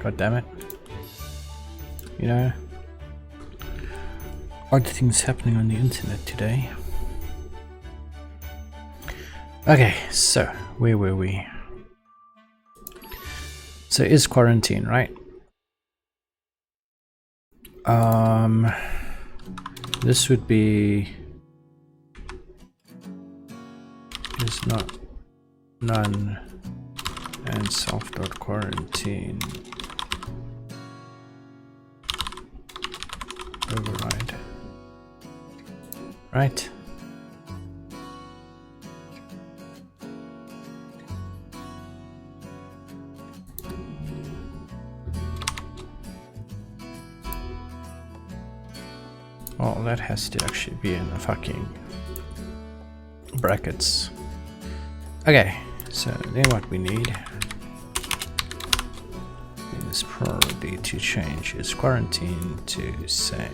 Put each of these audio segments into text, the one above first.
God damn it. You know, odd things happening on the internet today. Okay, so where were we? So is quarantine, right? This would be is not none and self.quarantine override, right? Well, that has to actually be in the fucking brackets. Okay, so then what we need is probably to change is quarantine to say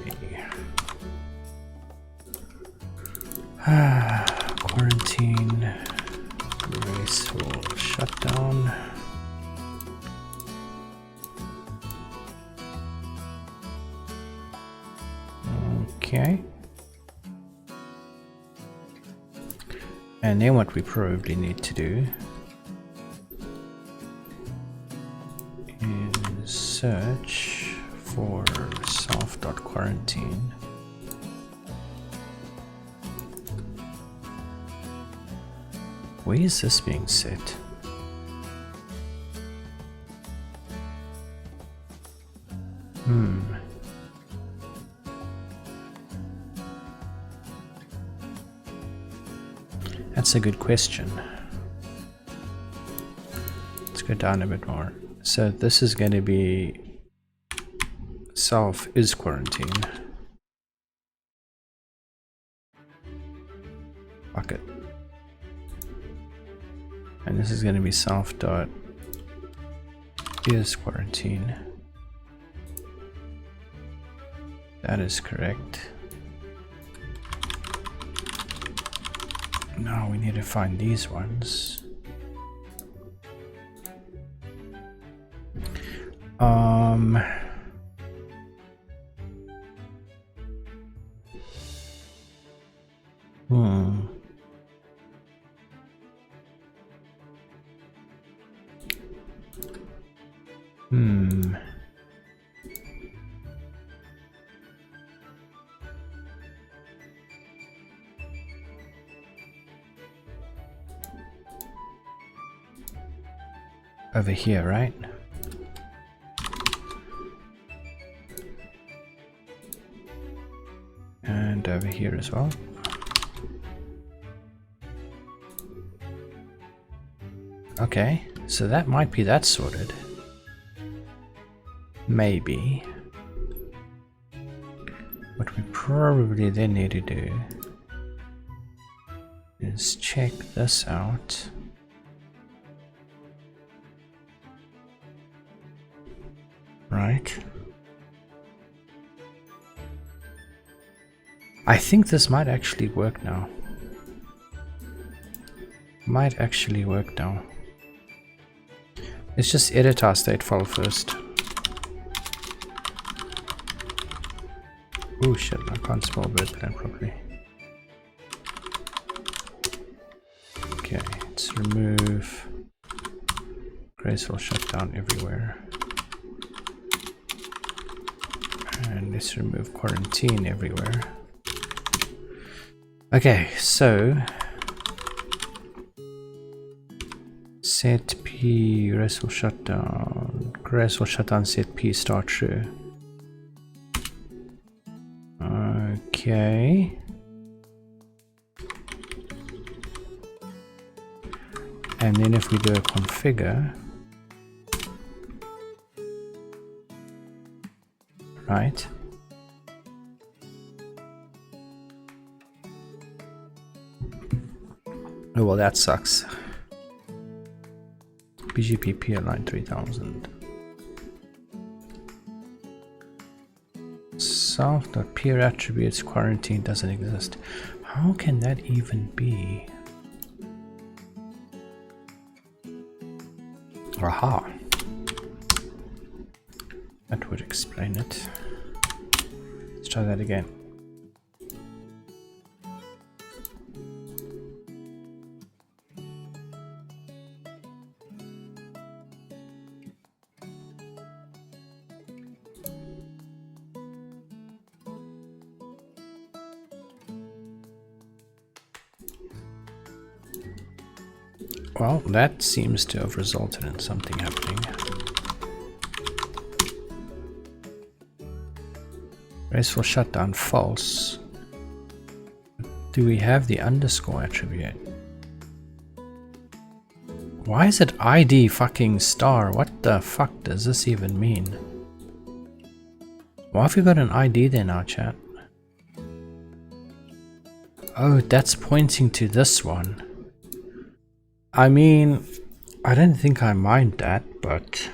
quarantine graceful shutdown. Okay. And then what we probably need to do is search for self.quarantine. Where is this being set? That's a good question. Let's go down a bit more. So this is going to be self is quarantine. Fuck it. And this is going to be self dot is quarantine. That is correct. Now we need to find these ones. Over here, right? And over here as well. Okay, so that might be that sorted. Maybe. What we probably then need to do is check this out. Right. I think this might actually work now. Might actually work now. Let's just edit our state file first. Oh shit, I can't spell BirdPlan properly. Okay, let's remove graceful shutdown everywhere. And let's remove quarantine everywhere. Okay, so set p graceful shutdown set p start true. Okay. And then if we do a configure, right? Oh well, that sucks. BGP peer line 3000. Self.peer attributes quarantine doesn't exist. How can that even be? Aha. That would explain it. Let's try that again. Well, that seems to have resulted in something happening. Graceful shutdown false. Do we have the underscore attribute? Why is it ID fucking star? What the fuck does this even mean? Why have we got an ID there now, chat? Oh, that's pointing to this one. I mean, I don't think I mind that, but...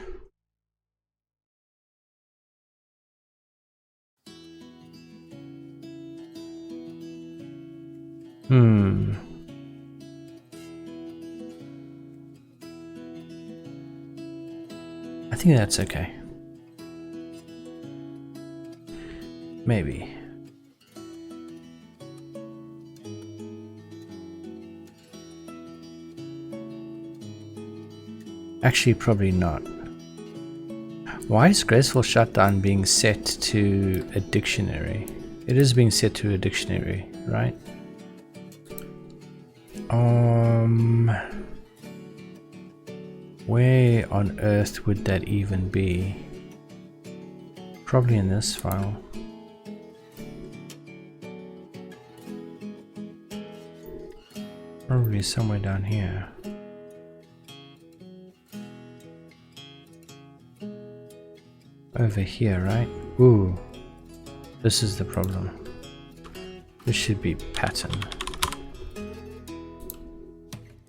I think that's okay. Maybe. Actually, probably not. Why is graceful shutdown being set to a dictionary? It is being set to a dictionary, right? Where on earth would that even be? Probably in this file. Probably somewhere down here. Over here, right? Ooh, this is the problem. This should be pattern.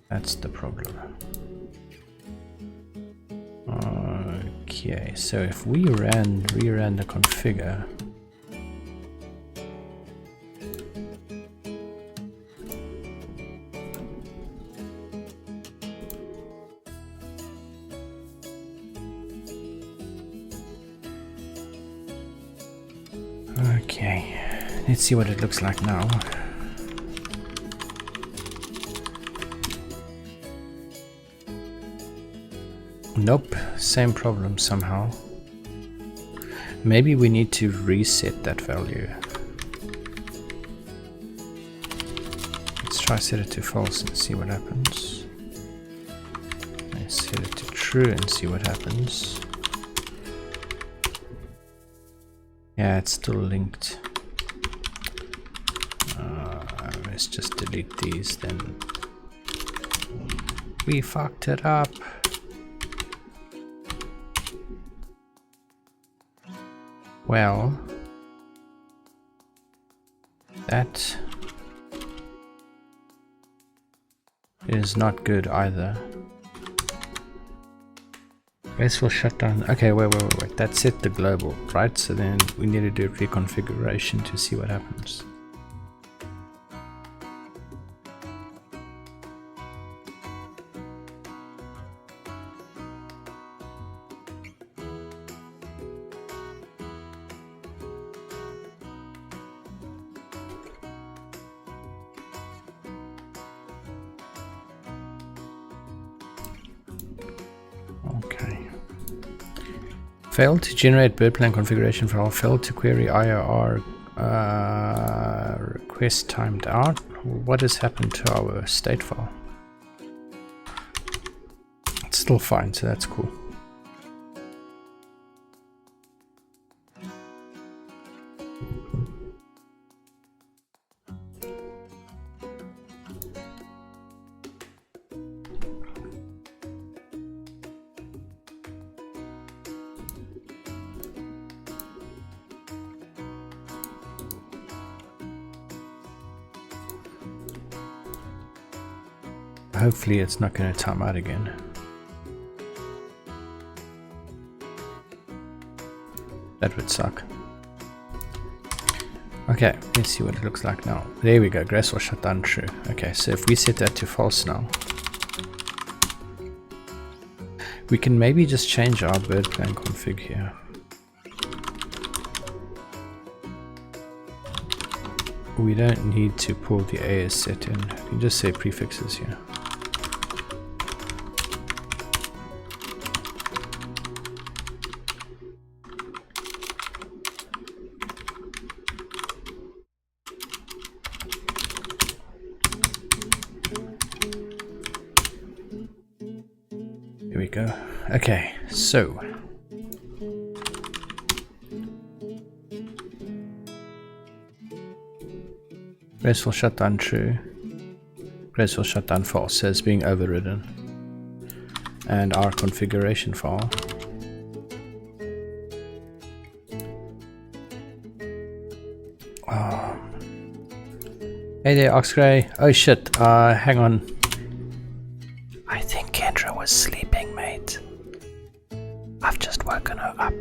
That's the problem. Okay, so if we reran the configure, okay, let's see what it looks like now. Nope, same problem somehow. Maybe we need to reset that value. Let's try set it to false and see what happens. Let's set it to true and see what happens. Yeah, it's still linked. Let's just delete these then. We fucked it up. Well, that is not good either. Graceful shutdown. Okay, wait. That's set the global, right? So then we need to do a reconfiguration to see what happens. Failed to generate BirdPlan configuration file, failed to query IRR, request timed out. What has happened to our state file? It's still fine, so that's cool. Hopefully it's not going to time out again. That would suck. Okay, let's see what it looks like now. There we go, graceful shutdown true. Okay, so if we set that to false now, we can maybe just change our BirdPlan config here. we don't need to pull the AS set in. We can just say prefixes here. Here we go. Okay, so graceful shutdown true, graceful shutdown false, so it's being overridden. And our configuration file. Oh. Hey there, Oxgray. Oh shit, hang on. I think Kendra was sleeping, mate. I've just woken her up.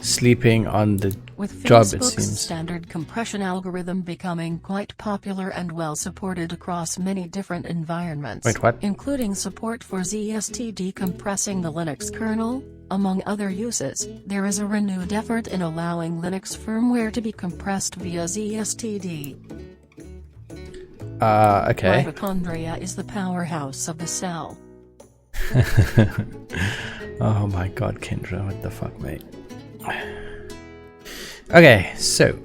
Sleeping on the job, it seems. Standard compression algorithm becoming quite popular and well supported across many different environments. Wait, what? Including support for ZST decompressing the Linux kernel, among other uses. There is a renewed effort in allowing Linux firmware to be compressed via ZSTD. Okay. Mitochondria is the powerhouse of the cell. Oh my god, Kendra, what the fuck, mate? Okay, so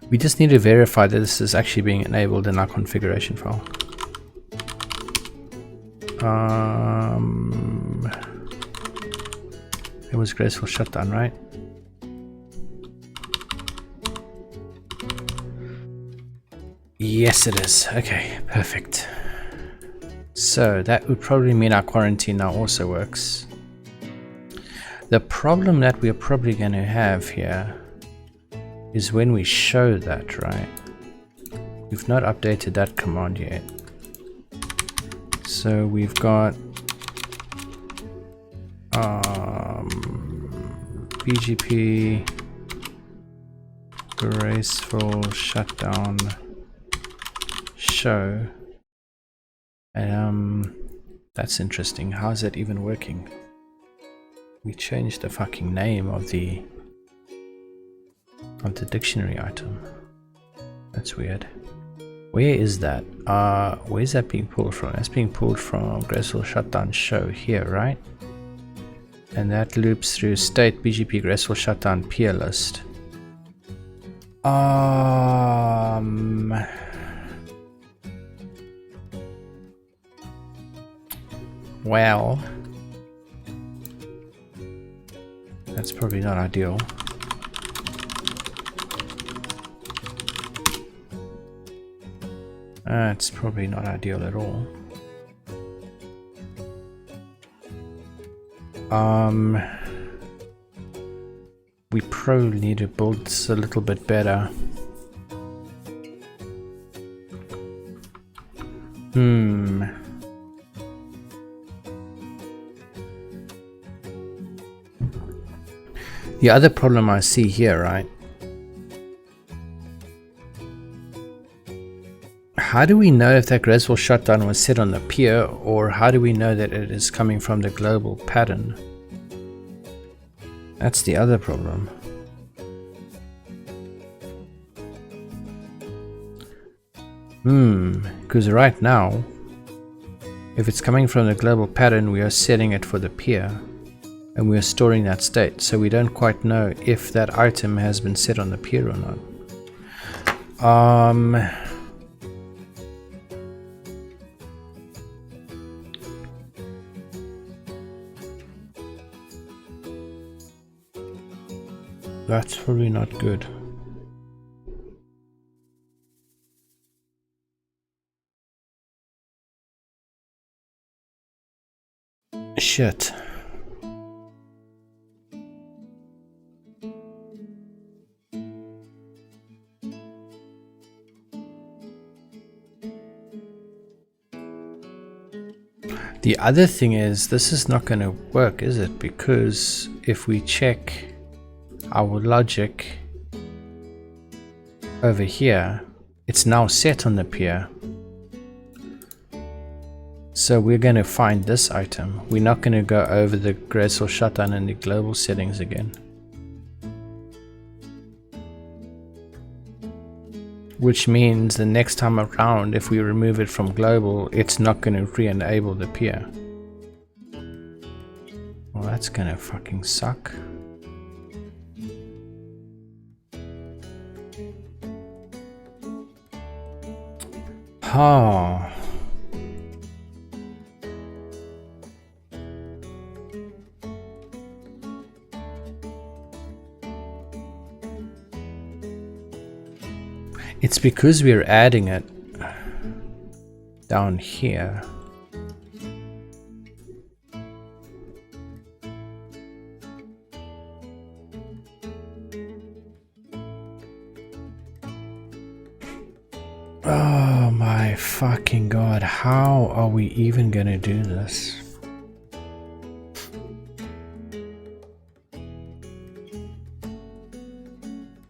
we just need to verify that this is actually being enabled in our configuration file. It was graceful shutdown, right? Yes, it is. Okay, perfect. So that would probably mean our quarantine now also works. The problem that we're probably going to have here is when we show that, right? We've not updated that command yet. So we've got BGP graceful shutdown show. That's interesting. How's that even working? We changed the fucking name of the dictionary item. That's weird. Where is that? Where's that being pulled from? That's being pulled from graceful shutdown show here, right? And that loops through state BGP graceful shutdown peer list. Well, that's probably not ideal. It's probably not ideal at all. We probably need to build this a little bit better. The other problem I see here, right? How do we know if that graceful shutdown was set on the peer, or how do we know that it is coming from the global pattern? That's the other problem. Because right now, if it's coming from the global pattern, we are setting it for the peer. And we are storing that state, so we don't quite know if that item has been set on the peer or not. That's probably not good. Shit. The other thing is, this is not going to work, is it? Because if we check our logic over here, it's now set on the peer. So we're going to find this item. We're not going to go over the graceful shutdown and the global settings again. Which means the next time around, if we remove it from global, it's not going to re-enable the peer. Well, that's going to fucking suck. Oh. It's because we're adding it down here. Oh my fucking god, how are we even gonna do this?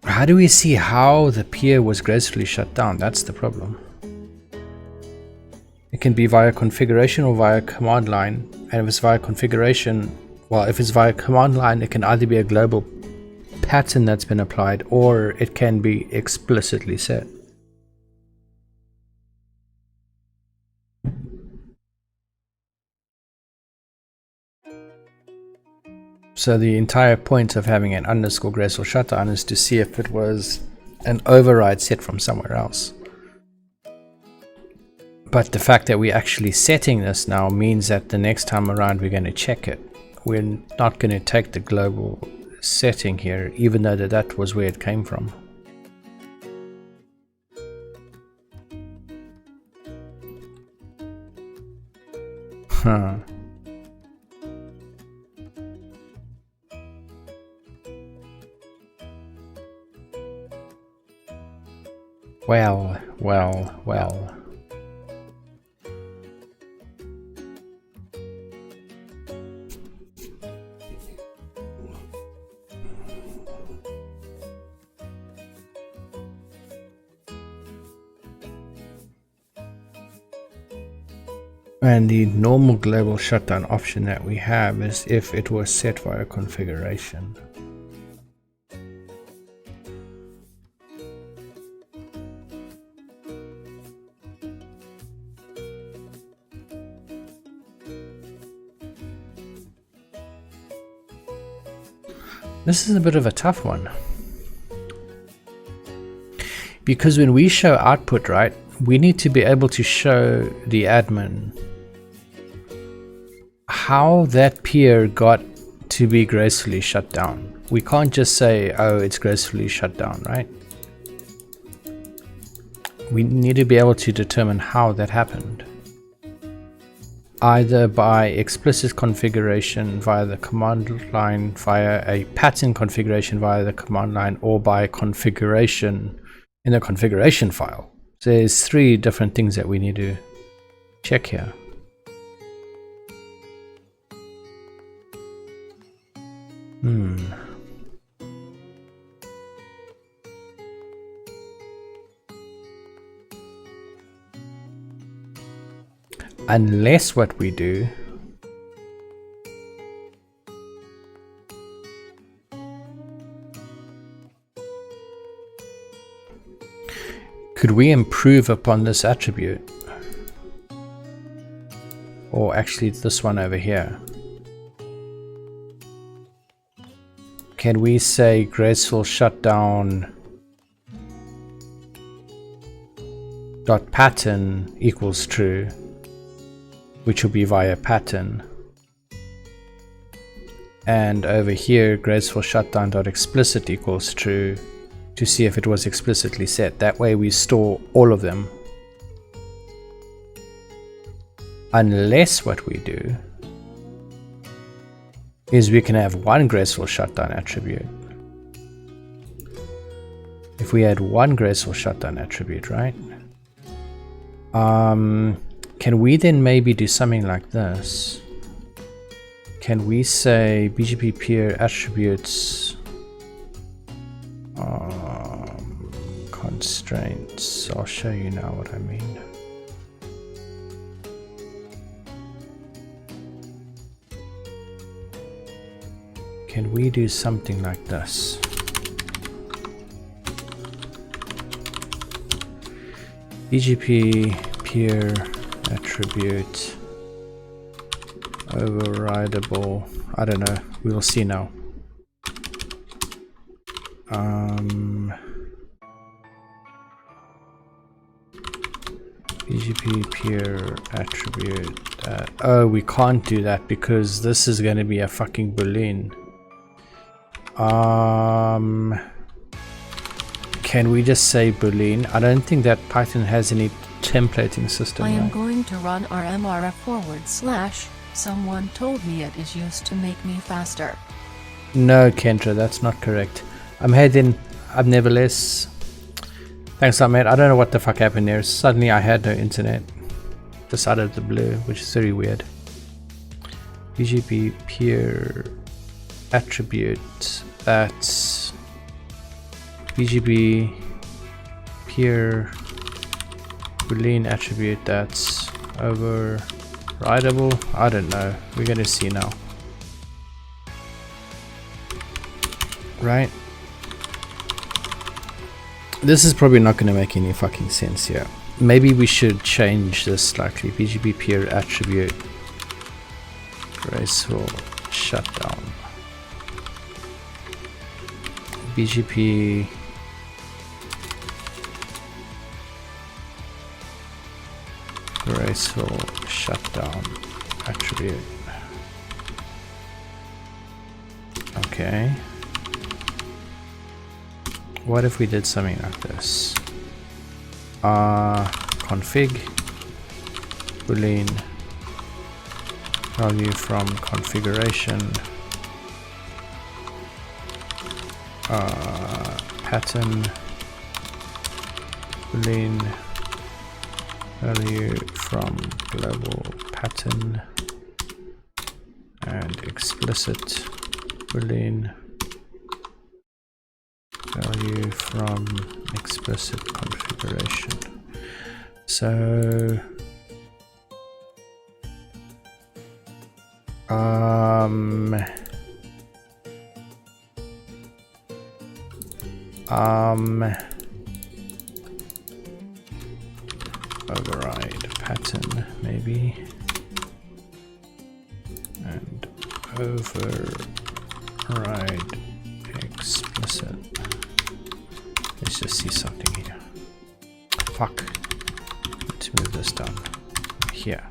How do we see how the peer was gracefully shut down? That's the problem. It can be via configuration or via command line. And if it's via configuration, well, if it's via command line, it can either be a global pattern that's been applied or it can be explicitly set. So the entire point of having an underscore graceful shutdown is to see if it was an override set from somewhere else. But the fact that we're actually setting this now means that the next time around we're going to check it. We're not going to take the global setting here, even though that was where it came from. Huh. Well. And the normal global shutdown option that we have is if it was set via configuration. This is a bit of a tough one. Because when we show output, right, we need to be able to show the admin how that peer got to be gracefully shut down. We can't just say, oh, it's gracefully shut down, right? We need to be able to determine how that happened. Either by explicit configuration via the command line, via a pattern configuration via the command line, or by configuration in the configuration file. So there's three different things that we need to check here. Unless what we do could we improve upon this attribute, or actually this one over here? Can we say graceful shutdown dot pattern equals true, which will be via pattern, and over here graceful shutdown dot explicit equals true, to see if it was explicitly set. That way we store all of them. Unless what we do is we can have one graceful shutdown attribute. If we had one graceful shutdown attribute, right? Can we then maybe do something like this? Can we say BGP peer attributes constraints? I'll show you now what I mean. Can we do something like this? BGP peer attribute overridable. I don't know. We will see now. BGP peer attribute. Oh, we can't do that because this is going to be a fucking Boolean. Can we just say Boolean? I don't think that Python has any templating system. I am right? going to run rmrf / someone told me it is used to make me faster. No, Kendra, that's not correct. I'm heading up nevertheless. Thanks, Ahmed. I don't know what the fuck happened there. Suddenly I had no internet. Just out of the blue, which is very weird. BGP peer attribute. That's BGP peer Boolean attribute that's overridable. I don't know. We're gonna see now. Right? This is probably not gonna make any fucking sense here. Maybe we should change this slightly. BGP peer attribute graceful shutdown. BGP graceful shutdown attribute. Okay. What if we did something like this? Config Boolean value from configuration pattern Boolean value from global pattern and explicit Boolean value from explicit configuration. So override pattern maybe, and override explicit. Let's just see something here. Fuck. Let's move this down here.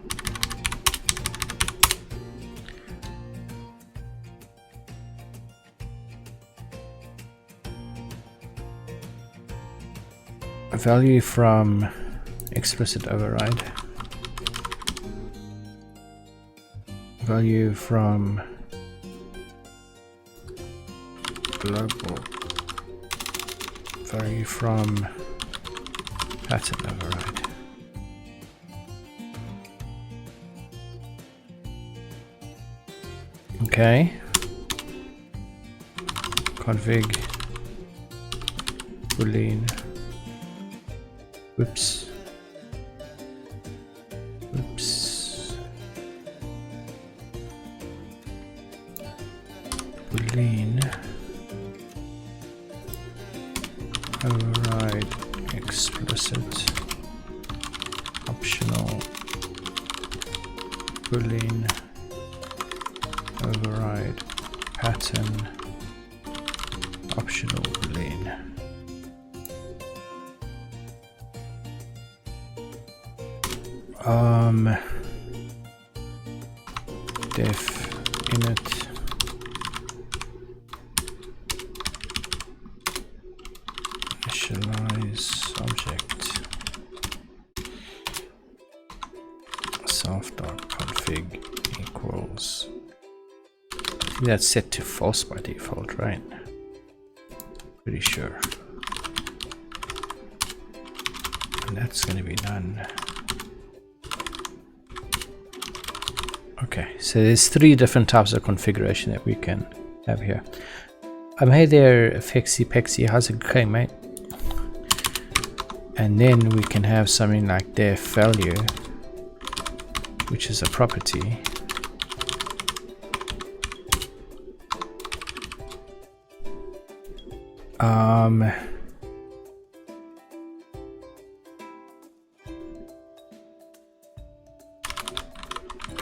A value from explicit override. Value from global. Value from pattern override. Okay. Config Boolean. Whoops. Whoops. Boolean override explicit optional Boolean override pattern optional Boolean. Def init initialize object self.config equals. I think that's set to false by default, right? Pretty sure. And that's going to be none. Okay, so there's 3 different types of configuration that we can have here. Hey there, Fexy Pexy, how's it going, mate? And then we can have something like def value, which is a property.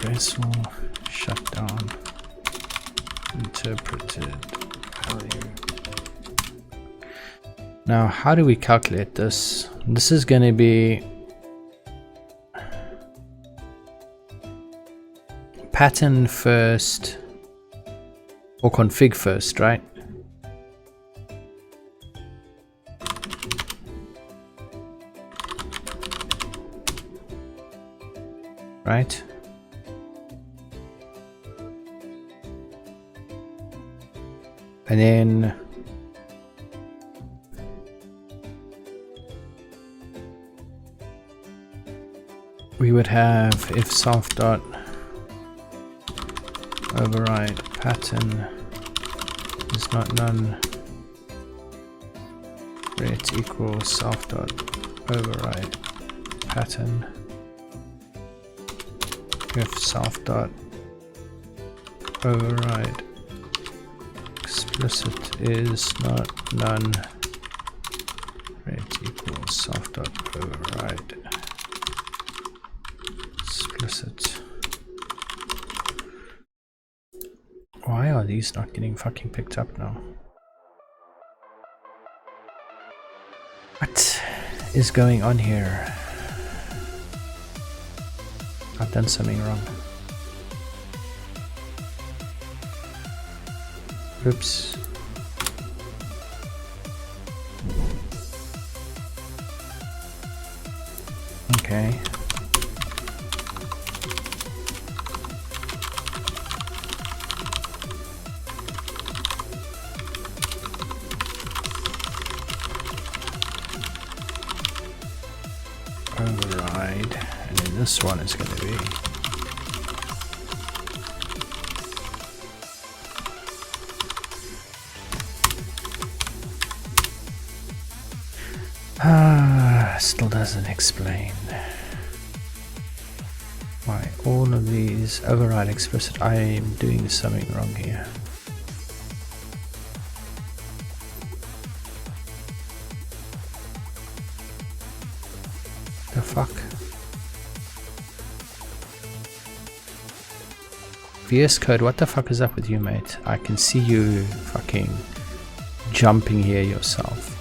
Vessel shutdown interpreted value. Now, how do we calculate this? This is going to be pattern first or config first, right? Right? And then we would have if self dot override pattern is not none, ret equals self dot override pattern if self dot override explicit is not none, ret equals self dot override explicit. Why are these not getting fucking picked up now? What is going on here? I've done something wrong. Oops. Okay. Override, and then this one is going to be still doesn't explain why all of these override explicit. I am doing something wrong here. The fuck? VS Code, what the fuck is up with you, mate? I can see you fucking jumping here yourself.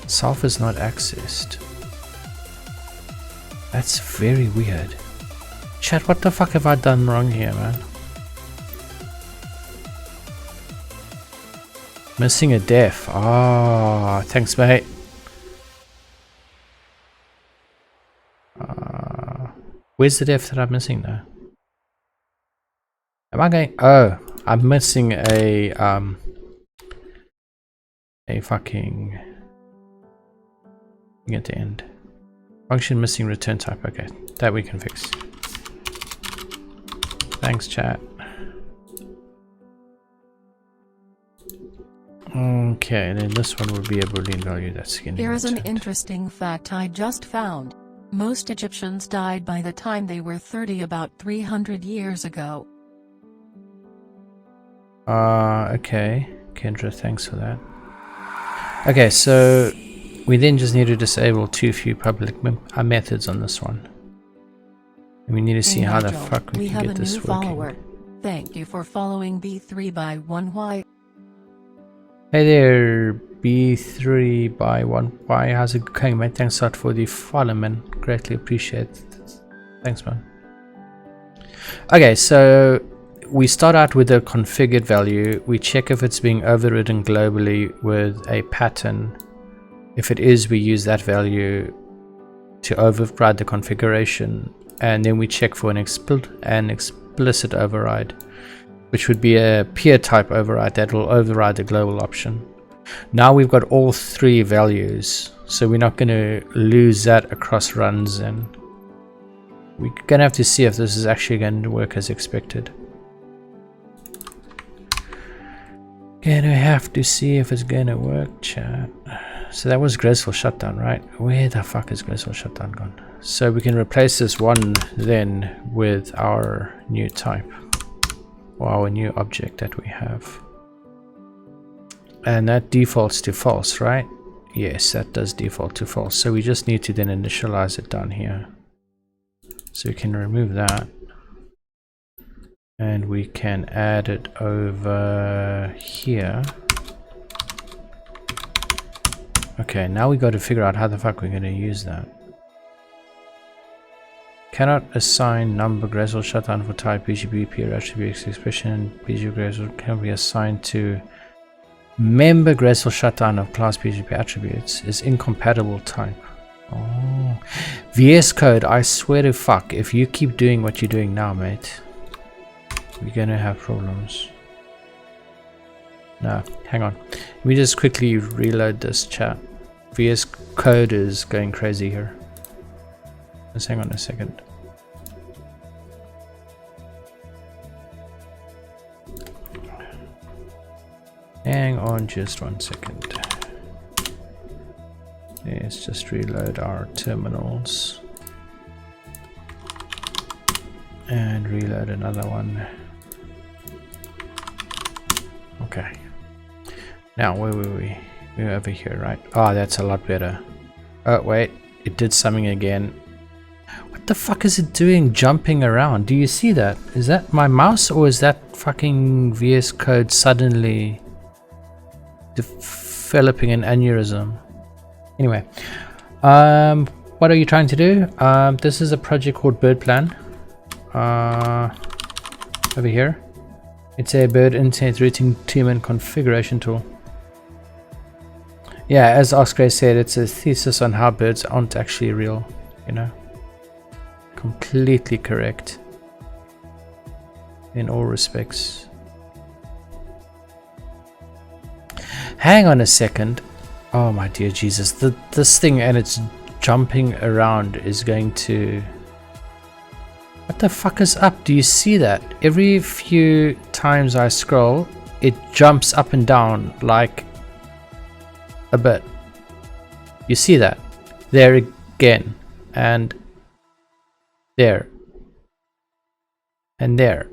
Self is not accessed. That's very weird. Chat, what the fuck have I done wrong here, man? Missing a def. Ah, thanks, mate. Where's the def that I'm missing now? Am I going? Oh, I'm missing a fucking thing at the end. Function missing return type. Okay, that we can fix. Thanks, chat. Okay, then this one will be a Boolean value that's getting Here is an returned. interesting fact I just found. Most Egyptians died by the time they were 30, about 300 years ago. Okay. Kendra, thanks for that. Okay, so we then just need to disable too few public methods on this one. And we need to see Hey, how the Nigel, fuck we can get this have a new working. follower. Thank you for following B3by1Y. Hey there, B3by1Y. How's it going, man? Thanks a lot for the follow, man. Greatly appreciate it. Thanks, man. Okay, so we start out with a configured value. We check if it's being overridden globally with a pattern. If it is, we use that value to override the configuration, and then we check for an explicit override, which would be a peer type override that will override the global option. Now we've got all three values, so we're not going to lose that across runs, and we're going to have to see if this is actually going to work as expected. Gonna have to see if it's gonna work, chat. So that was graceful shutdown, right? Where the fuck is graceful shutdown gone? So we can replace this one then with our new type, or our new object that we have. And that defaults to false, right? Yes, that does default to false. So we just need to then initialize it down here. So we can remove that. And we can add it over here. Okay, now we got to figure out how the fuck we're going to use that. Cannot assign number graceful shutdown for type BGP peer attribute expression. BGP graceful can be assigned to member graceful shutdown of class BGP attributes is incompatible type. Oh, VS Code, I swear to fuck, if you keep doing what you're doing now, mate, we're gonna have problems. No, hang on. Let me just quickly reload this chat. VS Code is going crazy here. Just hang on a second. Hang on just 1 second. Let's just reload our terminals. And reload another one. Okay. Now, where were we? We were over here, right? Oh, that's a lot better. Oh, wait. It did something again. What the fuck is it doing jumping around? Do you see that? Is that my mouse or is that fucking VS Code suddenly developing an aneurysm? Anyway, what are you trying to do? This is a project called BirdPlan. Over here. It's a BIRD Internet Routing Daemon configuration tool. Yeah, as Oscar said, it's a thesis on how birds aren't actually real, you know. Completely correct in all respects. Hang on a second. Oh my dear Jesus, this thing and it's jumping around is going to... What the fuck is up? Do you see that? Every few times I scroll, it jumps up and down like a bit. You see that? There again. And there. And there.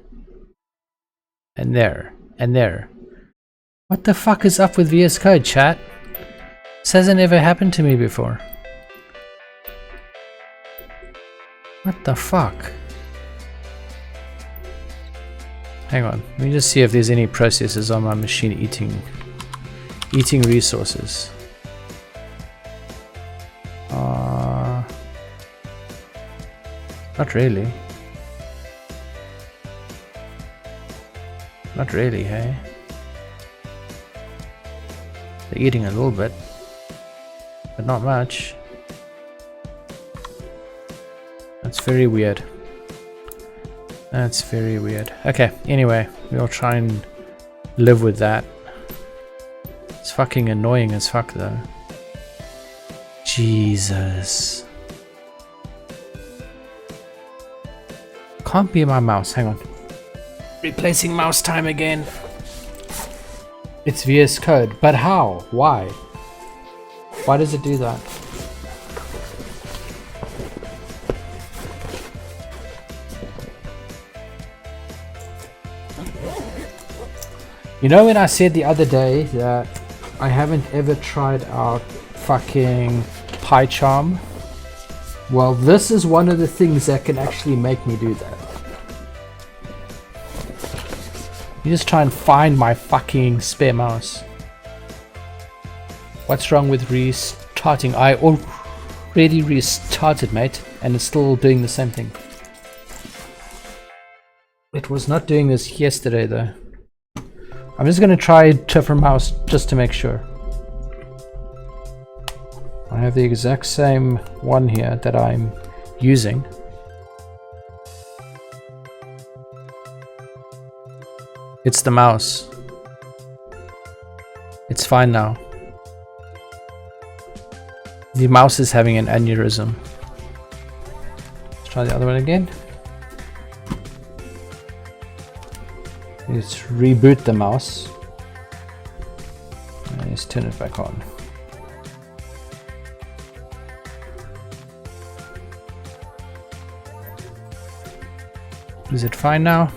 And there. And there. What the fuck is up with VS Code, chat? This hasn't ever happened to me before. What the fuck? Hang on, let me just see if there's any processes on my machine eating resources. Not really. Not really, hey? They're eating a little bit, but not much. That's very weird. That's very weird. Okay, anyway, we'll try and live with that. It's fucking annoying as fuck though. Jesus. Can't be my mouse, hang on. Replacing mouse time again. It's VS Code, but how? Why? Why does it do that? You know when I said the other day that I haven't ever tried out fucking PyCharm? Well, this is one of the things that can actually make me do that. You just try and find my fucking spare mouse. What's wrong with restarting? I already restarted, mate, and it's still doing the same thing. It was not doing this yesterday though. I'm just going to try a different mouse just to make sure. I have the exact same one here that I'm using. It's the mouse. It's fine now. The mouse is having an aneurysm. Let's try the other one again. Let's reboot the mouse. Let's turn it back on. Is it fine now?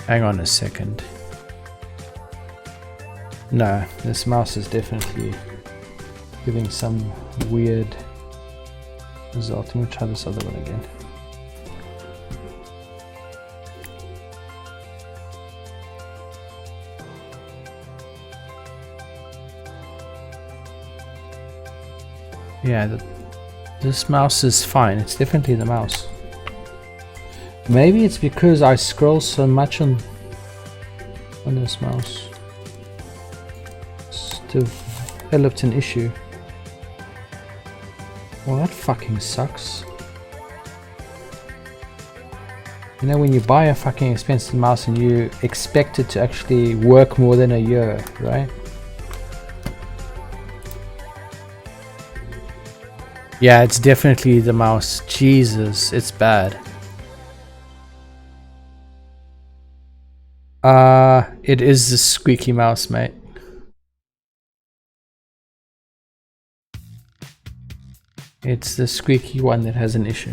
Hang on a second. No, this mouse is definitely giving some weird result. Let me try this other one again. Yeah, this mouse is fine. It's definitely the mouse. Maybe it's because I scroll so much on this mouse. It's developed an issue. Well, that fucking sucks. You know, when you buy a fucking expensive mouse and you expect it to actually work more than a year, right? Yeah, it's definitely the mouse. Jesus, it's bad. It is the squeaky mouse, mate. It's the squeaky one that has an issue.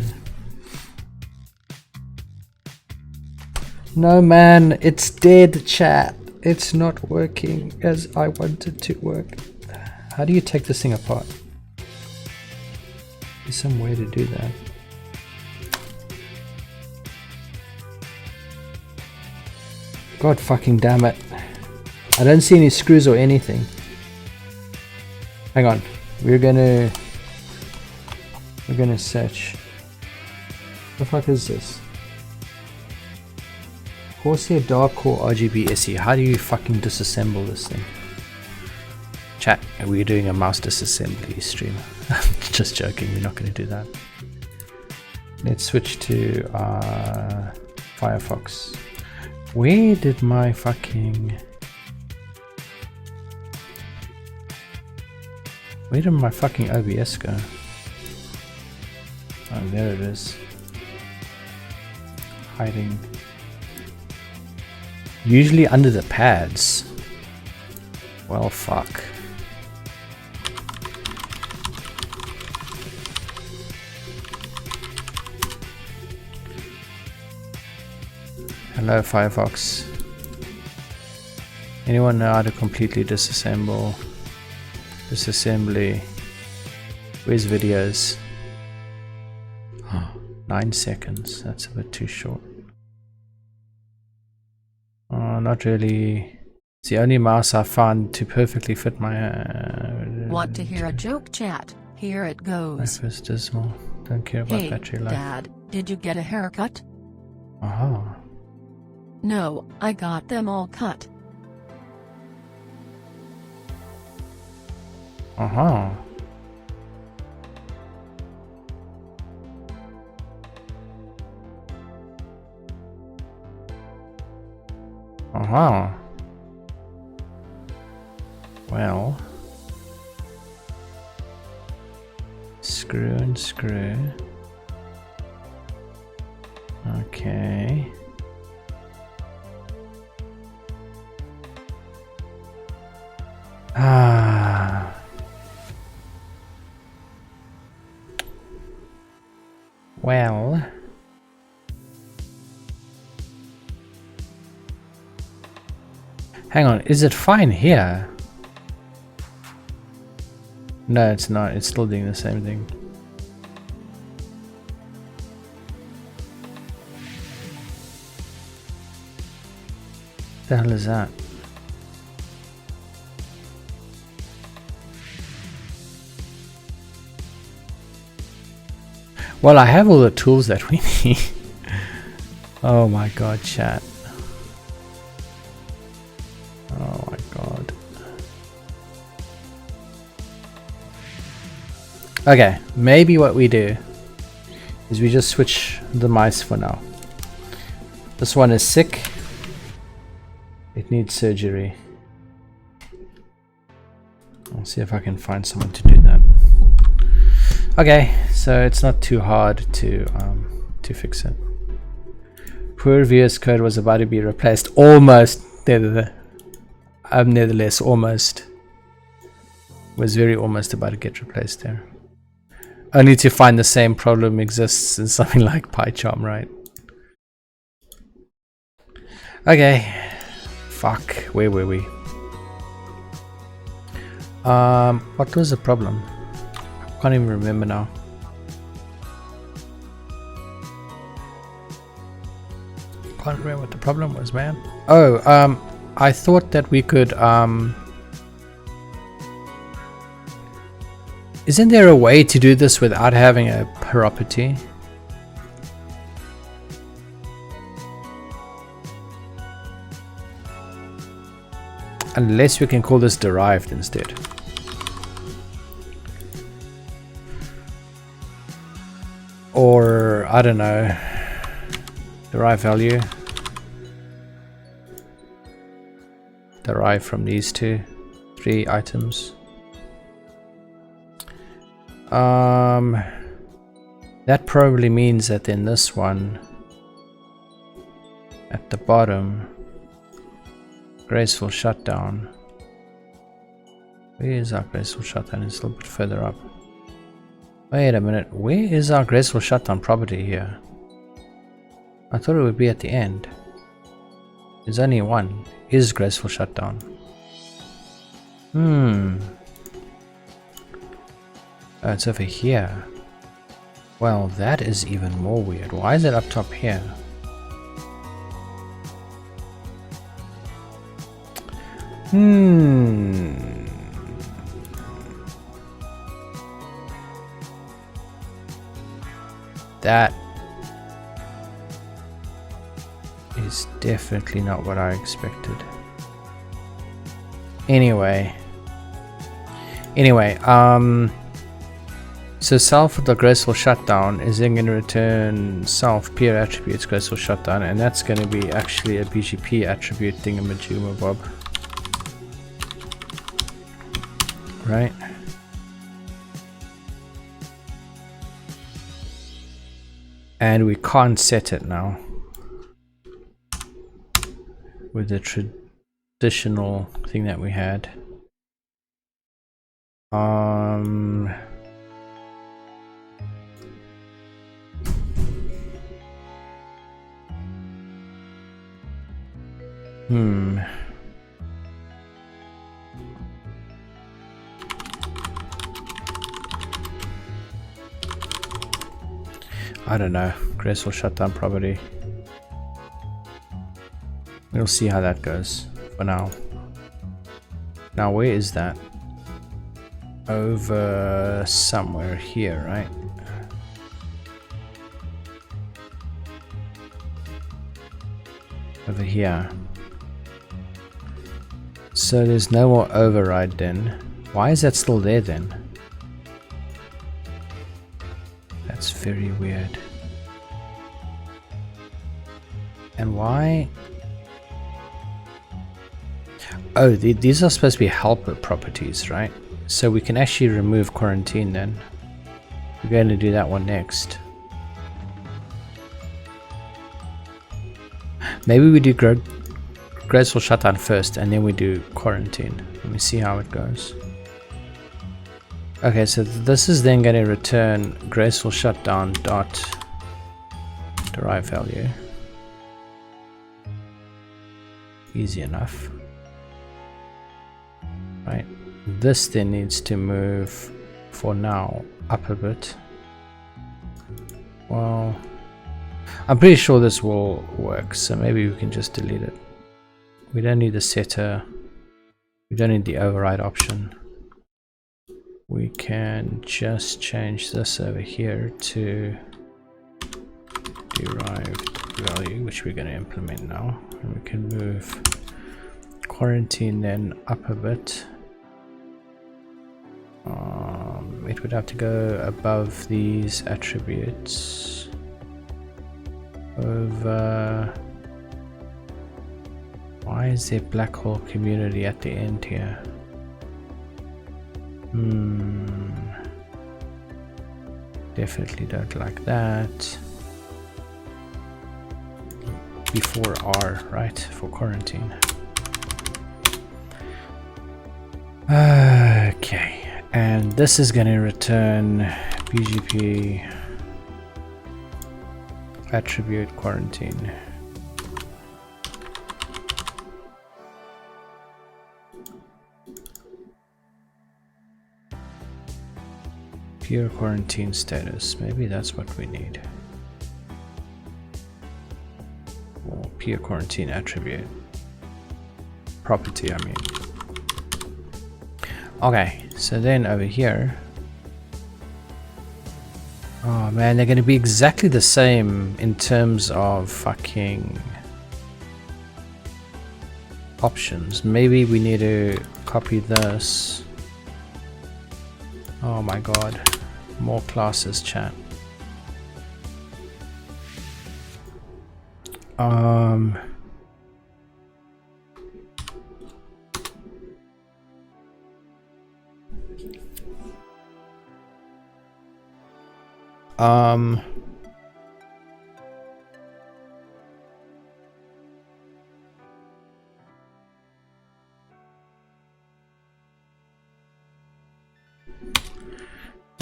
No man, it's dead, chat. It's not working as I want it to work. How do you take this thing apart? There's some way to do that. God fucking damn it. I don't see any screws or anything. Hang on. We're gonna search. What the fuck is this? Corsair Dark Core RGB SE. How do you fucking disassemble this thing? Chat, we're doing a mouse disassembly stream. Just joking, we're not going to do that. Let's switch to Firefox. Where did my fucking... Where did my fucking OBS go? Oh, there it is. Hiding. Usually under the pads. Well, fuck. Hello, Firefox. Anyone know how to completely disassemble? Disassembly. Where's videos? 9 seconds. That's a bit too short. Oh, not really. It's the only mouse I found to perfectly fit my. Want to hear a joke, chat? Here it goes. Life is dismal. Don't care about battery life. Dad, did you get a haircut? Aha. No, I got them all cut. Aha. Aha. Well. Screw and screw. Okay. Ah. Well. Hang on, is it fine here? No, it's not. It's still doing the same thing. What the hell is that? Well, I have all the tools that we need. Oh my god, chat. Oh my god. Okay, maybe what we do is we just switch the mice for now. This one is sick. It needs surgery. I'll see if I can find someone to do that. Okay, so it's not too hard to fix it. Poor VS Code was about to be replaced. Almost. Nevertheless, almost. Was very almost about to get replaced there. Only to find the same problem exists in something like PyCharm, right? Okay. Fuck. Where were we? What was the problem? I can't even remember now. Can't remember what the problem was, man. Oh, I thought that we could, isn't there a way to do this without having a property? Unless we can call this derived instead. Or, I don't know, derive value. Derive from these three items. That probably means that in this one, at the bottom, graceful shutdown. Where is our graceful shutdown? It's a little bit further up. Wait a minute, where is our graceful shutdown property here? I thought it would be at the end. There's only one. Is graceful shutdown. Oh, it's over here. Well, that is even more weird. Why is it up top here? That is definitely not what I expected. Anyway, so self with the graceful shutdown is then going to return self peer attributes graceful shutdown, and that's going to be actually a BGP attribute thingamajumabob, right? And we can't set it now with the traditional thing that we had. I don't know. Graceful shutdown property. We'll see how that goes for now. Now, where is that? Over somewhere here, right? Over here. So there's no more override then. Why is that still there then? That's very weird. And why? Oh, these are supposed to be helper properties, right? So we can actually remove quarantine then. We're going to do that one next. Maybe we do graceful shutdown first and then we do quarantine. Let me see how it goes. Okay, so this is then going to return graceful shutdown dot derive value. Easy enough. Right. This then needs to move for now up a bit. Well, I'm pretty sure this will work, so maybe we can just delete it. We don't need the setter. We don't need the override option. We can just change this over here to derived value, which we're going to implement now. And we can move quarantine then up a bit. It would have to go above these attributes. Over. Why is there black hole community at the end here? Definitely don't like that. Before R, right? For quarantine. Okay, and this is going to return BGP attribute quarantine. Peer quarantine status. Maybe that's what we need. Or peer quarantine attribute. Property, I mean. Okay, so then over here. Oh man, they're going to be exactly the same in terms of fucking options. Maybe we need to copy this. Oh my god, more classes, chat.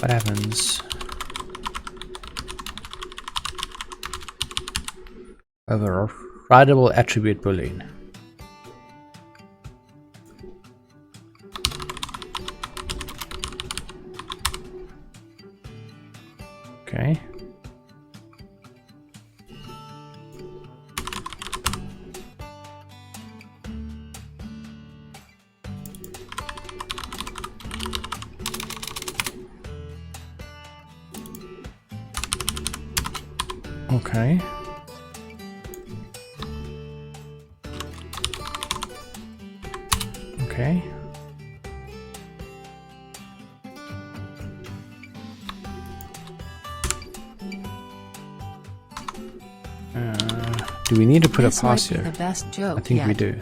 What happens overridable attribute boolean? Okay. Okay. Okay. Do we need to put a pass here? The best joke I think yet. we do.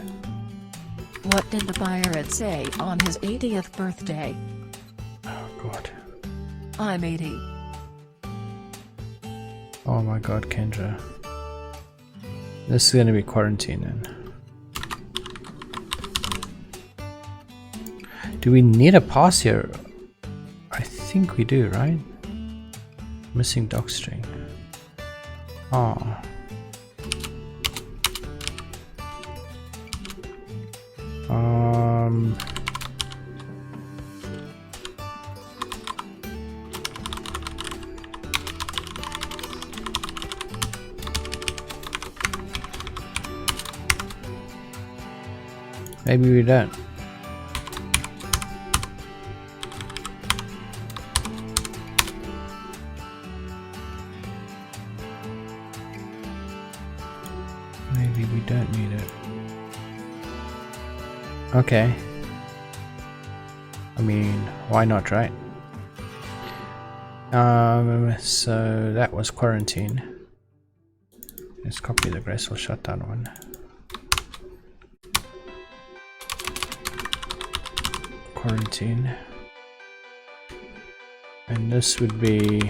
What did the BIRD say on his 80th birthday? Oh god. I'm 80. Oh my god, Kendra. This is gonna be quarantine then. Do we need a pass here? I think we do, right? Missing docstring. Oh. Maybe we don't. Maybe we don't need it. Okay. I mean, why not, right? So that was quarantine. Let's copy the graceful shutdown one. Quarantine. And this would be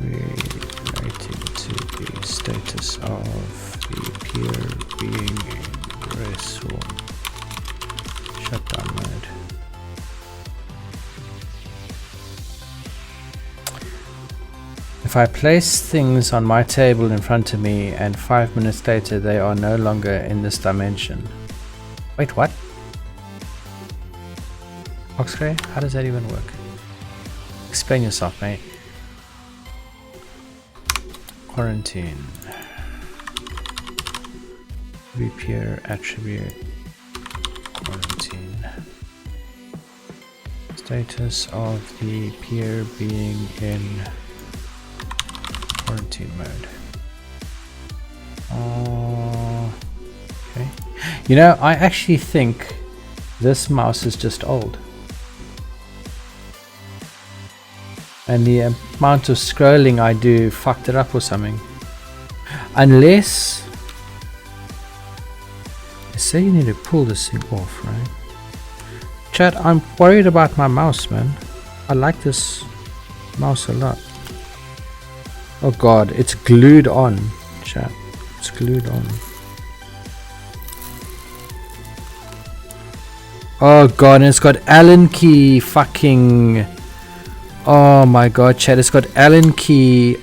relating to the status of the peer being in graceful shutdown mode. If I place things on my table in front of me and 5 minutes later they are no longer in this dimension. Wait, what? Oxgray, how does that even work? Explain yourself, mate. Quarantine. Repair attribute. Quarantine. Status of the peer being in quarantine mode. Okay. You know, I actually think this mouse is just old. And the amount of scrolling I do fucked it up or something. Unless... They say you need to pull this thing off, right? Chat, I'm worried about my mouse, man. I like this mouse a lot. Oh god, it's glued on, chat. It's glued on. Oh god, and it's got Allen key fucking... Oh my god, chat, it's got Allen key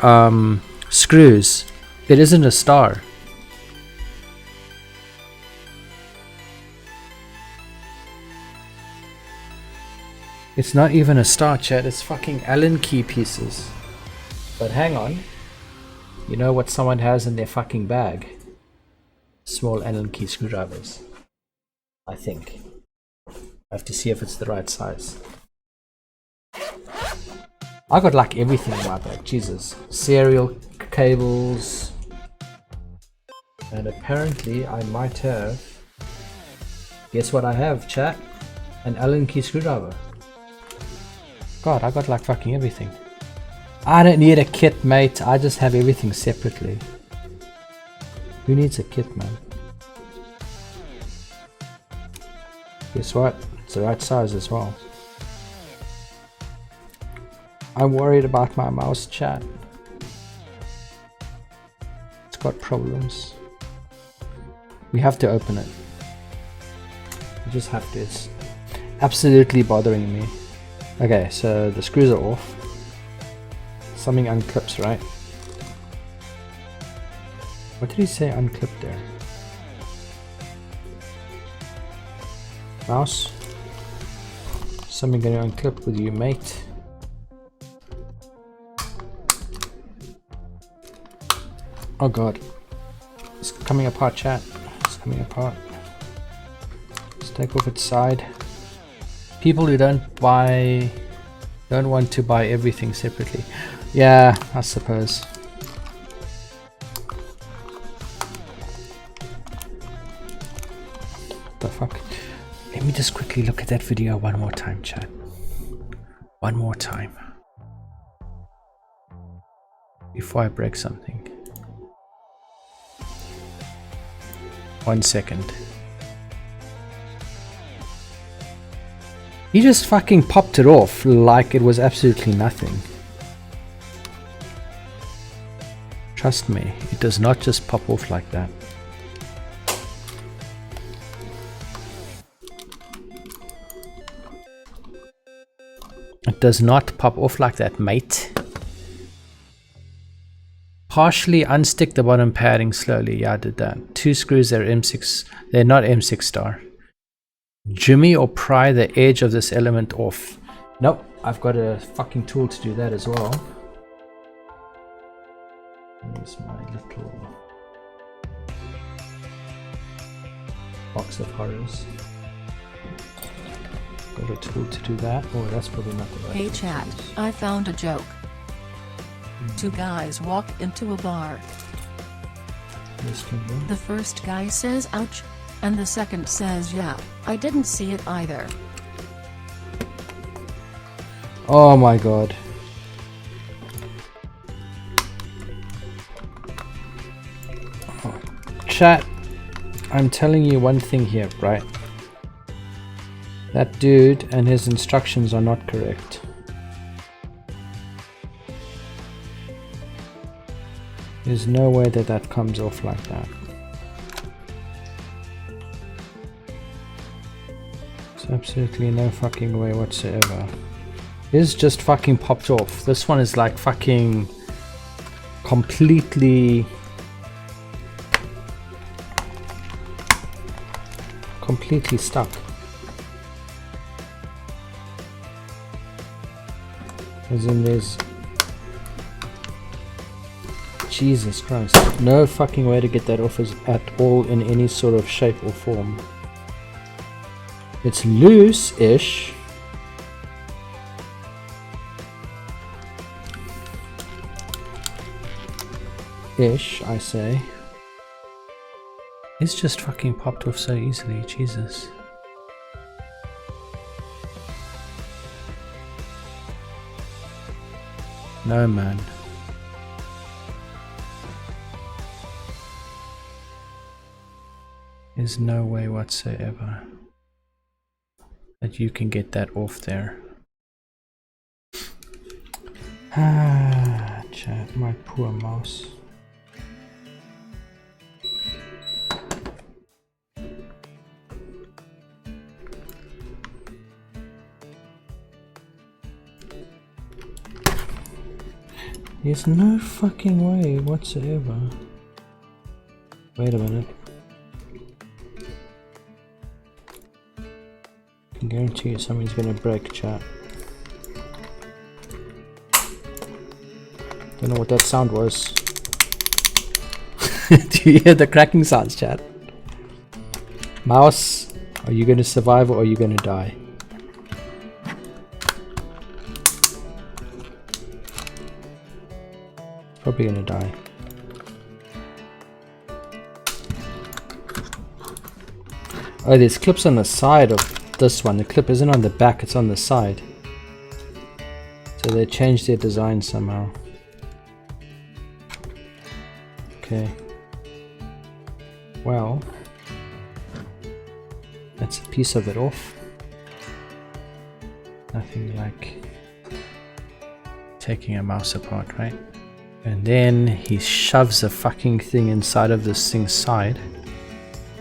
screws. It isn't a star. It's not even a star, chat, it's fucking Allen key pieces. But hang on. You know what someone has in their fucking bag? Small Allen key screwdrivers. I think. I have to see if it's the right size. I got like everything in my bag, Jesus. Serial cables. And apparently I might have... Guess what I have, chat? An Allen key screwdriver. God, I got like fucking everything. I don't need a kit, mate. I just have everything separately. Who needs a kit, man? Guess what? It's the right size as well. I'm worried about my mouse, chat. It's got problems. We have to open it. We just have to. It's absolutely bothering me. Okay, so the screws are off. Something unclips, right? What did he say unclipped there? Mouse? Something gonna unclip with you, mate. Oh god. It's coming apart, chat. It's coming apart. Let's take off its side. People who don't want to buy everything separately. Yeah, I suppose. What the fuck? Let me just quickly look at that video one more time, chat. One more time. Before I break something. 1 second. He just fucking popped it off like it was absolutely nothing. Trust me, it does not just pop off like that. It does not pop off like that, mate. Partially unstick the bottom padding slowly. Yeah, I did that. 2 screws, they're M6. They're not M6 star. Jimmy or pry the edge of this element off. Nope, I've got a fucking tool to do that as well. Here's my little box of horrors. Got a tool to do that. Oh, that's probably not the right. Hey chat, I found a joke. 2 guys walk into a bar. The first guy says ouch, and the second says yeah, I didn't see it either. Oh my god. Chat, I'm telling you one thing here, right? That dude and his instructions are not correct. There's no way that that comes off like that. There's absolutely no fucking way whatsoever. This just fucking popped off. This one is like fucking completely stuck. As in there's... Jesus Christ. No fucking way to get that off at all in any sort of shape or form. It's loose-ish. I say. It's just fucking popped off so easily, Jesus. No, man. There's no way whatsoever that you can get that off there. Ah, chat, my poor mouse. There's no fucking way whatsoever. Wait a minute. I can guarantee you something's gonna break, chat. Don't know what that sound was. Do you hear the cracking sounds, chat? Mouse, are you gonna survive or are you gonna die? Probably gonna die. Oh, there's clips on the side of this one. The clip isn't on the back, it's on the side. So they changed their design somehow. Okay. Well, that's a piece of it off. Nothing like taking a mouse apart, right? And then he shoves a fucking thing inside of this thing's side.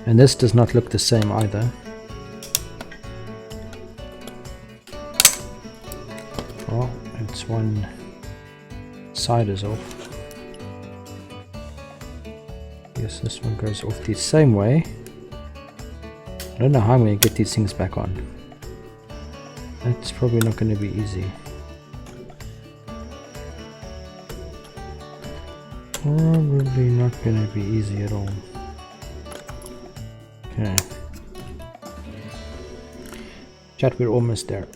And this does not look the same either. Well, it's one side is off. Yes, this one goes off the same way. I don't know how I'm going to get these things back on. That's probably not going to be easy. Probably not going to be easy at all. Okay. Chat, we're almost there.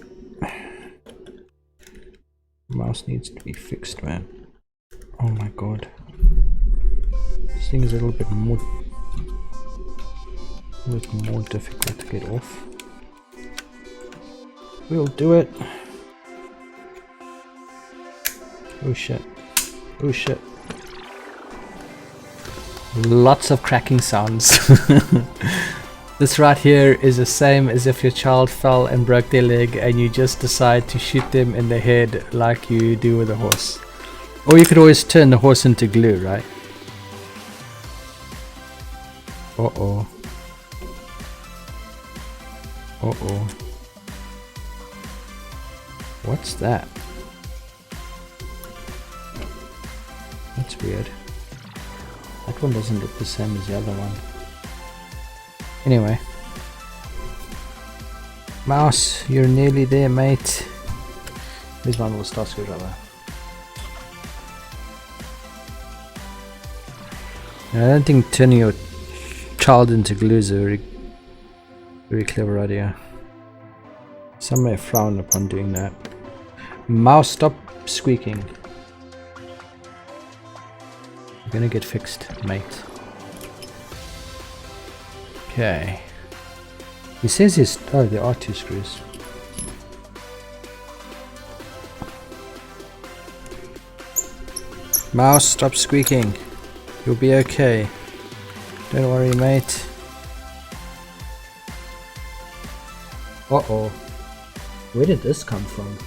Mouse needs to be fixed, man. Oh my god. This thing is a little bit more difficult to get off. We'll do it. Oh shit. Oh shit. Lots of cracking sounds. This right here is the same as if your child fell and broke their leg and you just decide to shoot them in the head like you do with a horse. Or you could always turn the horse into glue, right? Uh-oh. Uh-oh. What's that? That's weird. That one doesn't look the same as the other one. Anyway. Mouse, you're nearly there, mate. Here's one little star screwdriver. I don't think turning your child into glue is a very clever idea. Some may frown upon doing that. Mouse, stop squeaking. You're gonna get fixed, mate. Okay. He says he's... oh, there are two screws. Mouse, stop squeaking. You'll be okay. Don't worry, mate. Uh-oh. Where did this come from?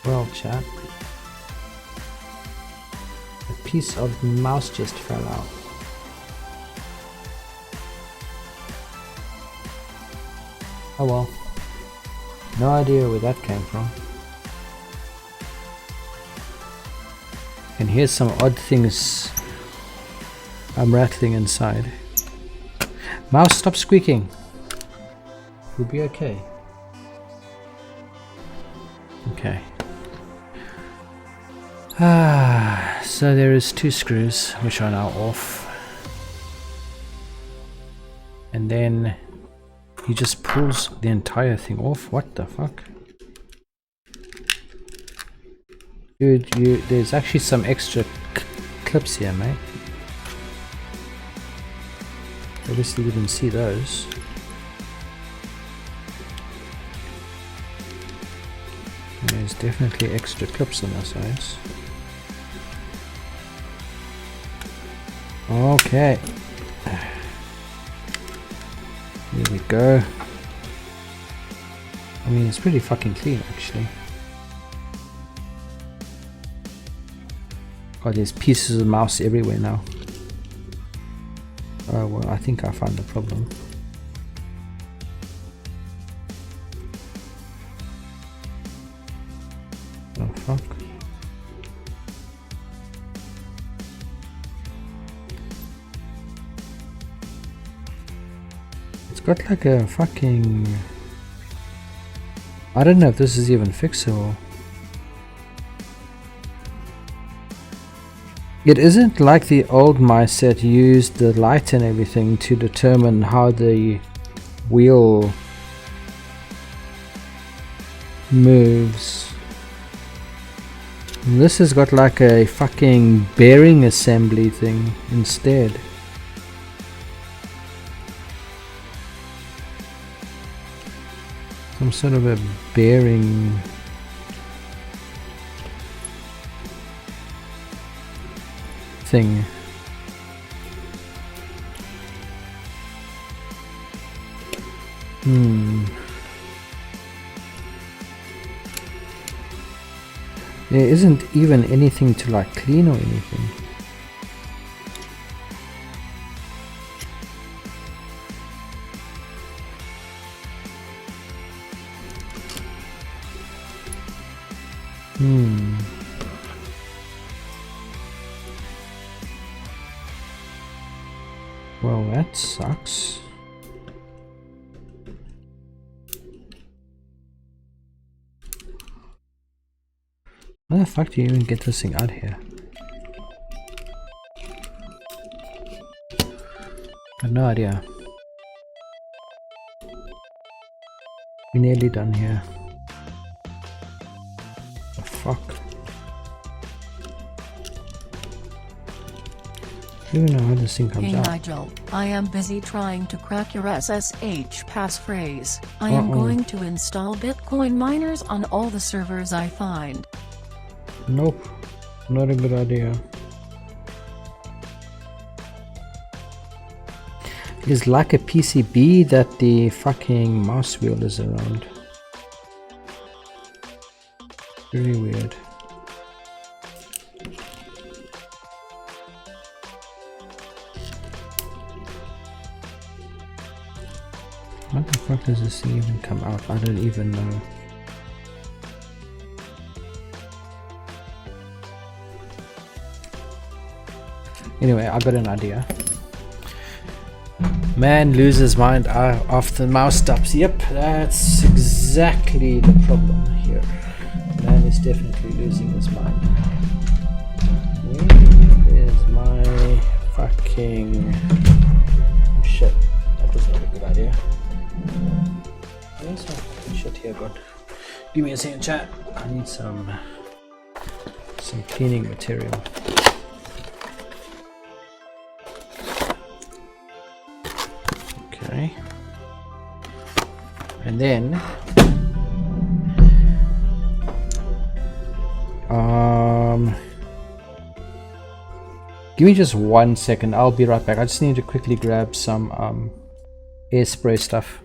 Well, chat. A piece of the mouse just fell out. Oh well. No idea where that came from. And here's some odd things I'm rattling inside. Mouse, stop squeaking. You'll be okay. Okay. So there is two screws which are now off. And then he just pulls the entire thing off. What the fuck? Dude, there's actually some extra clips here, mate. Obviously we didn't see those. There's definitely extra clips on our sides. Okay. Here we go. I mean, it's pretty fucking clean, actually. Oh, there's pieces of mouse everywhere now. Oh, well, I think I found the problem. Oh fuck. It's got like a fucking... I don't know if this is even fixable. It isn't like the old mice that used the light and everything to determine how the wheel moves. This has got like a fucking bearing assembly thing instead. Some sort of a bearing thing. There isn't even anything to like clean or anything. Well, that sucks. How the fuck do you even get this thing out here? I have no idea. We're nearly done here. The fuck? I don't even know how this thing comes out. Hey Nigel, I am busy trying to crack your SSH passphrase. I am going to install Bitcoin miners on all the servers I find. Nope, not a good idea. It's like a PCB that the fucking mouse wheel is around. Very weird. How the fuck does this thing even come out? I don't even know. Anyway, I got an idea. Man loses mind after the mouse stops. Yep, that's exactly the problem here. Man is definitely losing his mind. Where is my fucking shit? That was not a good idea. Where's my fucking shit here, God? Give me a second, chat. I need some cleaning material. Okay. And then give me just 1 second. I'll be right back. I just need to quickly grab some air spray stuff.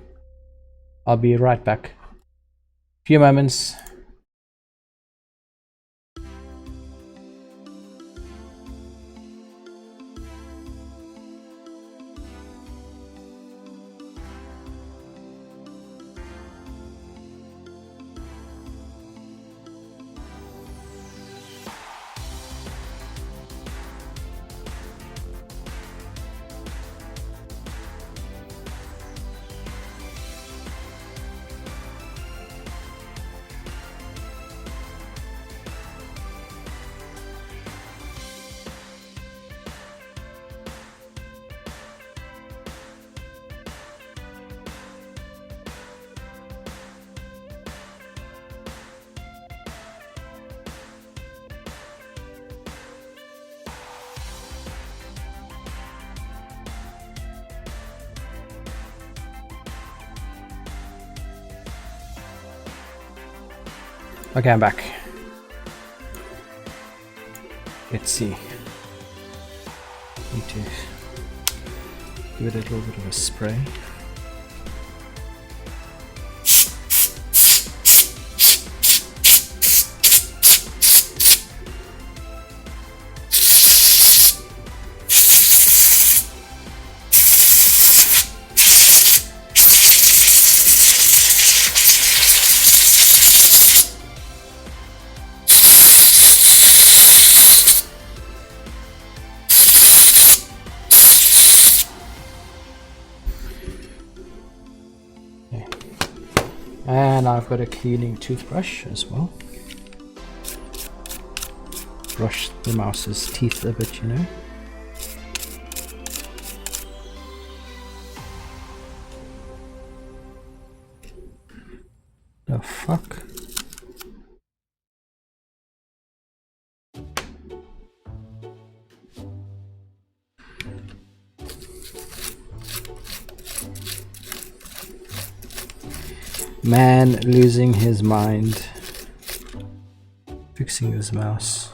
I'll be right back. Few moments. Okay, I'm back. Let's see. Need to give it a little bit of a spray. And I've got a cleaning toothbrush as well. Brush the mouse's teeth a bit, you know. The fuck? Man losing his mind. Fixing his mouse.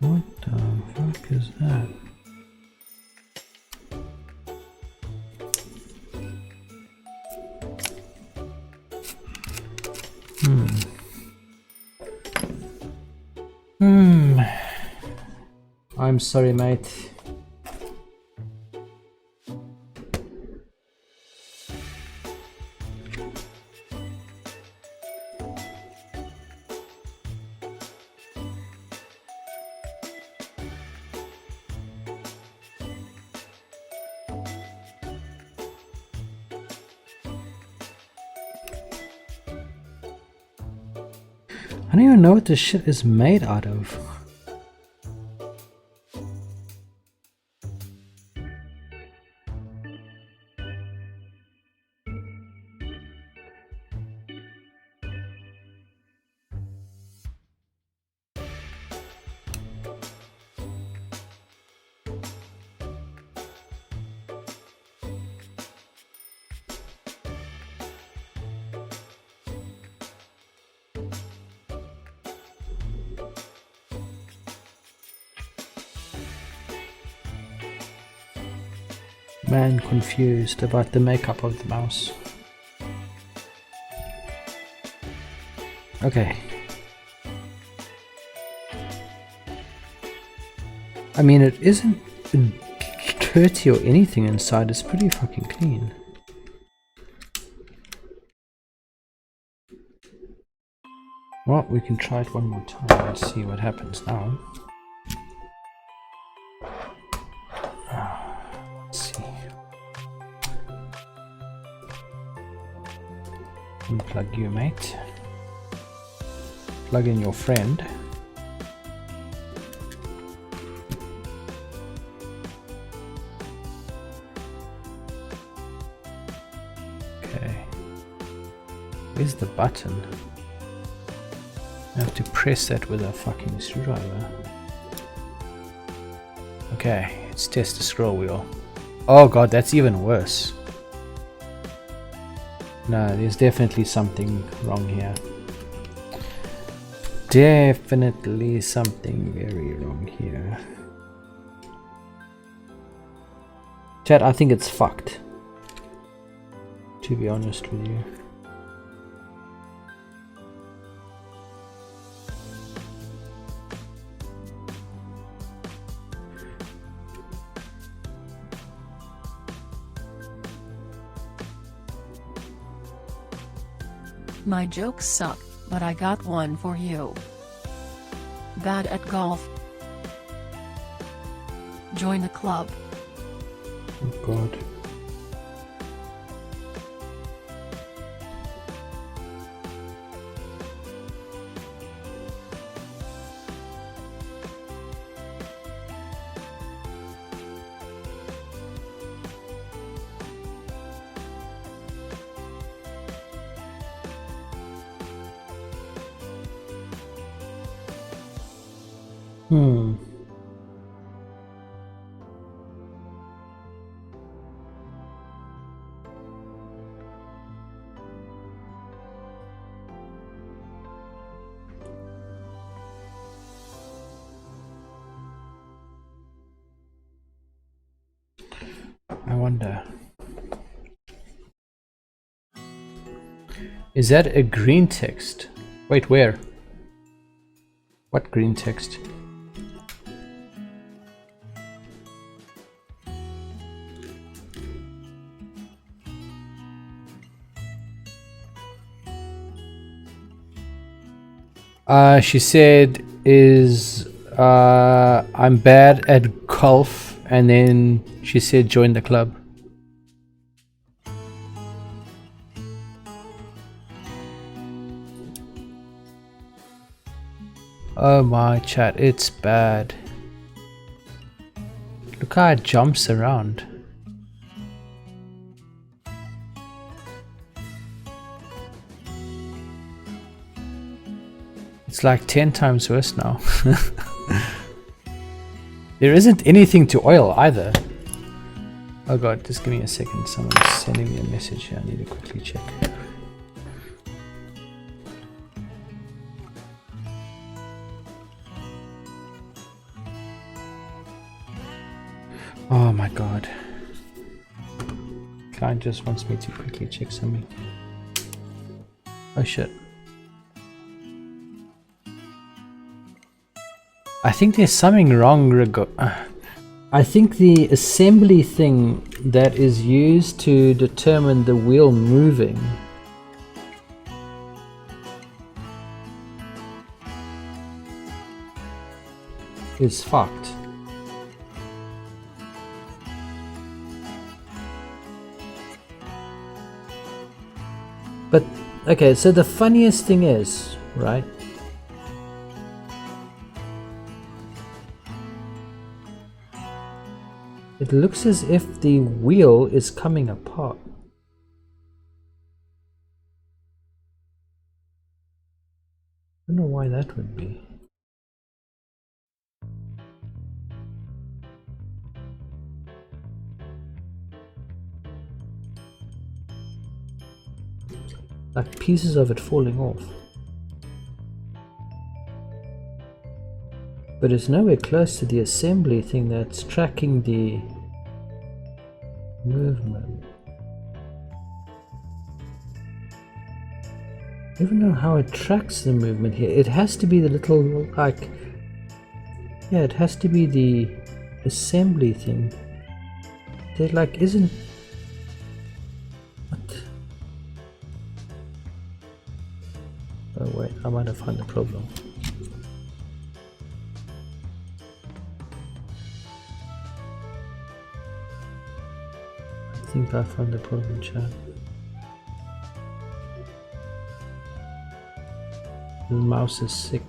What the fuck is that? I'm sorry, mate. I don't even know what this shit is made out of. Man confused about the makeup of the mouse. Okay. I mean, it isn't dirty or anything inside, it's pretty fucking clean. Well, we can try it one more time and see what happens now. Let's see. Unplug you, mate. Plug in your friend. Okay. Where's the button? I have to press that with a fucking screwdriver. Okay, let's test the scroll wheel. Oh god, that's even worse. No, there's definitely something wrong here. Definitely something very wrong here. Chat, I think it's fucked. To be honest with you. My jokes suck, but I got one for you. Bad at golf? Join the club. Oh god. I wonder. Is that a green text? Wait, where? What green text? She said I'm bad at golf. and then she said join the club. Oh my chat, it's bad. Look how it jumps around. It's like 10 times worse now. There isn't anything to oil either. Oh god, just give me a second. Someone's sending me a message here. I need to quickly check. Oh my god. Client just wants me to quickly check something. Oh shit. I think there's something wrong. I think the assembly thing that is used to determine the wheel moving is fucked. But okay, so the funniest thing is, right? It looks as if the wheel is coming apart. I don't know why that would be. Like pieces of it falling off. But it's nowhere close to the assembly thing that's tracking the movement. I don't know how it tracks the movement here. It has to be the little, like, yeah, it has to be the assembly thing. There, like, isn't. What? Oh wait, I might have found the problem. I think I found the problem, chat. The mouse is sick.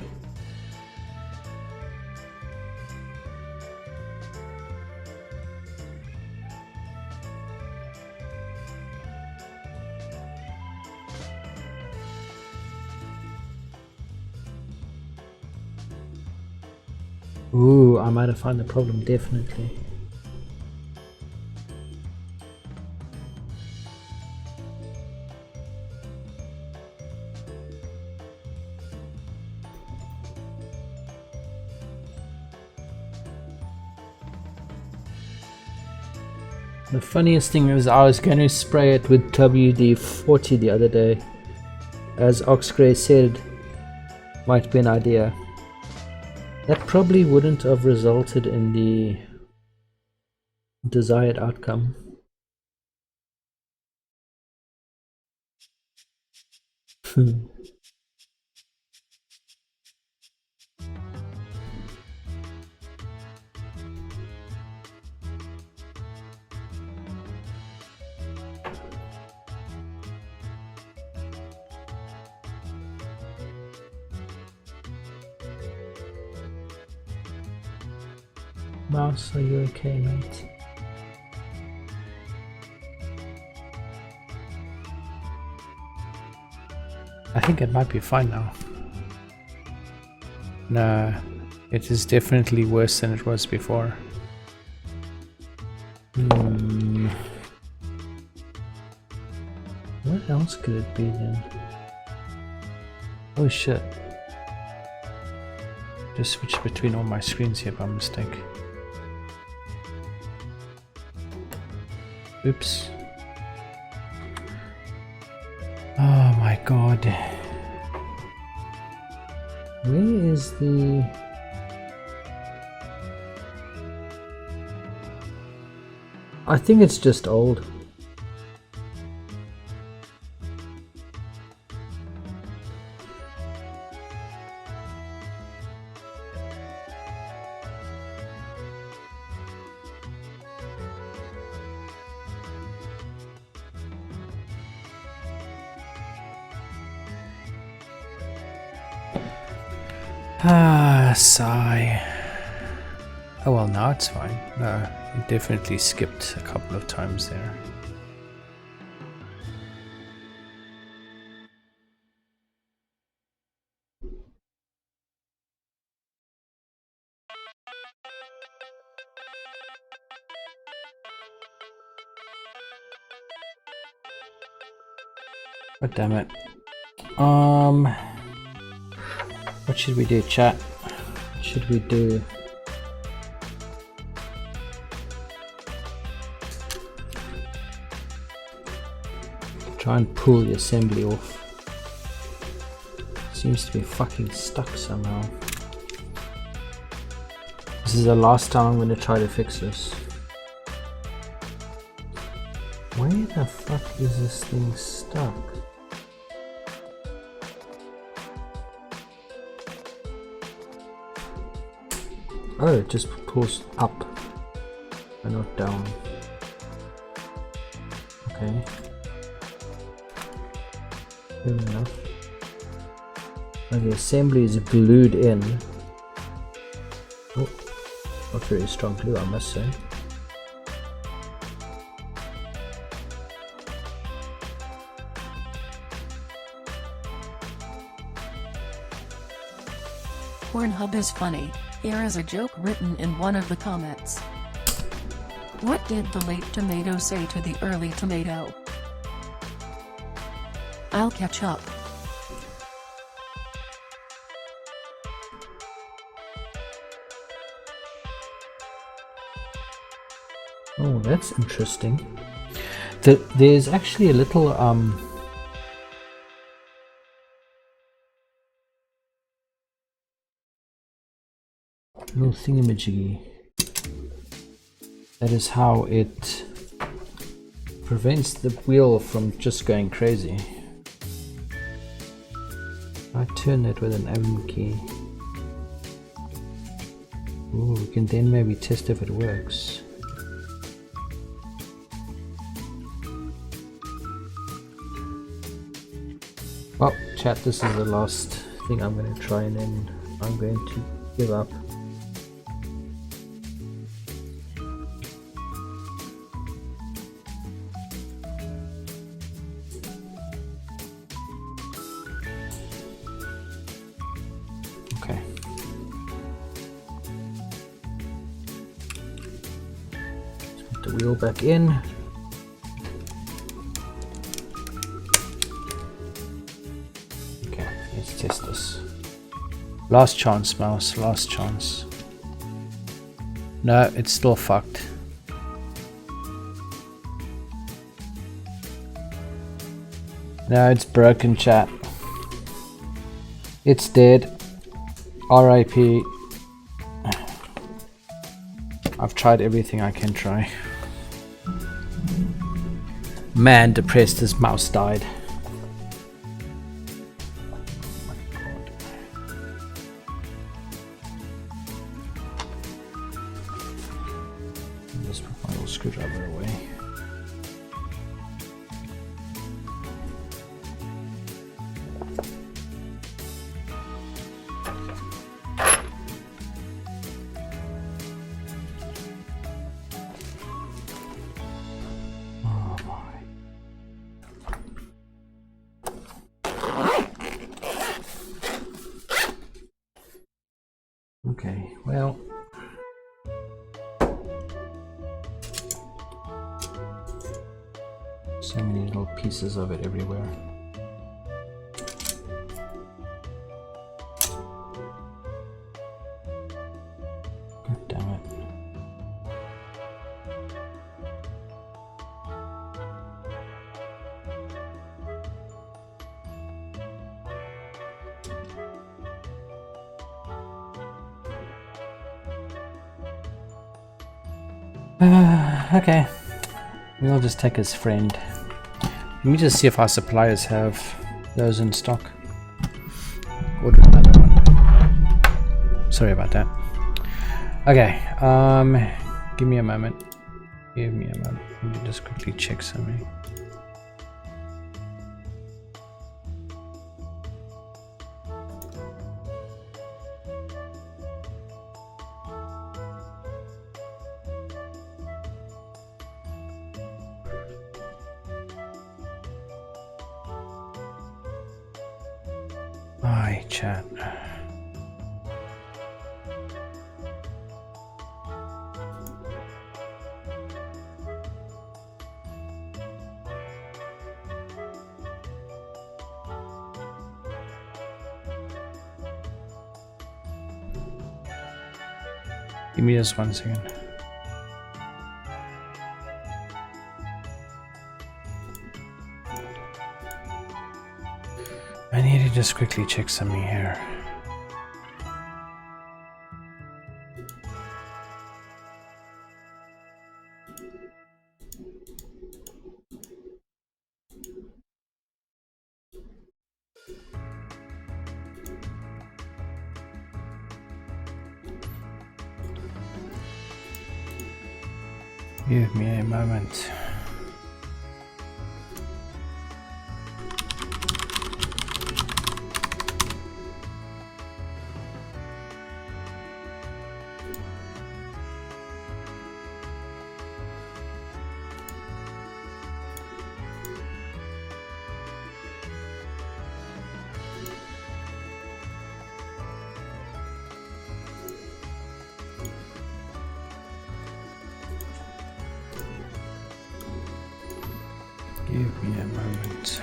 Ooh, I might have found the problem, definitely. The funniest thing is I was going to spray it with WD-40 the other day. As Oxgrey said, might be an idea. That probably wouldn't have resulted in the desired outcome. Mouse, are you okay, mate? I think it might be fine now. No, it is definitely worse than it was before. What else could it be then? Oh shit. Just switch between all my screens here by mistake. Oops. Oh my god. Where is the... I think it's just old. Ah, sigh. Oh well, now it's fine. No, it definitely skipped a couple of times there. But damn it. What should we do, chat? What should we do? Try and pull the assembly off. Seems to be fucking stuck somehow. This is the last time I'm going to try to fix this. Where the fuck is this thing stuck? Oh, it just pulls up and not down. Okay. Fair enough. Oh, the assembly is glued in. Oh, not very strong glue, I must say. Pornhub is funny. Here is a joke written in one of the comments. What did the late tomato say to the early tomato? I'll catch up. Oh, that's interesting. There's actually a little little thingamajiggy. That is how it prevents the wheel from just going crazy. I turn it with an Allen key. Ooh, we can then maybe test if it works. Well, chat, this is the last thing I'm going to try and then I'm going to give up. Okay. Let's put the wheel back in. Test this. Last chance, mouse. Last chance. No, it's still fucked. No, it's broken, chat. It's dead. RIP. I've tried everything I can try. Man depressed, his mouse died. Screwdriver away. Oh boy. Okay, well. So many little pieces of it everywhere. God damn it. Okay. We'll just take his friend. Let me just see if our suppliers have those in stock. Order another one. Sorry about that. Okay, give me a moment. Give me a moment. Let me just quickly check something. Hi, chat. Give me just 1 second. I need to just quickly check something here. Give me a moment. Give me a moment.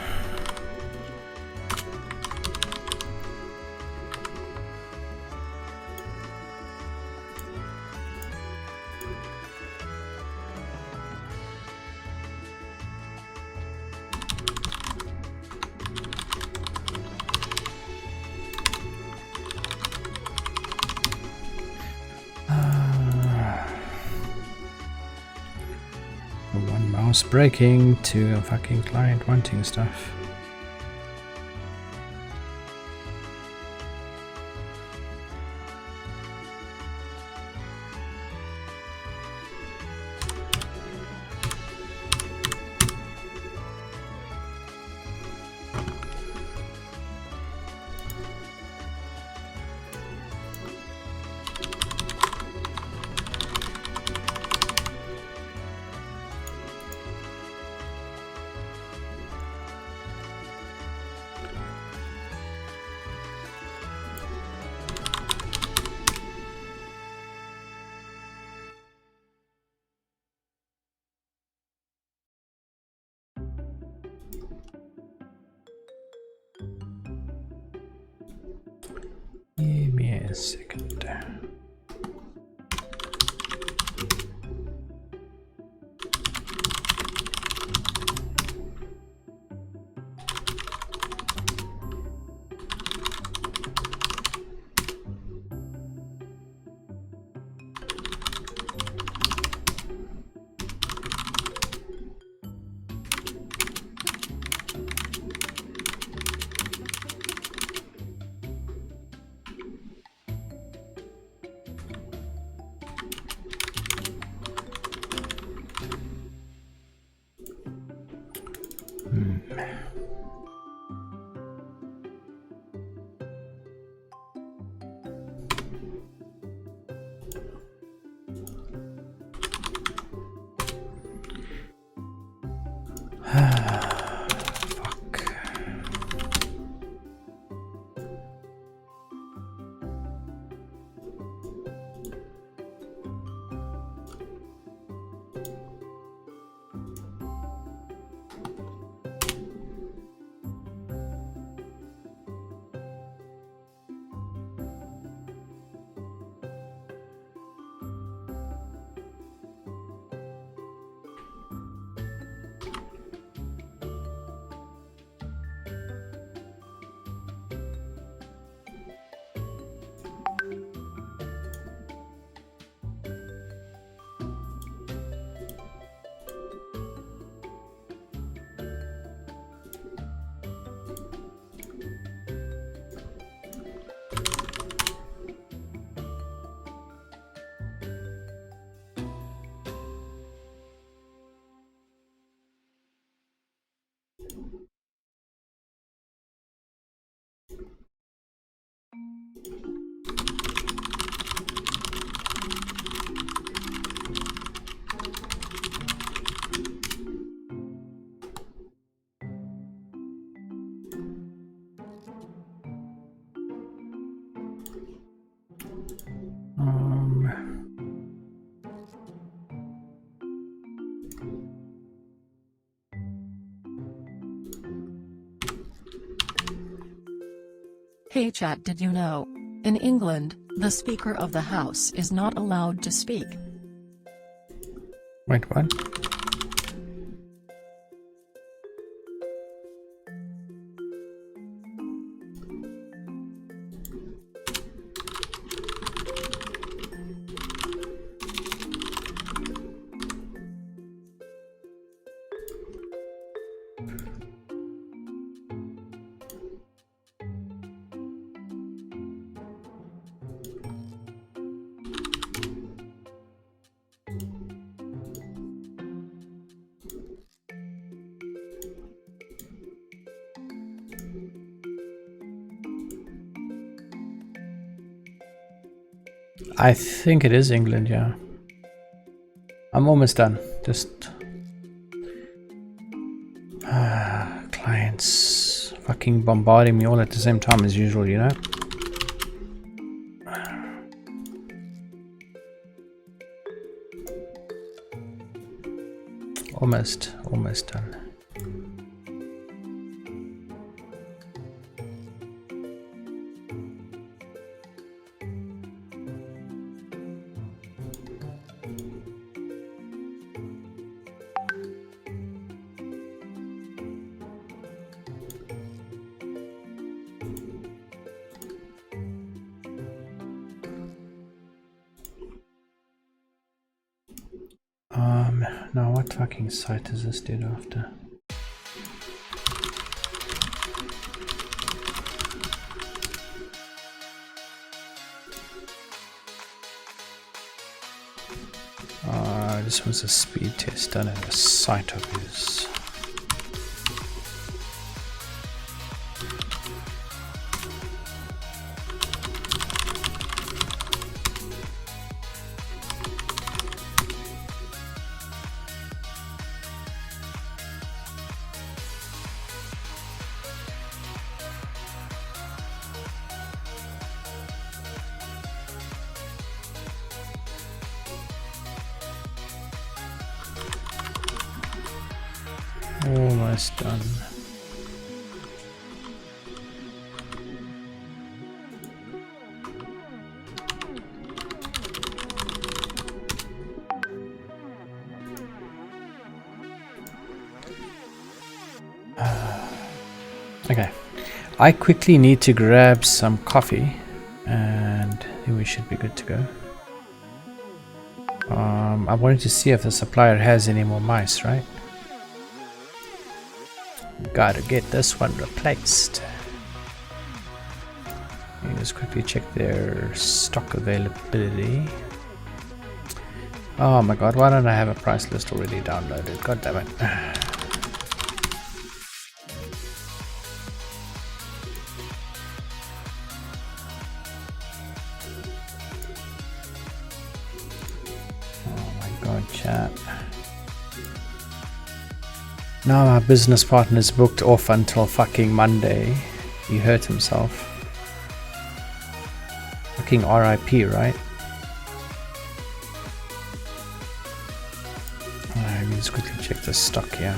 One mouse breaking to a fucking client wanting stuff. Give me a second. Fuck. Hey chat, did you know? In England, the Speaker of the House is not allowed to speak. Wait, what? I think it is England, yeah. I'm almost done. Just clients fucking bombarding me all at the same time as usual, you know? Almost done. Now what fucking site is this dude after? This was a speed test done at a site of his. Almost done. Okay, I quickly need to grab some coffee and then we should be good to go. I wanted to see if the supplier has any more mice, right? Gotta get this one replaced. Let me just quickly check their stock availability. Oh my god, why don't I have a price list already downloaded? God damn it. Oh my god, chat. Now our business partner is booked off until fucking Monday. He hurt himself. Fucking RIP, right? Alright, let me just quickly check the stock here.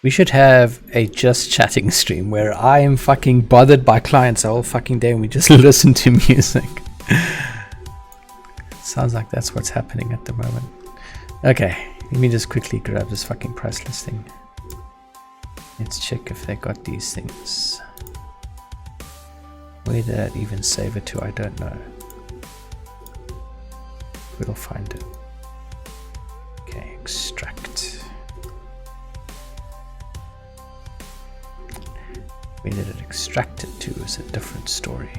We should have a just chatting stream where I am fucking bothered by clients all fucking day and we just listen to music. Sounds like that's what's happening at the moment. Okay, let me just quickly grab this fucking price listing. Let's check if they got these things. Where did that even save it to? I don't know. We'll find it. Okay, extract. Where did it extract it to is a different story.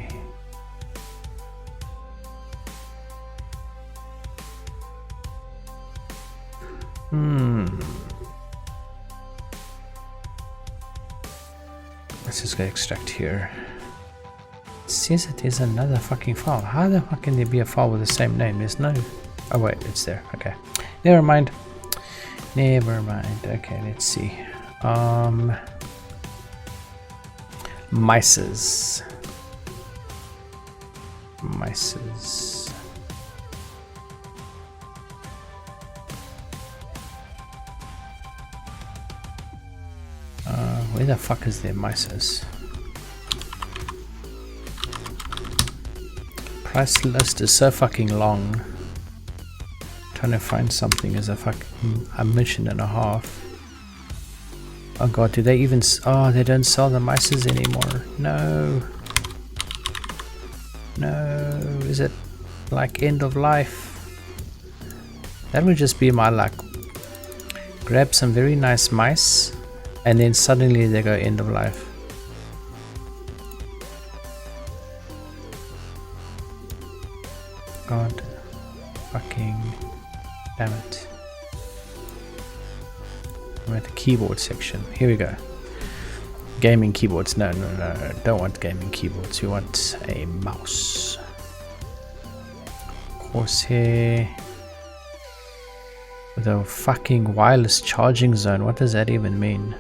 Let's just go extract here. It says that there's another fucking file. How the fuck can there be a file with the same name? There's no... Oh wait, it's there. Okay. Never mind. Never mind. Okay, let's see. Mices. Where the fuck is their mices? Price list is so fucking long. Trying to find something is a mission and a half. Oh god, do they even... Oh, they don't sell the mices anymore. No. No. Is it like end of life? That would just be my luck. Grab some very nice mice and then suddenly they go end of life. God fucking damn it. I'm at the keyboard section. Here we go. Gaming keyboards. No, don't want gaming keyboards. We want a mouse. Corsair with a fucking wireless charging zone. What does that even mean?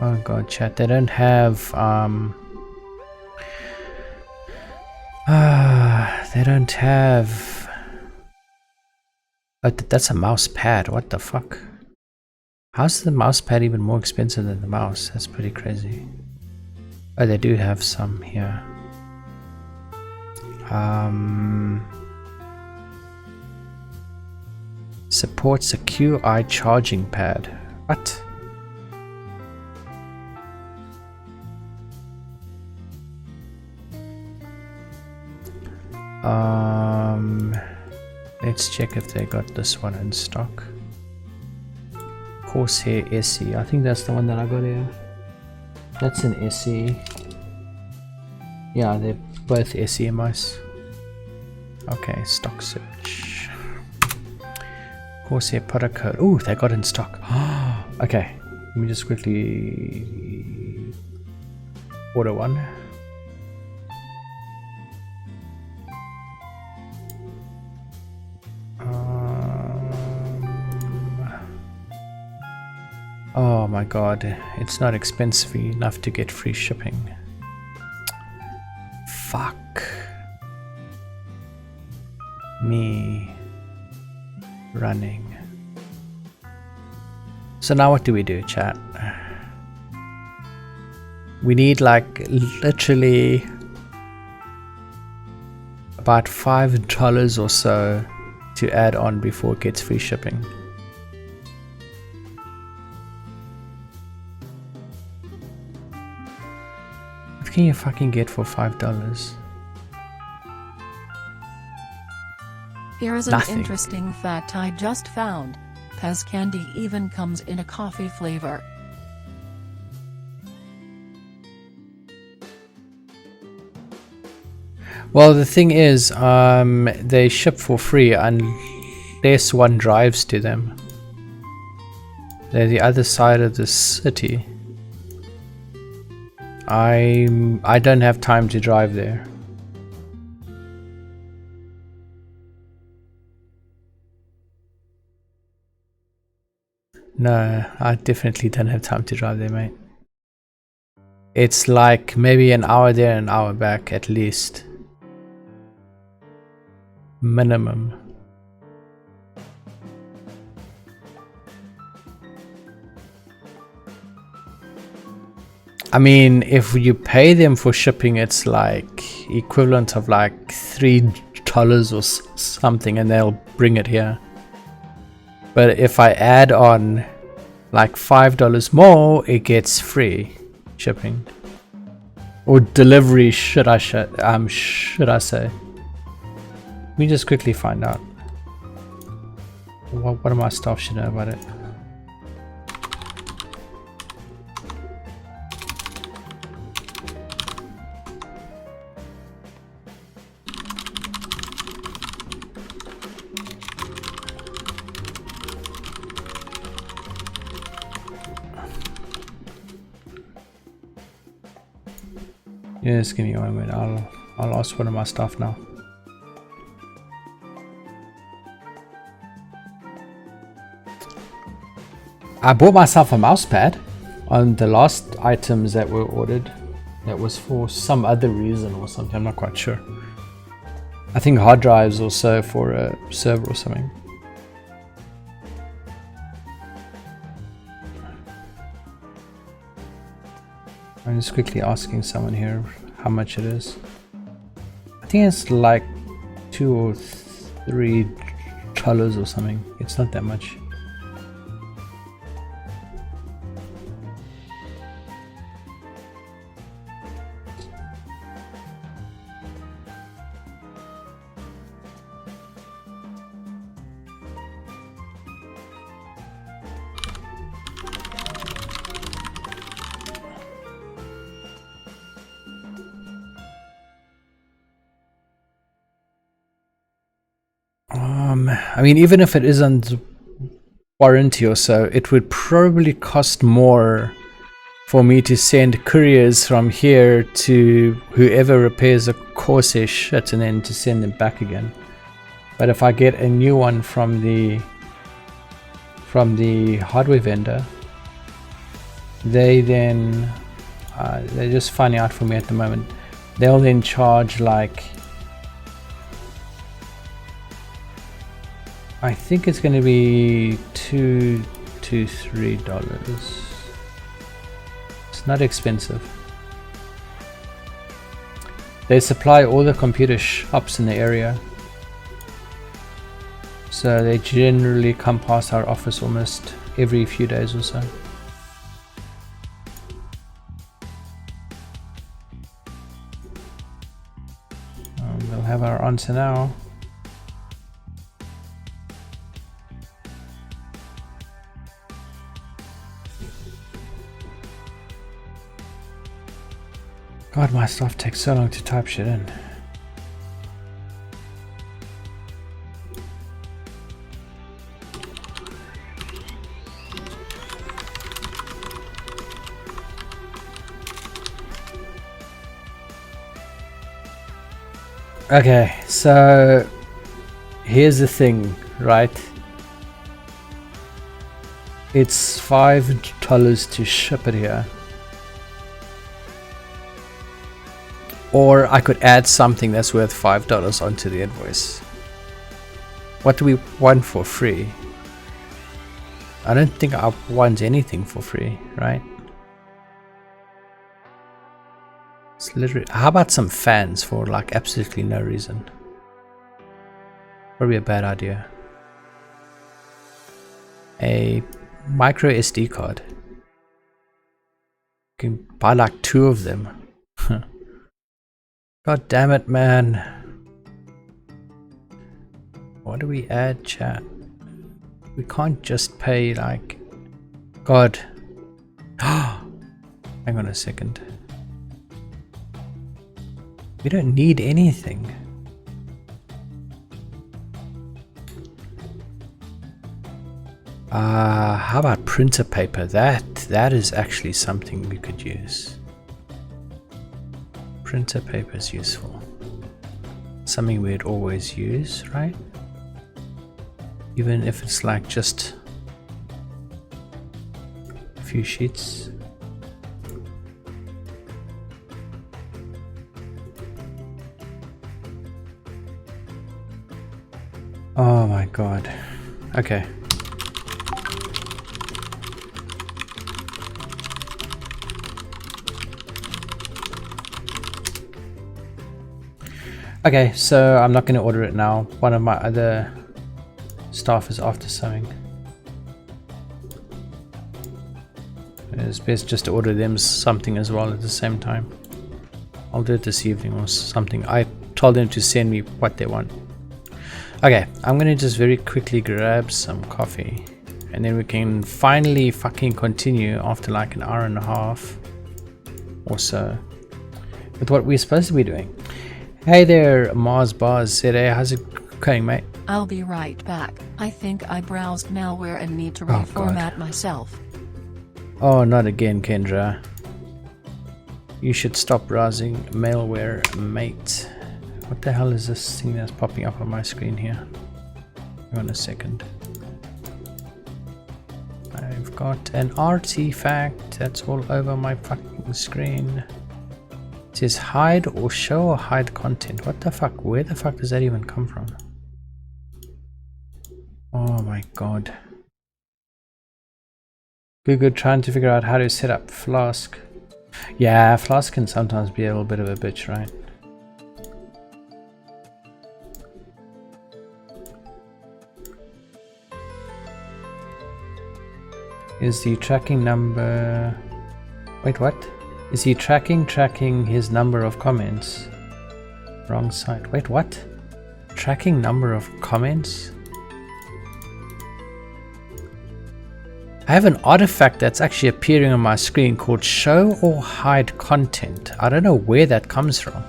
Oh god, chat. They don't have they don't have... Oh, that's a mouse pad. What the fuck? How's the mouse pad even more expensive than the mouse? That's pretty crazy. Oh, they do have some here. Supports a QI charging pad. What? Let's check if they got this one in stock. Corsair SE. I think that's the one that I got here. That's an SE. Yeah, they're both SE mice. Okay, stock search. Corsair product code. Oh, they got in stock. Okay, let me just quickly order one. Oh my god, it's not expensive enough to get free shipping. Fuck me running. So now what do we do, chat? We need like literally about $5 or so to add on before it gets free shipping. What can you fucking get for $5? Here is Nothing. an interesting fact I just found. Pez candy even comes in a coffee flavor. Well, the thing is, they ship for free unless one drives to them. They're the other side of the city. I don't have time to drive there. No, I definitely don't have time to drive there, mate. It's like maybe an hour there, an hour back at least. Minimum. I mean, if you pay them for shipping, it's like equivalent of like $3 or something, and they'll bring it here. But if I add on like $5 more, it gets free shipping or delivery. Should I say? Let me just quickly find out. What do my staff should know about it? Yeah, just give me 1 minute. I'll ask one of my staff now. I bought myself a mouse pad on the last items that were ordered. That was for some other reason or something. I'm not quite sure. I think hard drives also for a server or something. I'm just quickly asking someone here how much it is. I think it's like $2 or $3 or something. It's not that much. I mean, even if it isn't warranty or so, it would probably cost more for me to send couriers from here to whoever repairs the Corsair shit and then to send them back again. But if I get a new one from the hardware vendor, they then they're just finding out for me at the moment. They'll then charge like, I think it's going to be $2 to $3. It's not expensive. They supply all the computer shops in the area, so they generally come past our office almost every few days or so. We'll have our answer now. God, my stuff takes so long to type shit in. Okay, so here's the thing, right? It's $5 to ship it here. Or I could add something that's worth $5 onto the invoice. What do we want for free? I don't think I want anything for free, right? It's literally, how about some fans for like absolutely no reason? Probably a bad idea. A micro SD card. You can buy like 2 of them. God damn it, man. What do we add, chat? We can't just pay like... God. Hang on a second. We don't need anything. How about printer paper? That is actually something we could use. Printer paper is useful. Something we'd always use, right? Even if it's like just a few sheets. Oh my god. Okay. Okay, so I'm not going to order it now. One of my other staff is after something. It's best just to order them something as well at the same time. I'll do it this evening or something. I told them to send me what they want. Okay, I'm going to just very quickly grab some coffee. And then we can finally fucking continue after like an hour and a half or so with what we're supposed to be doing. Hey there, Mars Bars said, hey, how's it going, mate? I'll be right back. I think I browsed malware and need to reformat myself. Oh, not again, Kendra. You should stop browsing malware, mate. What the hell is this thing that's popping up on my screen here? Hang on a second. I've got an artifact that's all over my fucking screen. It says hide or show or hide content. What the fuck? Where the fuck does that even come from? Oh my god. Google trying to figure out how to set up Flask. Yeah, Flask can sometimes be a little bit of a bitch, right? Is the tracking number... Wait, what? Is he tracking his number of comments? Wrong site. Wait, what? Tracking number of comments? I have an artifact that's actually appearing on my screen called show or hide content. I don't know where that comes from.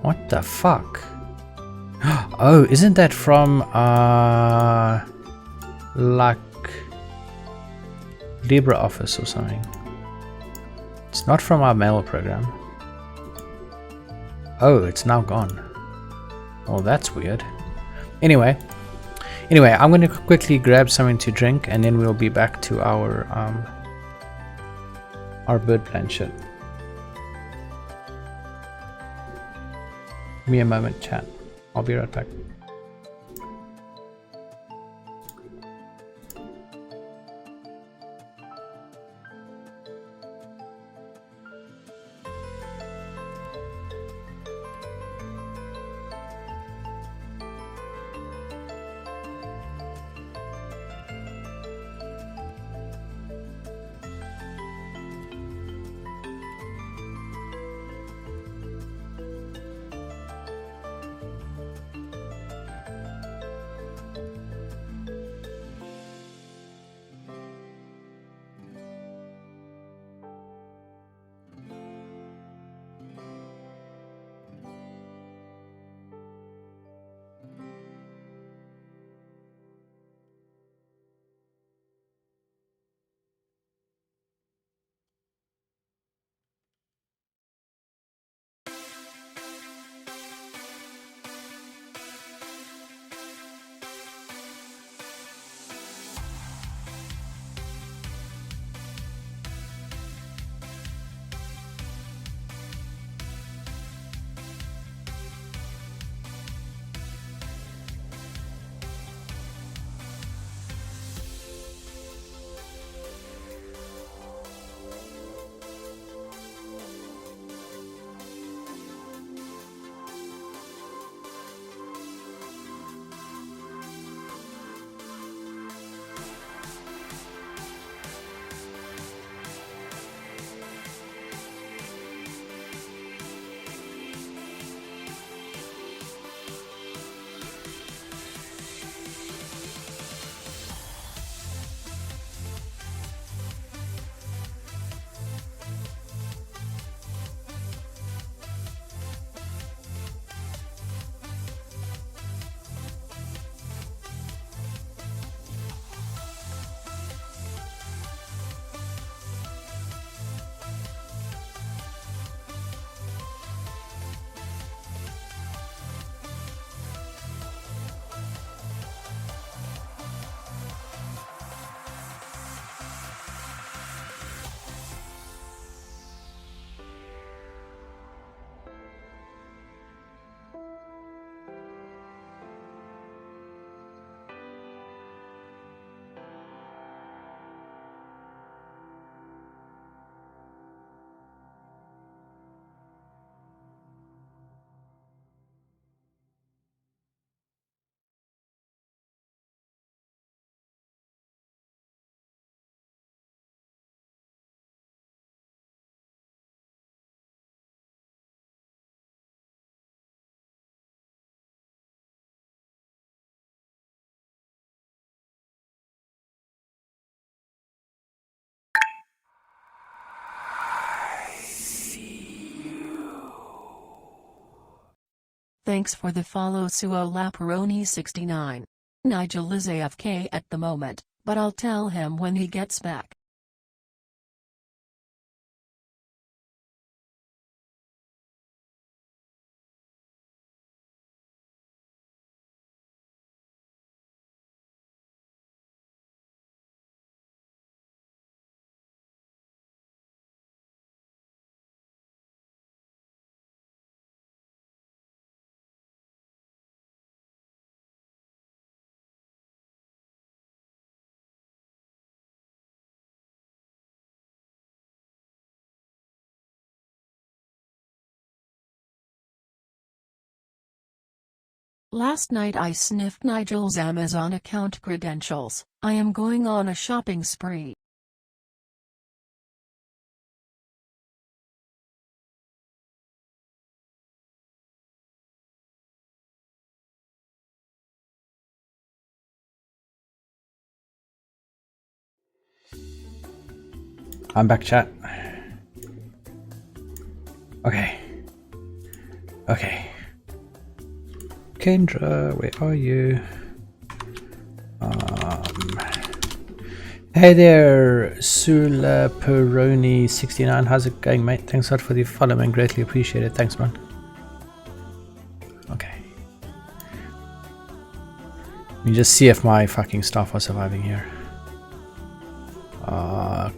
What the fuck? Oh, isn't that from like LibreOffice or something? It's not from our mail program. Oh, it's now gone. Oh, that's weird. Anyway, I'm going to quickly grab something to drink and then we'll be back to our BirdPlan shit. Give me a moment, chat. I'll be right back. Thanks for the follow, Suo Laperoni 69. Nigel is AFK at the moment, but I'll tell him when he gets back. Last night I sniffed Nigel's Amazon account credentials. I am going on a shopping spree. I'm back, chat. Okay. Okay. Kendra, where are you? Hey there, Sula Peroni 69. How's it going, mate? Thanks a lot for the follow, man. Greatly appreciate it. Thanks, man. Okay. Let me just see if my fucking staff are surviving here.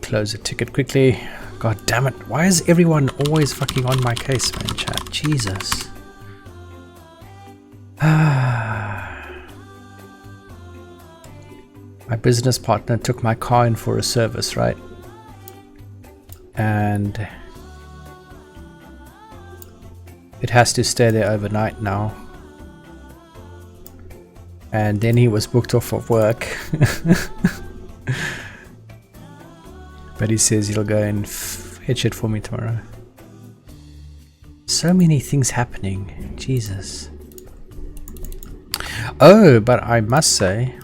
Close the ticket quickly. God damn it. Why is everyone always fucking on my case, man, chat? Jesus. My business partner took my car in for a service, right? And it has to stay there overnight now. And then he was booked off of work. But he says he'll go and fetch it for me tomorrow. So many things happening. Jesus. Oh, but I must say,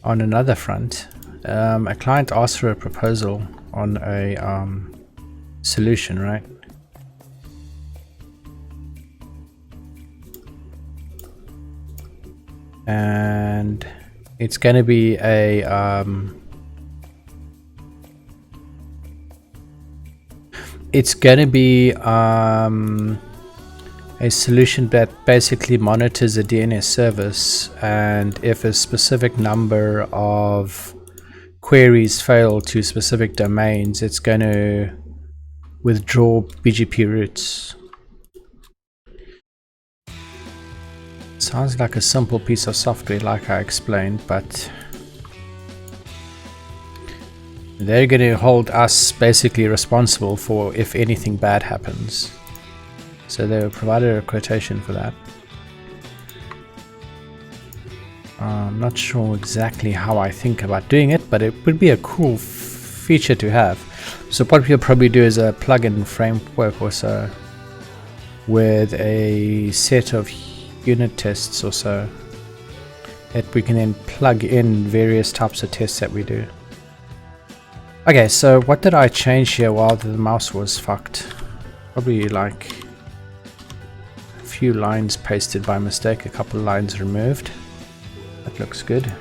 on another front, a client asked for a proposal on a solution, right? And it's going to be a a solution that basically monitors a DNS service, and if a specific number of queries fail to specific domains, it's going to withdraw BGP routes. Sounds like a simple piece of software, like I explained, but they're going to hold us basically responsible for if anything bad happens. So they provided a quotation for that. I'm not sure exactly how I think about doing it, but it would be a cool feature to have. So what we'll probably do is a plugin framework or so with a set of unit tests or so that we can then plug in various types of tests that we do. Okay, so what did I change here while the mouse was fucked? Probably like a few lines pasted by mistake, a couple of lines removed. That looks good.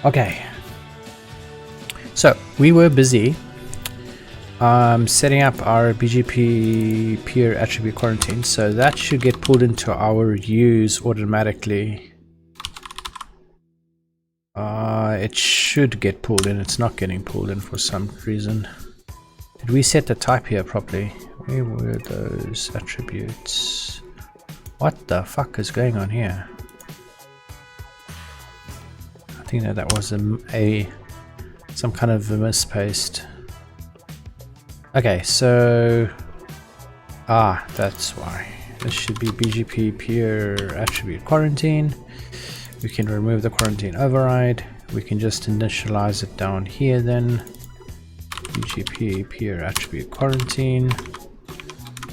Okay, so we were busy setting up our BGP peer attribute quarantine, so that should get pulled into our use automatically. It should get pulled in. It's not getting pulled in for some reason. Did we set the type here properly? Where were those attributes? What the fuck is going on here? I think that was some kind of a mispaste. Okay, so that's why. This should be BGP peer attribute quarantine. We can remove the quarantine override. We can just initialize it down here then. BGP peer attribute quarantine.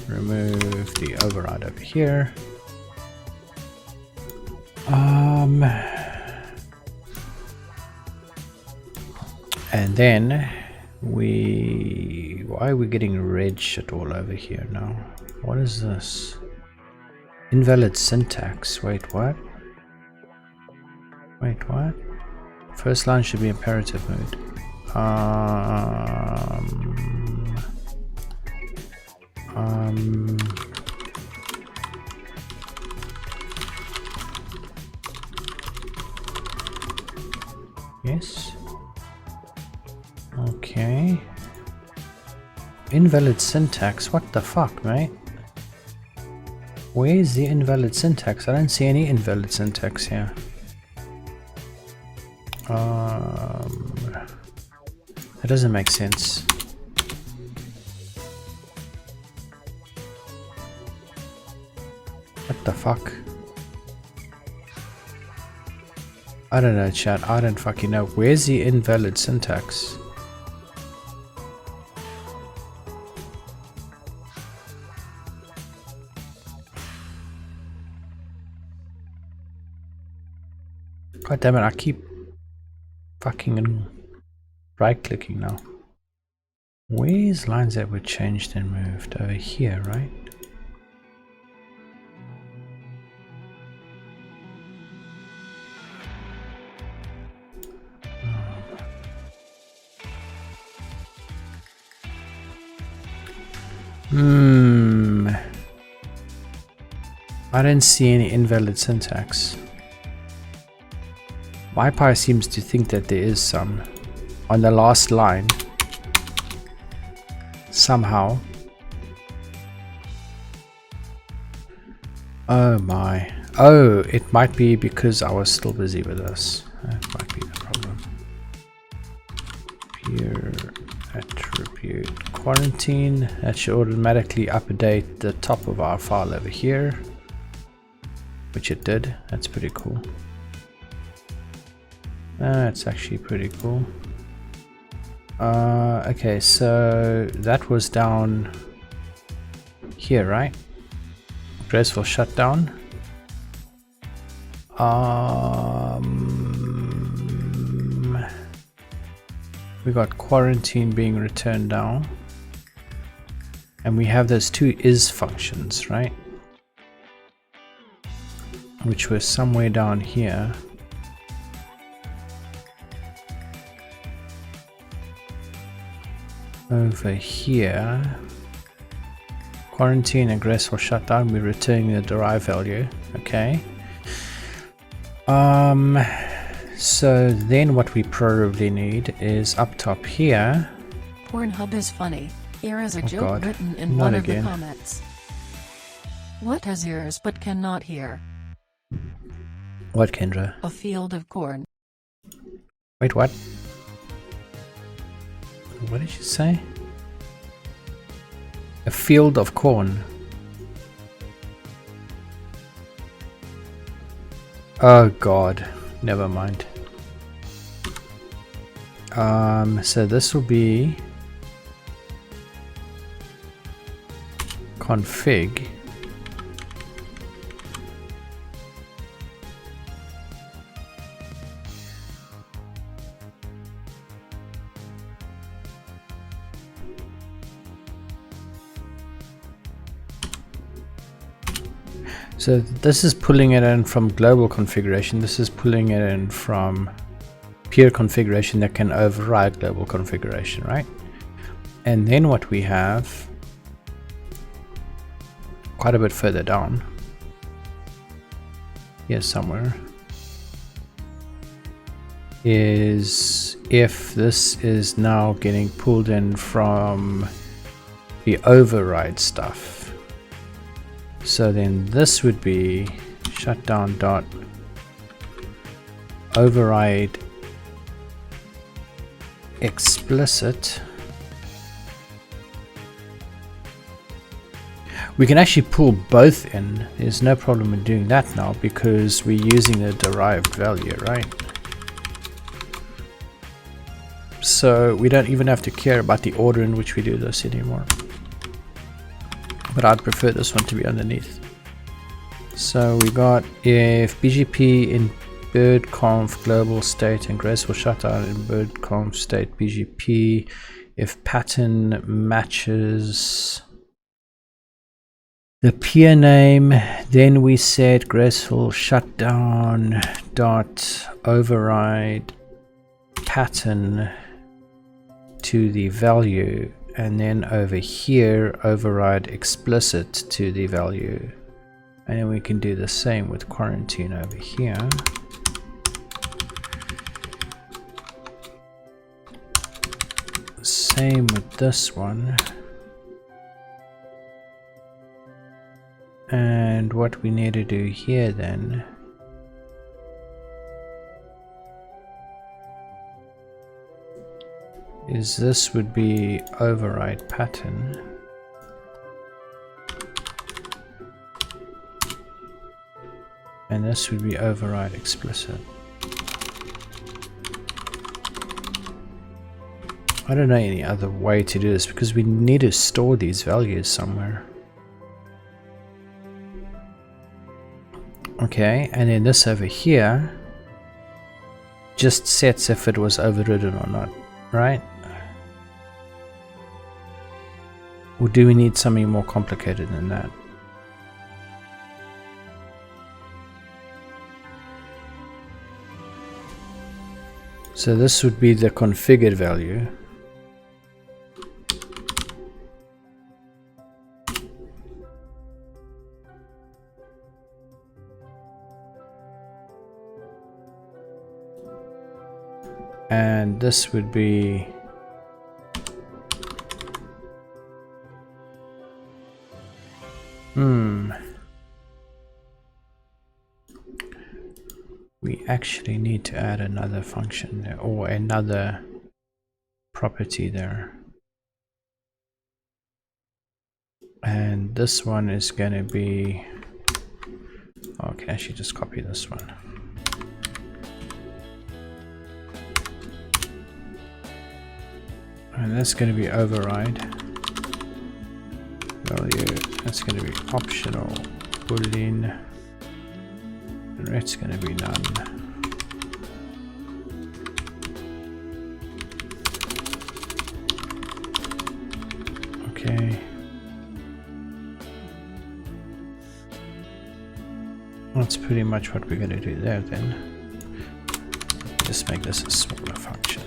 Remove the override over here. And then why are we getting red shit all over here now? What is this? Invalid syntax. Wait, what? Wait, what? First line should be imperative mode. Yes. Okay. Invalid syntax. What the fuck, mate? Where's the invalid syntax? I don't see any invalid syntax here. That doesn't make sense. What the fuck? I don't know, chat. I don't fucking know. Where's the invalid syntax? God damn it, I keep fucking right clicking now. Where's lines that were changed and moved? Over here, right? I don't see any invalid syntax. Wi-Fi seems to think that there is some on the last line somehow. Oh my. Oh, it might be because I was still busy with this. That might be the problem. Peer attribute quarantine. That should automatically update the top of our file over here, which it did. That's pretty cool. That's actually pretty cool. Okay, so that was down here, right? Graceful shutdown. We got quarantine being returned down, and we have those two is functions, right? Which were somewhere down here. Over here, quarantine and graceful shutdown, we're returning the derived value. Okay. So then what we probably need is up top here. Pornhub is funny. Here is a joke God. written in Not one again. of the comments. What has ears but cannot hear? What, Kendra? A field of corn. Wait, what? What did you say? A field of corn. Oh god, never mind. So this will be config So this is pulling it in from global configuration. This is pulling it in from peer configuration that can override global configuration, right? And then what we have quite a bit further down here somewhere is if this is now getting pulled in from the override stuff. So then this would be shutdown dot override explicit. We can actually pull both in. There's no problem in doing that now because we're using the derived value, right? So we don't even have to care about the order in which we do this anymore. But I'd prefer this one to be underneath. So we got if BGP in BirdConf global state and graceful shutdown in BirdConf state BGP, if pattern matches the peer name, then we said graceful shutdown dot override pattern to the value, and then over here override explicit to the value. And then we can do the same with quarantine over here. Same with this one. And what we need to do here then is this would be override pattern. And this would be override explicit. I don't know any other way to do this because we need to store these values somewhere. Okay, and then this over here just sets if it was overridden or not, right? Or do we need something more complicated than that? So this would be the configured value. And this would be we actually need to add another function there, or another property there. And this one is going to be, okay, I should just copy this one. And that's going to be override value. That's going to be optional boolean, and that's going to be none. Okay. That's pretty much what we're going to do there then. Just make this a smaller function.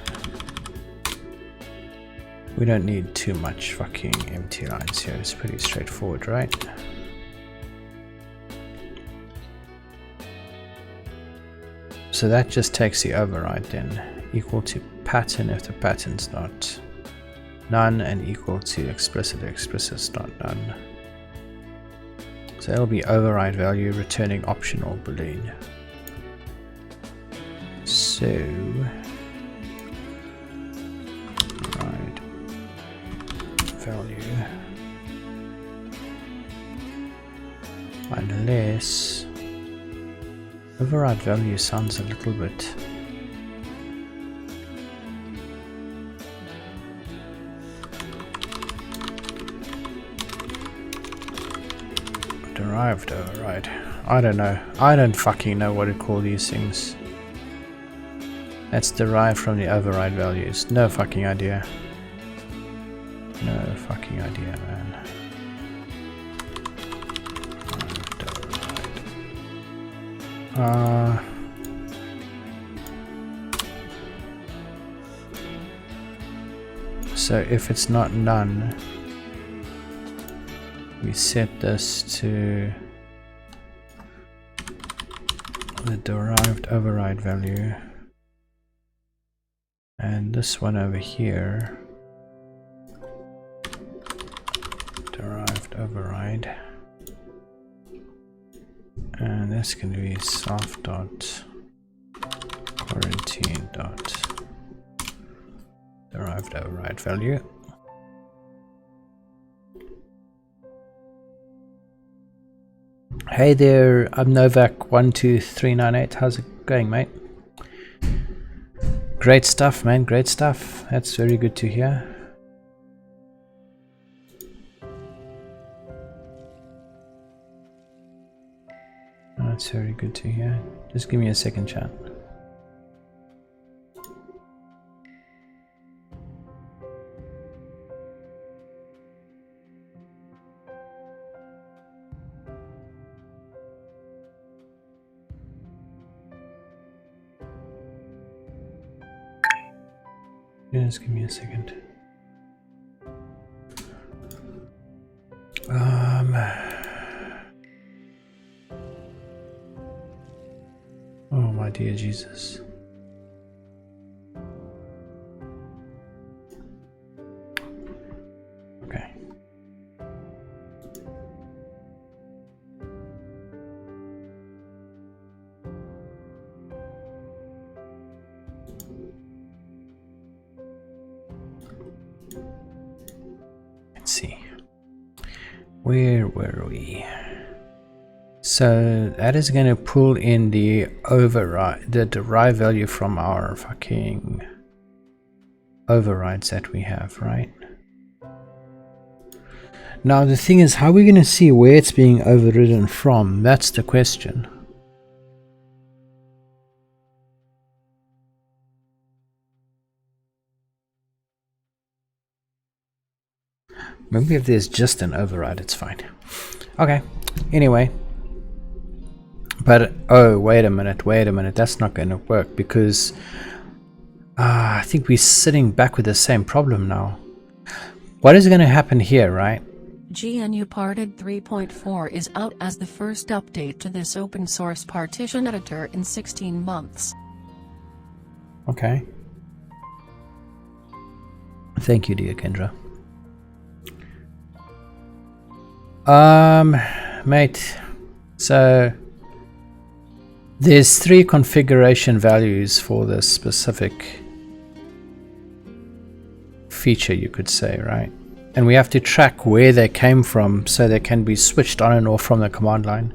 We don't need too much fucking empty lines here, it's pretty straightforward, right? So that just takes the override then, equal to pattern if the pattern's not none, and equal to explicit if explicit's not none. So it'll be override value returning optional boolean. So value, unless override value sounds a little bit derived override. I don't know. I don't fucking know what to call these things. That's derived from the override values. No fucking idea. No fucking idea, man. So if it's not none, we set this to the derived override value, and this one over here, derived override, and that's going to be self dot quarantine dot derived override value. Hey there, I'm Novak12398. How's it going, mate? Great stuff, man, great stuff. That's very good to hear. That's very good to hear. Just give me a second, chat. Just give me a second. Oh my dear Jesus. Okay. Let's see. Where were we? So that is going to pull in the override, the derived value from our fucking overrides that we have, right? Now the thing is, how are we going to see where it's being overridden from? That's the question. Maybe if there's just an override, it's fine. Okay, anyway. But, oh, wait a minute, that's not going to work because I think we're sitting back with the same problem now. What is going to happen here, right? GNU Parted 3.4 is out as the first update to this open source partition editor in 16 months. Okay. Thank you, dear Kendra. Mate, so there's 3 configuration values for this specific feature, you could say, right? And we have to track where they came from so they can be switched on and off from the command line.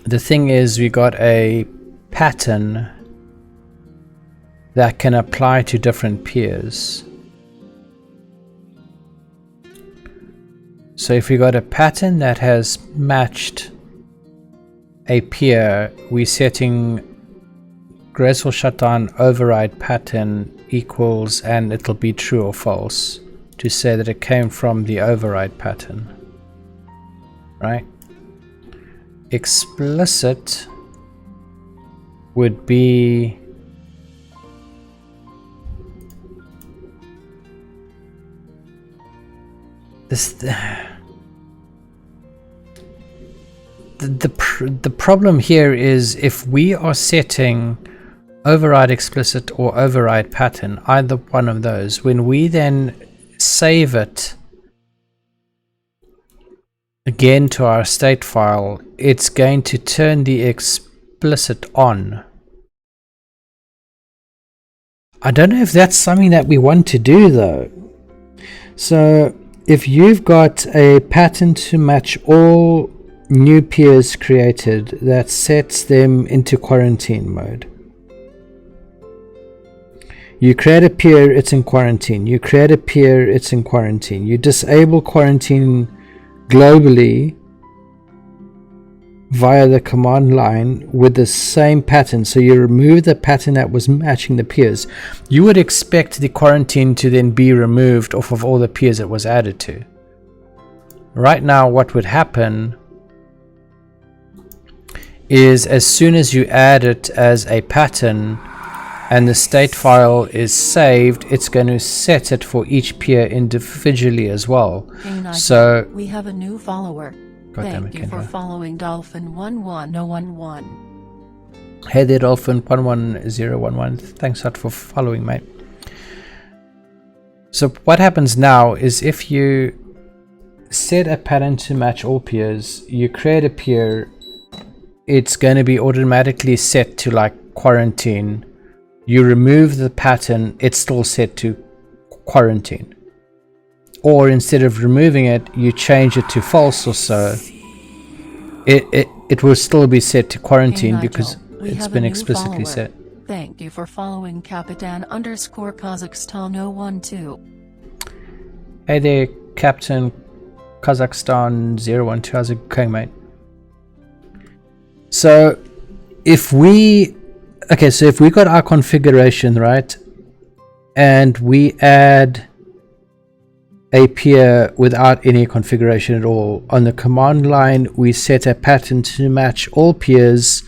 The thing is, we got a pattern that can apply to different peers. So if we got a pattern that has matched a peer, we're setting graceful shutdown override pattern equals, and it'll be true or false to say that it came from the override pattern, right? Explicit would be this. The problem here is if we are setting override explicit or override pattern, either one of those, when we then save it again to our state file, it's going to turn the explicit on. I don't know if that's something that we want to do though. So if you've got a pattern to match all new peers created that sets them into quarantine mode. You create a peer, it's in quarantine. You create a peer, it's in quarantine. You disable quarantine globally via the command line with the same pattern. So you remove the pattern that was matching the peers. You would expect the quarantine to then be removed off of all the peers it was added to. Right now, what would happen is as soon as you add it as a pattern and the state file is saved, it's going to set it for each peer individually as well. Hey, so we have a new follower. Thank you for following Dolphin11011. Hey there, Dolphin11011. Thanks a lot for following, mate. So what happens now is if you set a pattern to match all peers, you create a peer, it's going to be automatically set to like quarantine. You remove the pattern, it's still set to quarantine. Or instead of removing it, you change it to false or so. It will still be set to quarantine, hey, because it's been explicitly set. Thank you for following Kapitan_Kazakhstan 012. Hey there, Captain Kazakhstan 012. How's it going, mate? So if we got our configuration right and we add a peer without any configuration at all, on the command line we set a pattern to match all peers,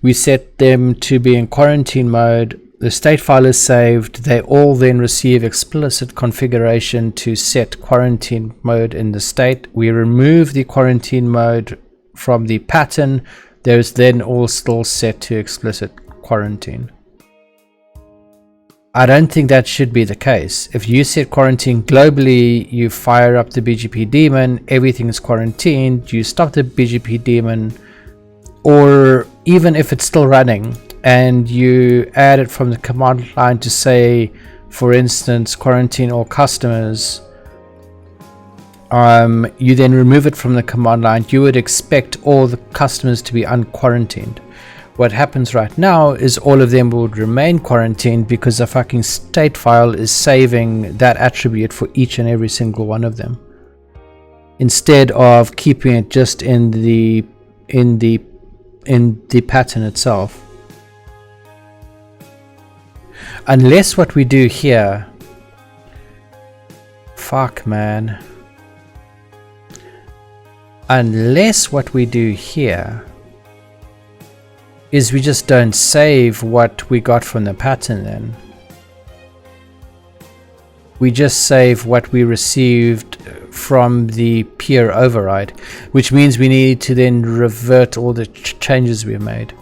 we set them to be in quarantine mode, The state file is saved. They all then receive explicit configuration to set quarantine mode in the state. We remove the quarantine mode from the pattern. Those then all still set to explicit quarantine. I don't think that should be the case. If you set quarantine globally, you fire up the BGP daemon, everything is quarantined, you stop the BGP daemon, or even if it's still running, and you add it from the command line to say, for instance, quarantine all customers, you then remove it from the command line, you would expect all the customers to be unquarantined. What happens right now is all of them would remain quarantined because the fucking state file is saving that attribute for each and every single one of them, instead of keeping it just in the pattern itself. Unless what we do here, fuck man, unless what we do here is we just don't save what we got from the pattern, then we just save what we received from the peer override, which means we need to then revert all the changes we made.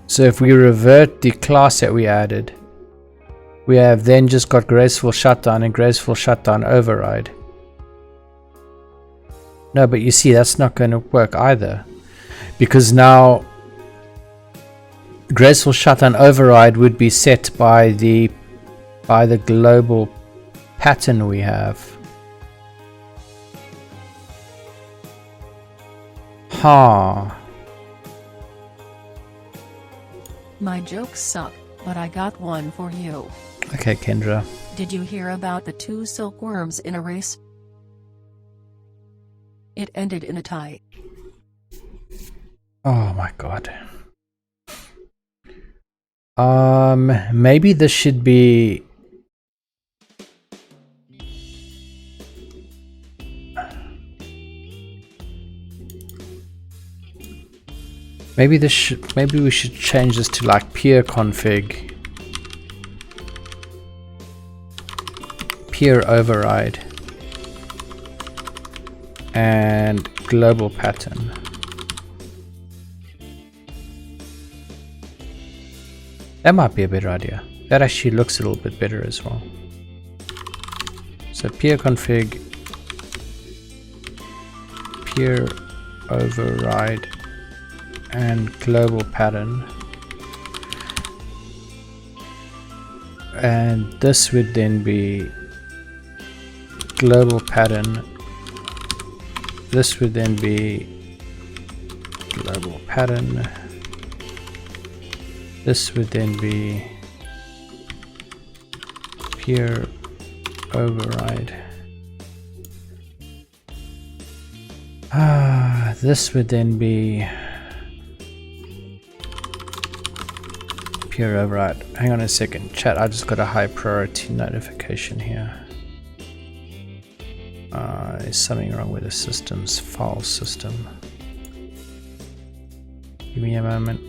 So if we revert the class that we added, we have then just got graceful shutdown and graceful shutdown override. No, but you see, that's not going to work either, because now graceful shutdown override would be set by the global pattern we have. Ha. My jokes suck, but I got one for you. Okay, Kendra. Did you hear about the 2 silkworms in a race? It ended in a tie. Oh my god. Maybe this should be... Maybe we should change this to like peer config, peer override, and global pattern. That might be a better idea. That actually looks a little bit better as well. So peer config, peer override, and global pattern. And this would then be global pattern. This would then be global pattern. This would then be peer override. This would then be peer override. Hang on a second, chat. I just got a high priority notification here. There's something wrong with the system's file system. Give me a moment.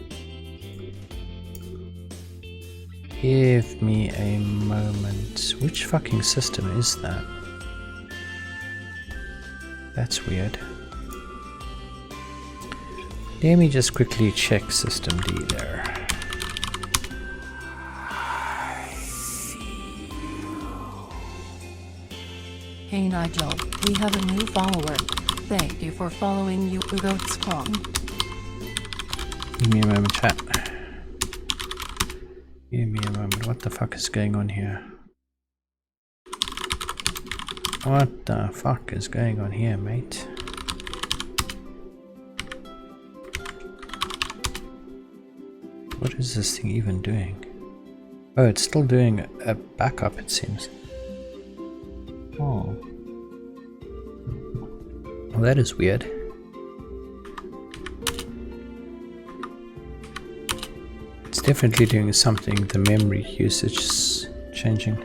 Give me a moment. Which fucking system is that? That's weird. Let me just quickly check system D there. Hey Nigel, we have a new follower. Thank you for following you.com. Give me a moment, chat. Give me a moment. What the fuck is going on here? What the fuck is going on here, mate? What is this thing even doing? Oh, it's still doing a backup, it seems. Oh. Well, that is weird. It's definitely doing something. The memory usage is changing.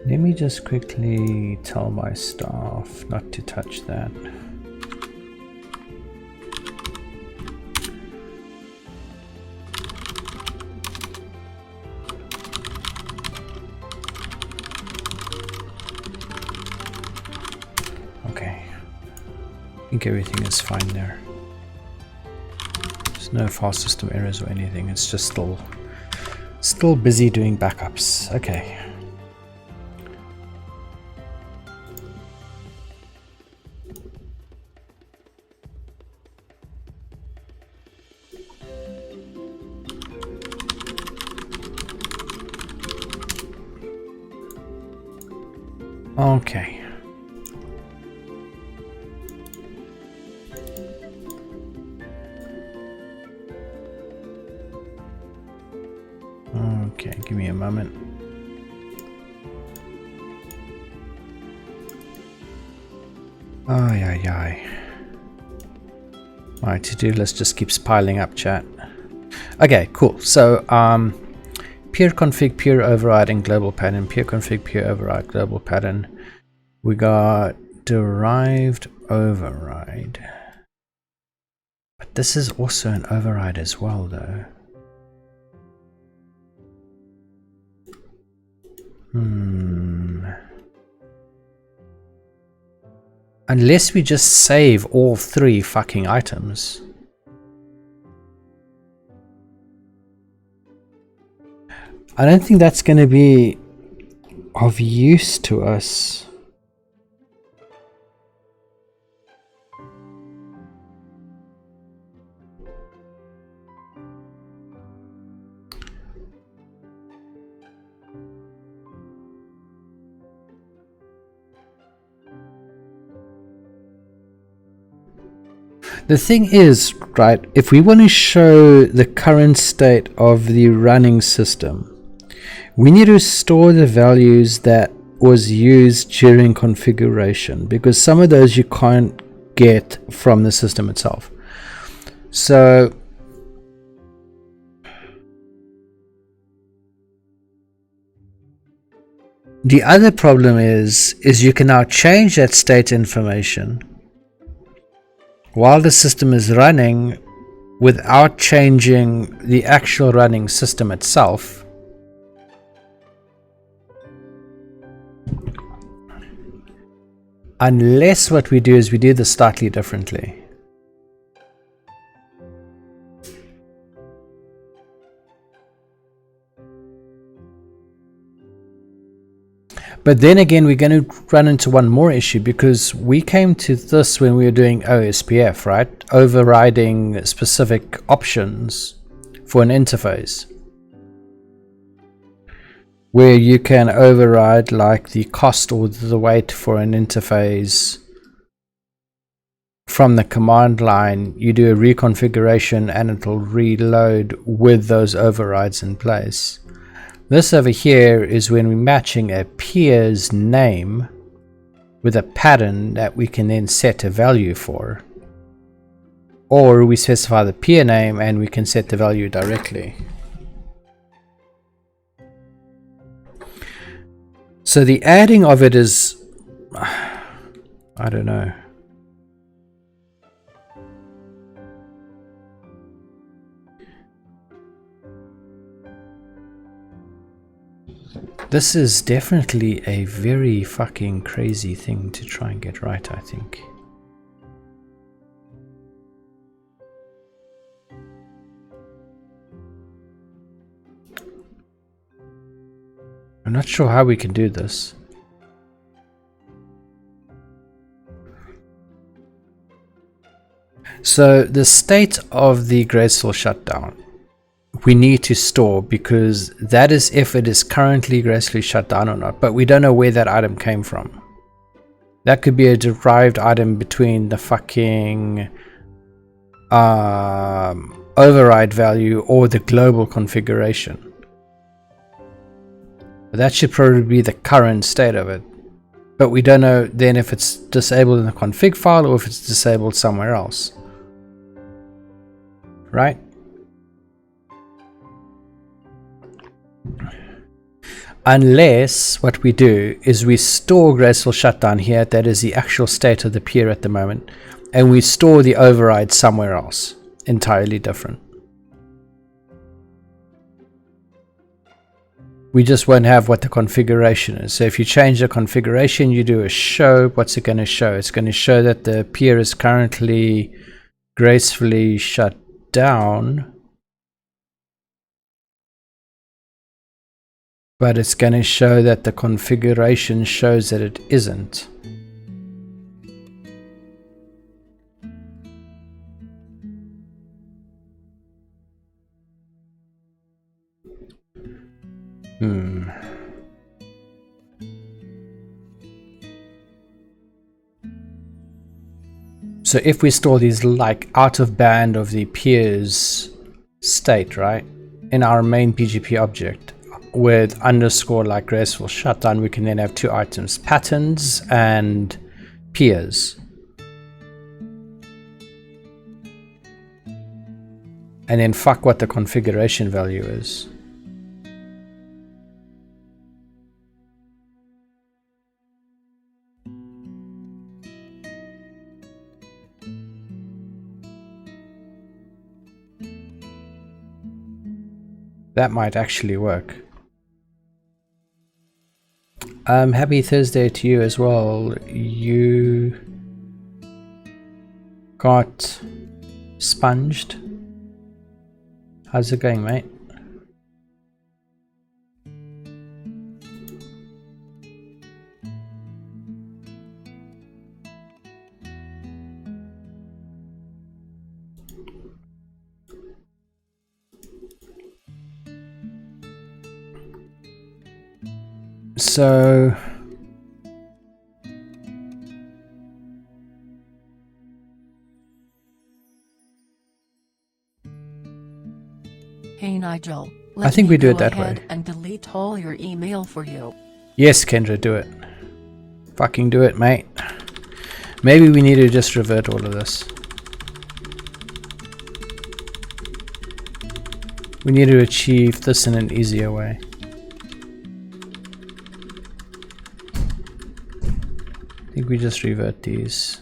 Let me just quickly tell my staff not to touch that. think everything is fine there. There's no file system errors or anything. It's just still busy doing backups. Okay. Okay. Okay, give me a moment. Ay, ay, ay. My to-do list just keeps piling up, chat. Okay, cool. So, peer config, peer override, and global pattern. Peer config, peer override, global pattern. We got derived override. But this is also an override as well, though. Unless we just save all three fucking items. I don't think that's going to be of use to us. The thing is, right, if we want to show the current state of the running system, we need to store the values that was used during configuration, because some of those you can't get from the system itself. So the other problem is you can now change that state information while the system is running without changing the actual running system itself. Unless what we do is we do this slightly differently. But then again, we're going to run into one more issue, because we came to this when we were doing OSPF, right? Overriding specific options for an interface, where you can override like the cost or the weight for an interface from the command line. You do a reconfiguration and it'll reload with those overrides in place. This over here is when we're matching a peer's name with a pattern that we can then set a value for. Or we specify the peer name and we can set the value directly. So the adding of it is, I don't know. This is definitely a very fucking crazy thing to try and get right, I think. I'm not sure how we can do this. So the state of the graceful shutdown we need to store, because that is if it is currently gracefully shut down or not, but we don't know where that item came from. That could be a derived item between the fucking override value or the global configuration. But that should probably be the current state of it, but we don't know then if it's disabled in the config file or if it's disabled somewhere else, right? Unless what we do is we store graceful shutdown here, that is the actual state of the peer at the moment, and we store the override somewhere else, entirely different. We just won't have what the configuration is. So if you change the configuration, you do a show, what's it going to show? It's going to show that the peer is currently gracefully shut down, but it's going to show that the configuration shows that it isn't. So if we store these like out of band of the peer's state, right, in our main BGP object with underscore like graceful shutdown, we can then have two items, patterns and peers. And then fuck what the configuration value is. That might actually work. Happy Thursday to you as well. You got sponged. How's it going, mate? So hey Nigel, I think we do it that way. And delete all your email for you. Yes, Kendra, do it. Fucking do it, mate. Maybe we need to just revert all of this. We need to achieve this in an easier way. I think we just revert these.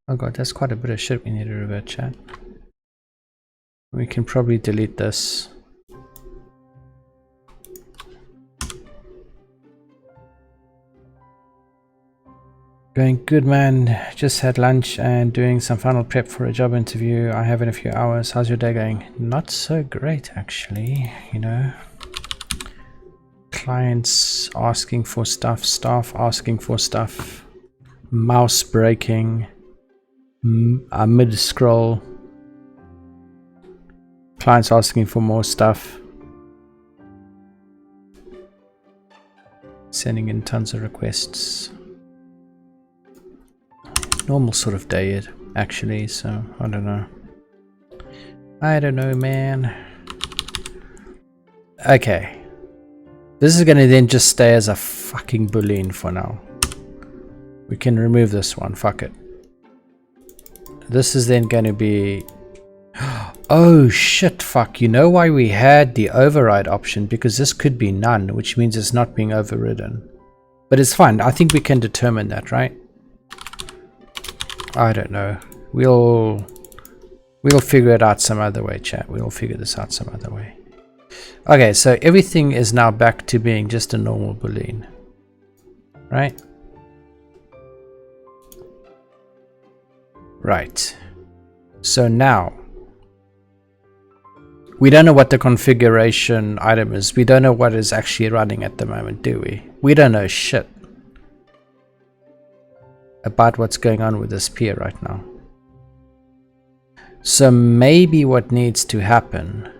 Oh god, that's quite a bit of shit we need to revert, chat. We can probably delete this. Going good, man. Just had lunch and doing some final prep for a job interview I have in a few hours. How's your day going? Not so great, actually, you know. Clients asking for stuff, staff asking for stuff, mouse breaking, mid scroll, clients asking for more stuff, sending in tons of requests. Normal sort of day, actually, so I don't know. I don't know, man. Okay. This is going to then just stay as a fucking boolean for now. We can remove this one, fuck it. This is then going to be... Oh shit, fuck. You know why we had the override option? Because this could be none, which means it's not being overridden. But it's fine. I think we can determine that, right? I don't know. We'll figure it out some other way, chat. We'll figure this out some other way. Okay, so everything is now back to being just a normal boolean, right? Right. So now, we don't know what the configuration item is. We don't know what is actually running at the moment, do we? We don't know shit about what's going on with this peer right now. So maybe what needs to happen...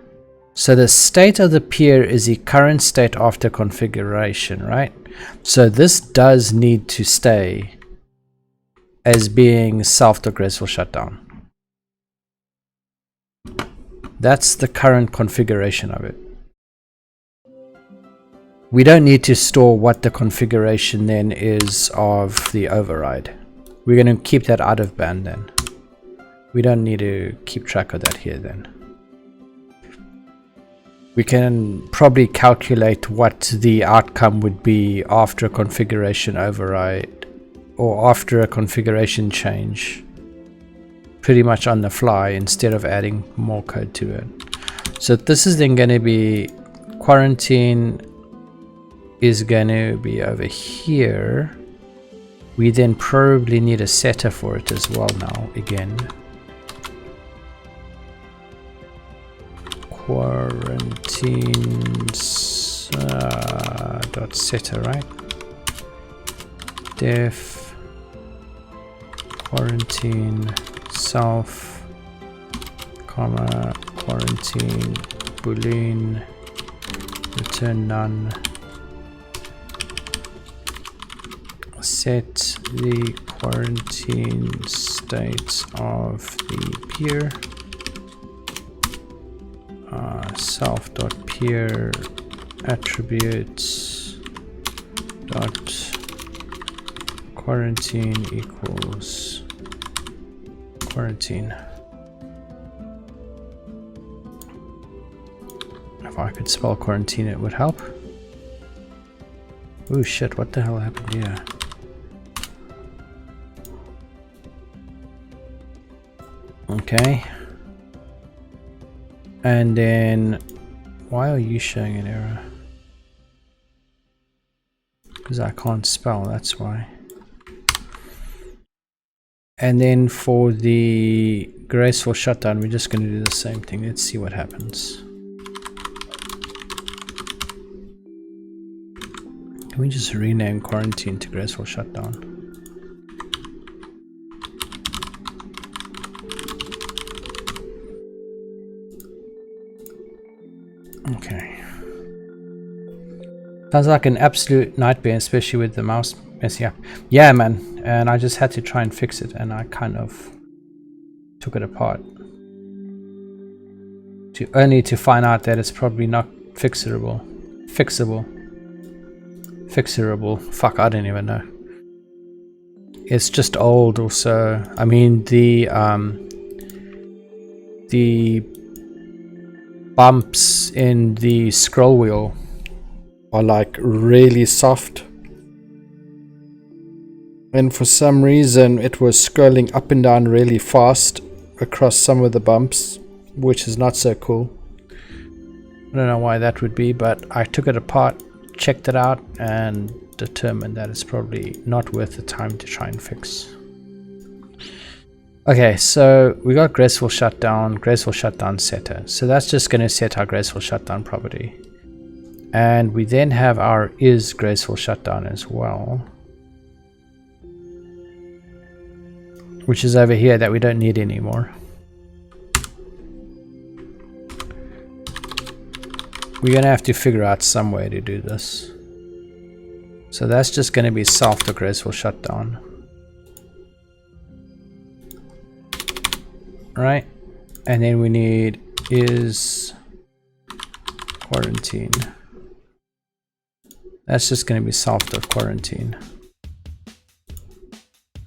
So the state of the peer is the current state after configuration, right? So this does need to stay as being self-graceful shutdown. That's the current configuration of it. We don't need to store what the configuration then is of the override. We're going to keep that out of band then. We don't need to keep track of that here then. We can probably calculate what the outcome would be after a configuration override or after a configuration change pretty much on the fly instead of adding more code to it. So this is then going to be quarantine is going to be over here. We then probably need a setter for it as well now again. Quarantines dot setter, right? Def quarantine self comma quarantine boolean return none. Set the quarantine state of the peer. Self.peer attributes dot quarantine equals quarantine. If I could spell quarantine, it would help. Oh shit, what the hell happened here? Okay. And then, why are you showing an error? Because I can't spell, that's why. And then for the graceful shutdown, we're just going to do the same thing. Let's see what happens. Can we just rename quarantine to graceful shutdown? Okay. Sounds like an absolute nightmare, especially with the mouse messing up. Yeah, man. And I just had to try and fix it, and I kind of took it apart. Only to find out that it's probably not fixable. Fixable. Fuck, I don't even know. It's just old also. I mean, the bumps in the scroll wheel are like really soft, and for some reason it was scrolling up and down really fast across some of the bumps, which is not so cool. I don't know why that would be, but I took it apart, checked it out, and determined that it's probably not worth the time to try and fix. Okay, so we got graceful shutdown setter. So that's just going to set our graceful shutdown property. And we then have our is graceful shutdown as well, which is over here that we don't need anymore. We're going to have to figure out some way to do this. So that's just going to be self-graceful shutdown. Right, and then we need is quarantine. That's just going to be self.quarantine.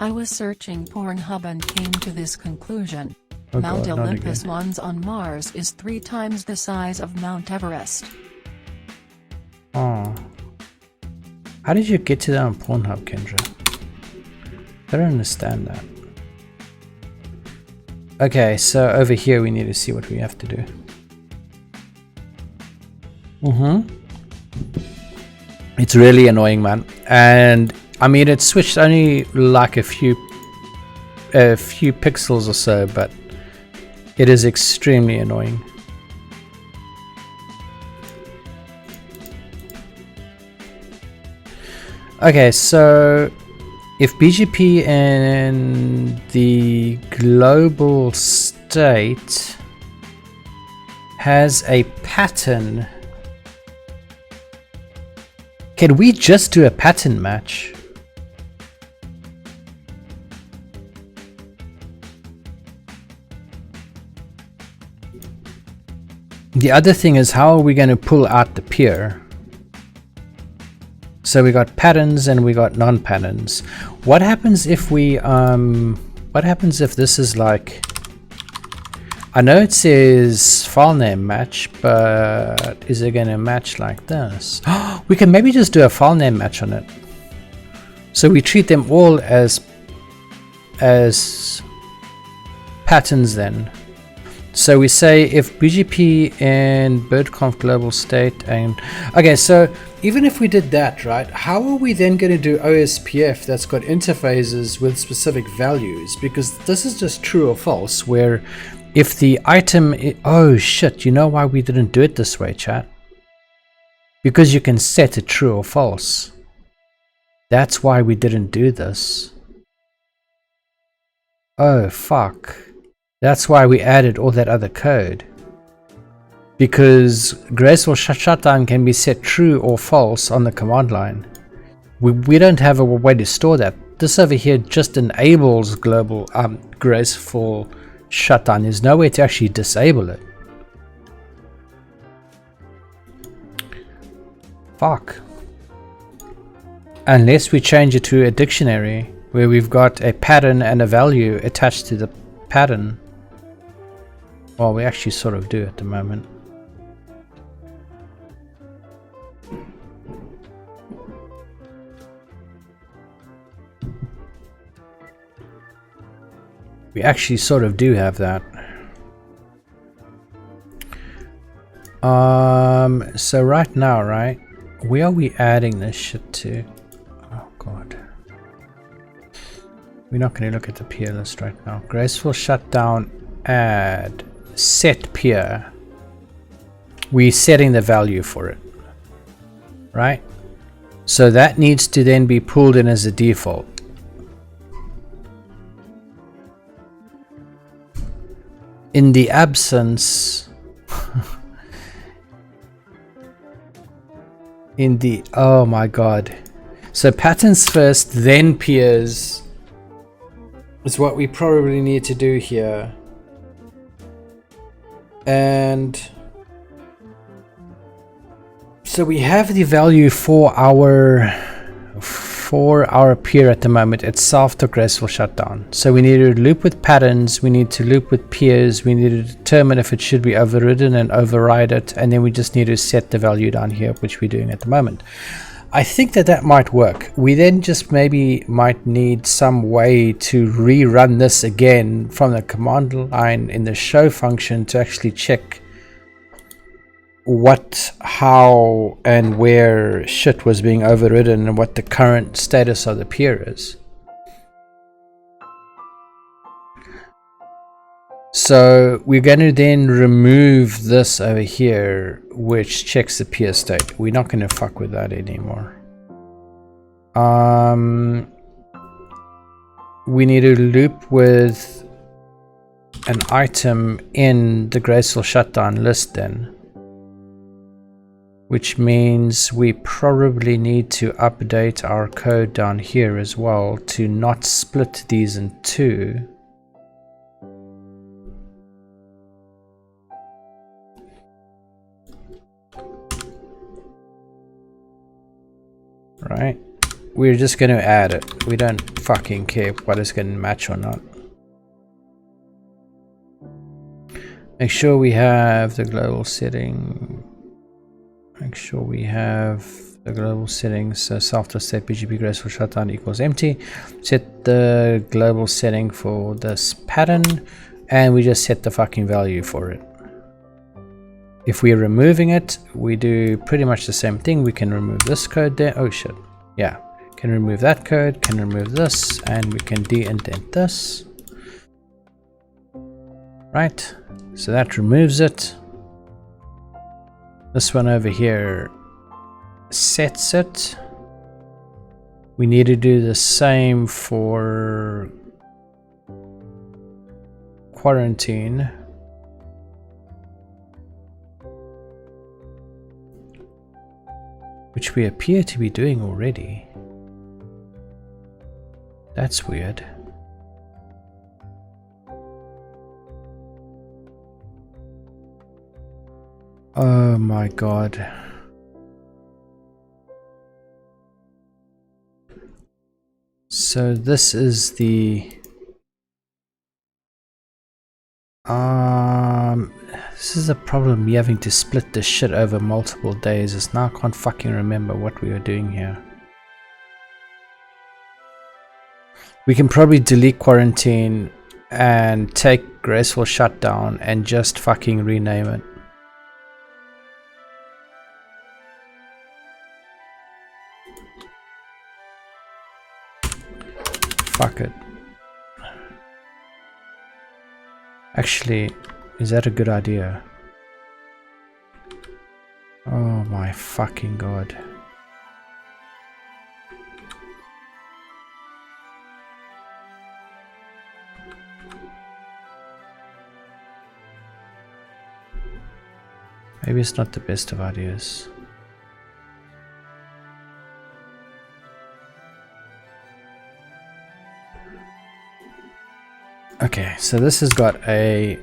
I was searching Pornhub and came to this conclusion. Oh Mount God, Olympus ones on Mars is 3 times the size of Mount Everest. Oh. How did you get to that on Pornhub, Kendra? I don't understand that. Okay, so over here we need to see what we have to do. It's really annoying, man. And I mean, it switched only like a few pixels or so, but it is extremely annoying. Okay, so if BGP in the global state has a pattern, can we just do a pattern match? The other thing is, how are we going to pull out the peer? So we got patterns and we got non-patterns. What happens if we what happens if this is like, I know it says file name match, but is it gonna match like this? We can maybe just do a file name match on it. So we treat them all as patterns then. So we say if BGP and BirdConf global state and okay, so even if we did that, right, how are we then going to do OSPF that's got interfaces with specific values? Because this is just true or false, where if the item oh shit, you know why we didn't do it this way, chat? Because you can set it true or false. That's why we didn't do this. Oh fuck. That's why we added all that other code. Because graceful shutdown can be set true or false on the command line. We don't have a way to store that. This over here just enables global graceful shutdown. There's no way to actually disable it. Fuck. Unless we change it to a dictionary where we've got a pattern and a value attached to the pattern. Well, we actually sort of do at the moment. We actually sort of do have that. So right now, right, where are we adding this shit to? Oh god. We're not going to look at the peer list right now. Graceful shutdown, add, set peer. We're setting the value for it, right? So that needs to then be pulled in as a default. In the absence in the oh my god, so patterns first then peers is what we probably need to do here. And so we have the value for our peer at the moment. It's self to graceful shutdown. So we need to loop with patterns, we need to loop with peers, we need to determine if it should be overridden and override it, and then we just need to set the value down here, which we're doing at the moment. I think that might work. We then just maybe might need some way to rerun this again from the command line in the show function to actually check what, how, and where shit was being overridden and what the current status of the peer is. So we're going to then remove this over here, which checks the peer state. We're not going to fuck with that anymore. We need to loop with an item in the graceful shutdown list then, which means we probably need to update our code down here as well to not split these in two. Right, we're just going to add it. We don't fucking care what is going to match or not. Make sure we have the global setting. Make sure we have the global settings. So self-to-state BGP graceful shutdown equals empty. Set the global setting for this pattern, and we just set the fucking value for it. If we're removing it, we do pretty much the same thing. We can remove this code there. Oh shit. Yeah. Can remove that code, can remove this, and we can de-indent this. Right. So that removes it. This one over here sets it. We need to do the same for quarantine. Which we appear to be doing already. That's weird. Oh my god. So this is the this is a problem, me having to split this shit over multiple days. Is now I can't fucking remember what we were doing here. We can probably delete quarantine and take graceful shutdown and just fucking rename it. Fuck it. Actually, is that a good idea? Oh my fucking god. Maybe it's not the best of ideas. Okay, so this has got a...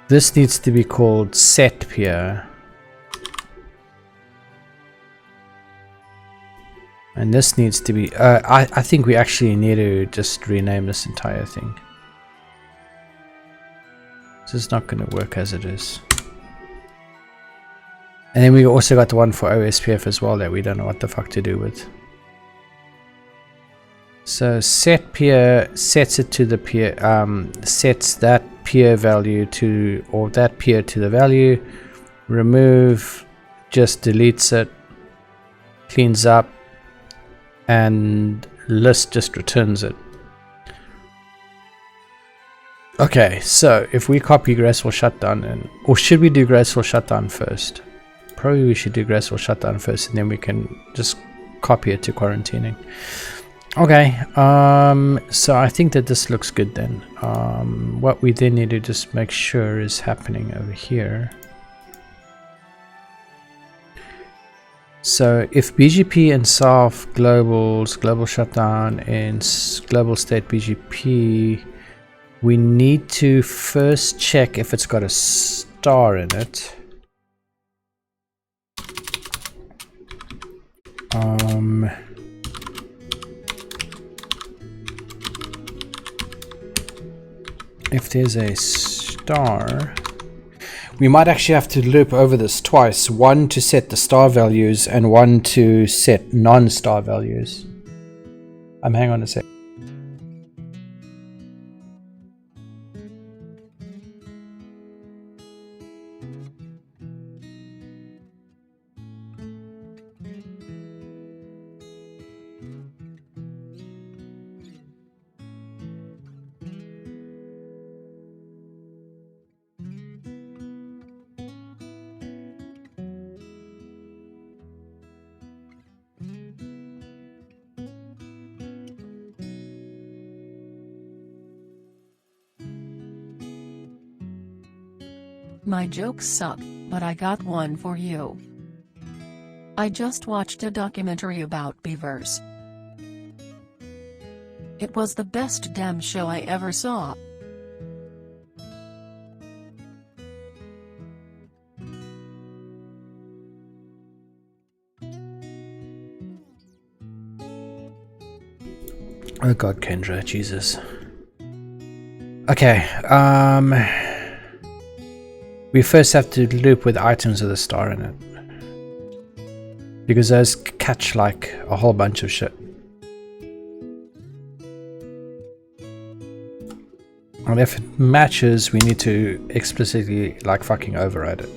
This needs to be called set peer. And this needs to be... I think we actually need to just rename this entire thing. This is not going to work as it is. And then we also got the one for OSPF as well that we don't know what the fuck to do with. So set peer sets it to the peer, sets that peer value to, or that peer to the value. Remove just deletes it, cleans up, and list just returns it. Okay, so if we copy graceful shutdown, and or should we do graceful shutdown first? Probably we should do graceful shutdown first, and then we can just copy it to quarantining. Okay, so I think that this looks good then. What we then need to just make sure is happening over here. So if BGP and SAF global shutdown and global state BGP, we need to first check if it's got a star in it. If there's a star, we might actually have to loop over this twice, one to set the star values and one to set non-star values. Hang on a sec. My jokes suck, but I got one for you. I just watched a documentary about beavers. It was the best damn show I ever saw. Oh god, Kendra, Jesus. Okay, we first have to loop with items with a star in it, because those catch like a whole bunch of shit. And if it matches, we need to explicitly like fucking override it.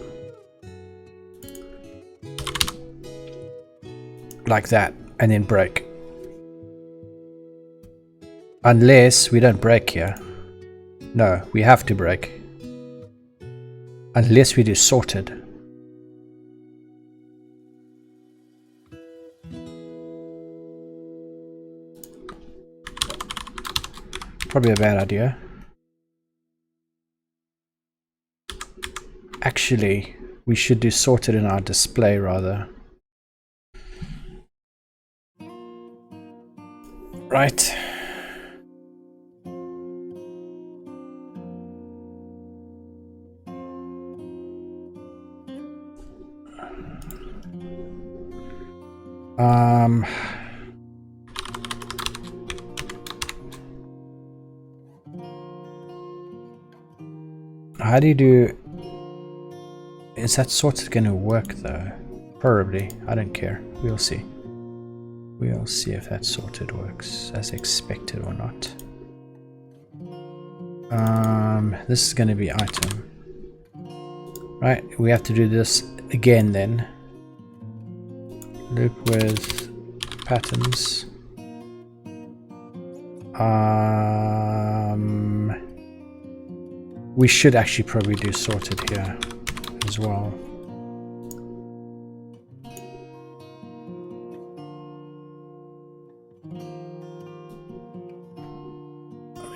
Like that, and then break. Unless we don't break here. No, we have to break. Unless we do sorted. Probably a bad idea. Actually, we should do sorted in our display rather. Right. How do you do... Is that sorted going to work though? Probably. I don't care. We'll see. We'll see if that sorted works as expected or not. This is going to be item. Right, we have to do this again then. Loop with patterns. We should actually probably do sorted here as well.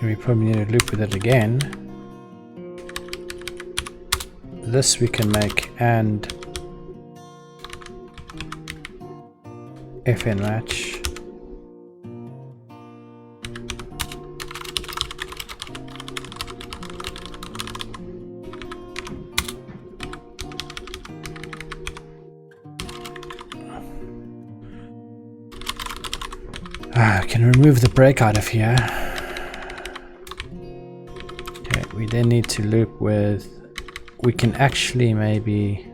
We probably need to loop with it again. This we can make and FN match. I can remove the break out of here. Okay, we then need to loop with, we can actually maybe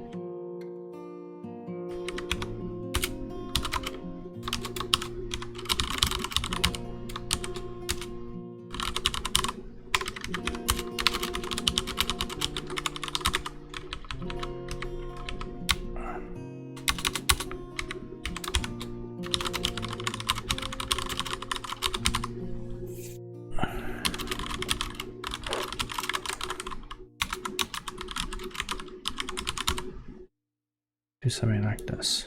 do something like this.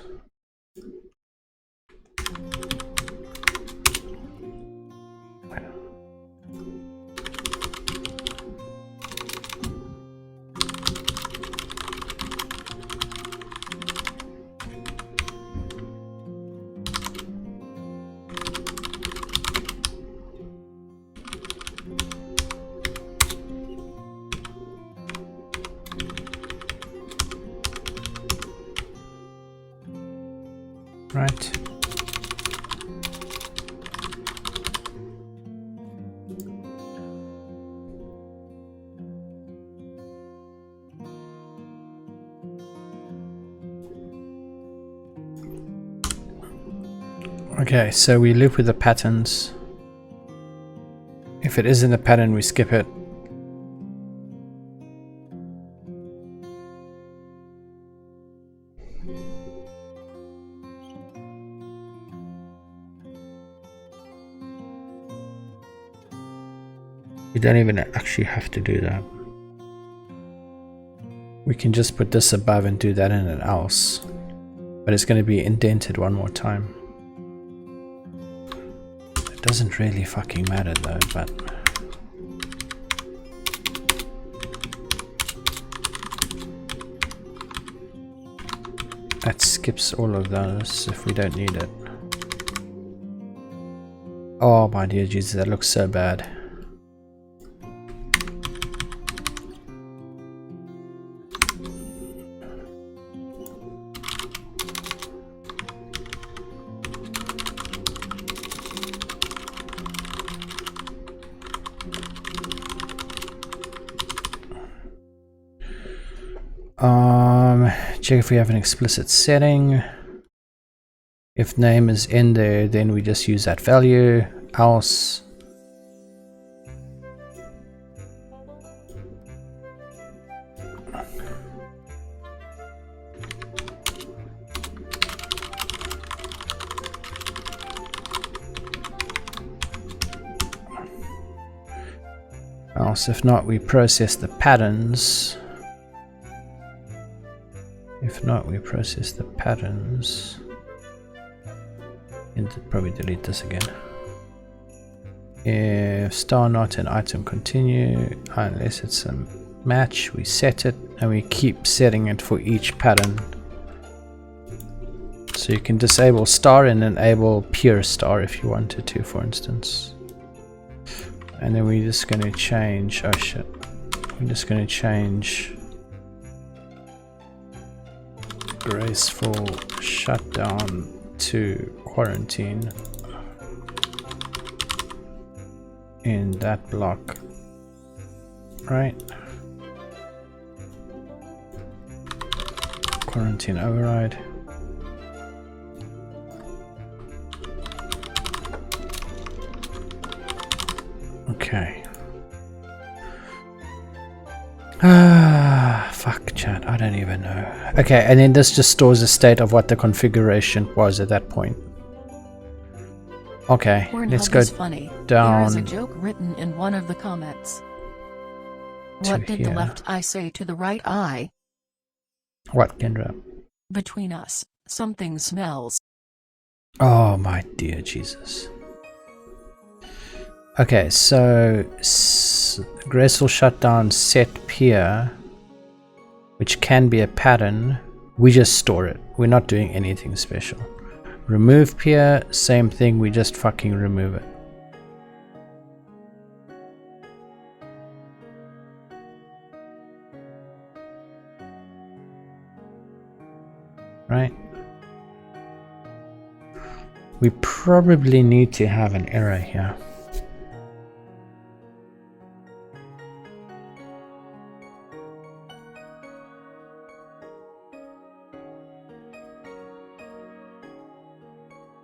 Right. Okay, so we loop with the patterns. If it is in the pattern, we skip it. We don't even actually have to do that. We can just put this above and do that in an else. But it's going to be indented one more time. It doesn't really fucking matter though, but... that skips all of those if we don't need it. Oh my dear Jesus, that looks so bad. Check if we have an explicit setting. If name is in there, then we just use that value. Else. Else, if not, we process the patterns. If not, we process the patterns. And probably delete this again. If star not an item continue, unless it's a match, we set it and we keep setting it for each pattern. So you can disable star and enable pure star if you wanted to, for instance. And then we're just going to change, oh shit, we're just going to change graceful shutdown to quarantine in that block, right? Quarantine override. Okay. Ah, fuck, chat. I don't even know. Okay, and then this just stores a state of what the configuration was at that point. Okay, let's go funny. down. There is a joke written in one of the comments. What did the left eye say to the right eye? What, Kendra? Between us, something smells. Oh my dear Jesus. Okay, so graceful shutdown set peer, which can be a pattern. We just store it. We're not doing anything special. Remove peer, same thing. We just fucking remove it. Right? We probably need to have an error here.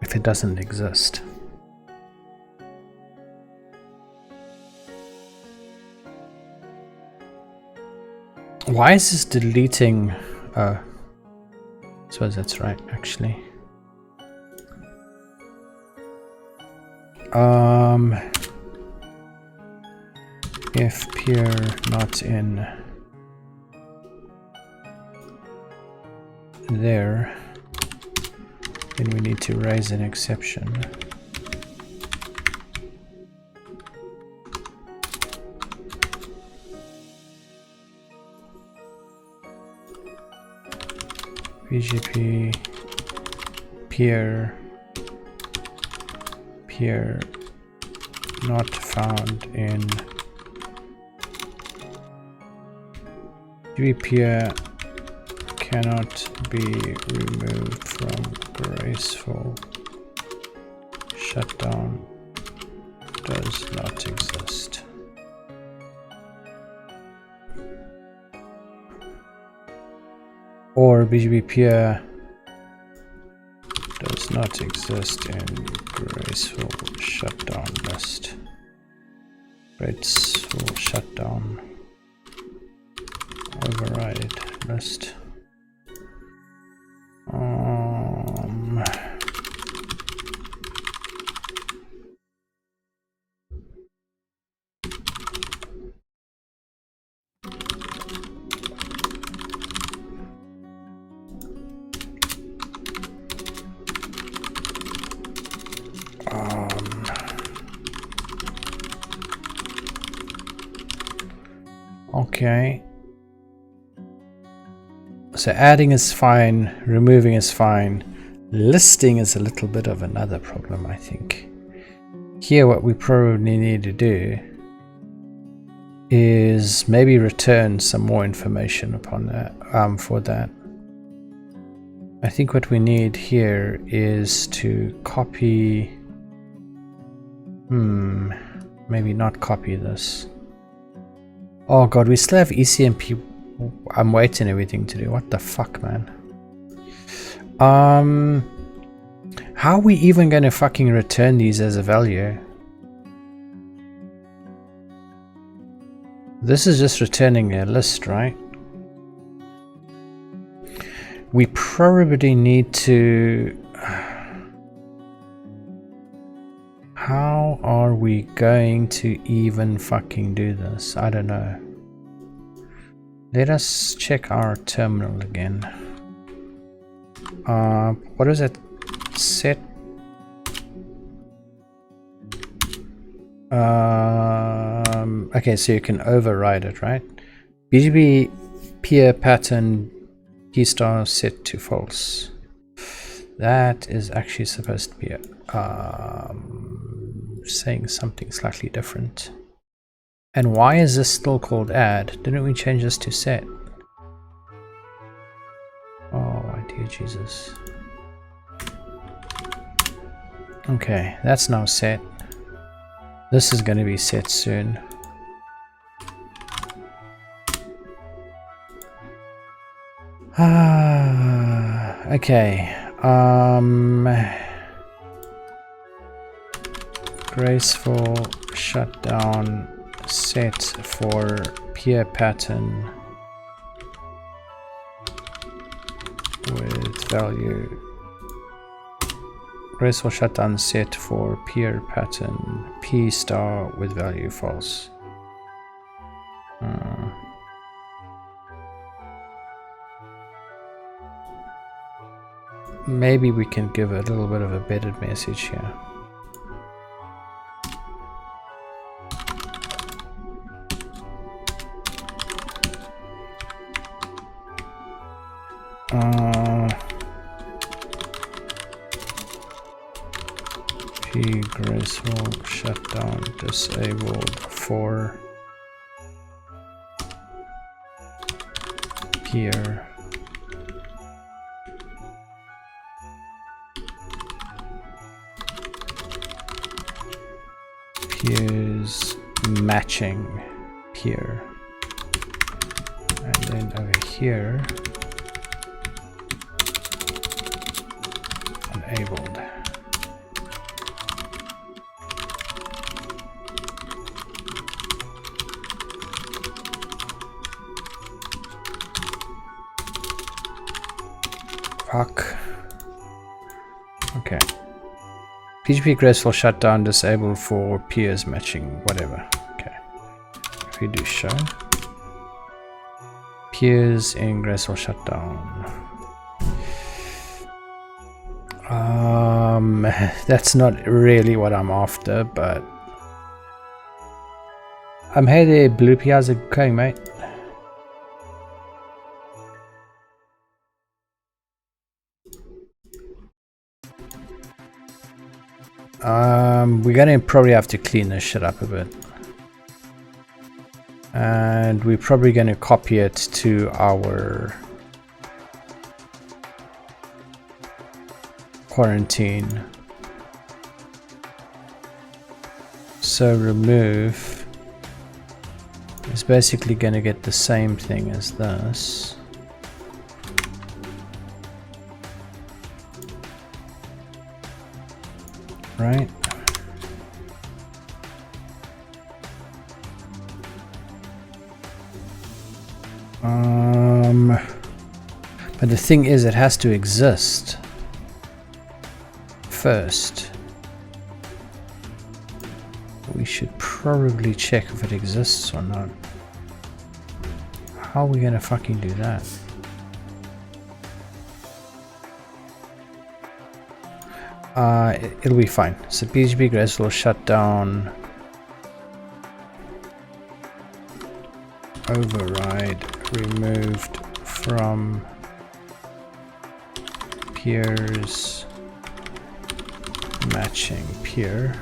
If it doesn't exist. Why is this deleting? I suppose that's right, actually. If peer not in there, then we need to raise an exception. BGP peer not found in BGP peer cannot be removed from graceful shutdown, does not exist. Or BGP peer does not exist in graceful shutdown list. Graceful shutdown override list. Okay. So adding is fine, removing is fine. Listing is a little bit of another problem, I think. Here what we probably need to do is maybe return some more information upon that, for that. I think what we need here is to copy, maybe not copy this. Oh god, we still have ECMP. I'm waiting everything to do. What the fuck, man? How are we even going to fucking return these as a value? This is just returning a list, right? We probably need to... How are we going to even fucking do this? I don't know. Let us check our terminal again. What is it? Set. Okay, so you can override it, right? BGP peer pattern key star set to false. That is actually supposed to be saying something slightly different. And why is this still called add? Didn't we change this to set? Oh my dear Jesus. Okay, that's now set. This is going to be set soon. Okay. Graceful shutdown set for peer pattern with value. Graceful shutdown set for peer pattern p star with value false. Maybe we can give a little bit of a better message here. P graceful shutdown disabled for peer peers matching peer, and then over here enabled. Fuck. Okay. BGP graceful shutdown disabled for peers matching, whatever. Okay. If we do show peers in graceful shutdown. That's not really what I'm after, but hey there, Bloopy, how's it going, mate? We're gonna probably have to clean this shit up a bit. And we're probably gonna copy it to our quarantine. So remove is basically gonna get the same thing as this. Right? But the thing is, it has to exist first. We should probably check if it exists or not. How are we gonna fucking do that? It'll be fine. So BGP graceful shutdown override removed from peers matching peer.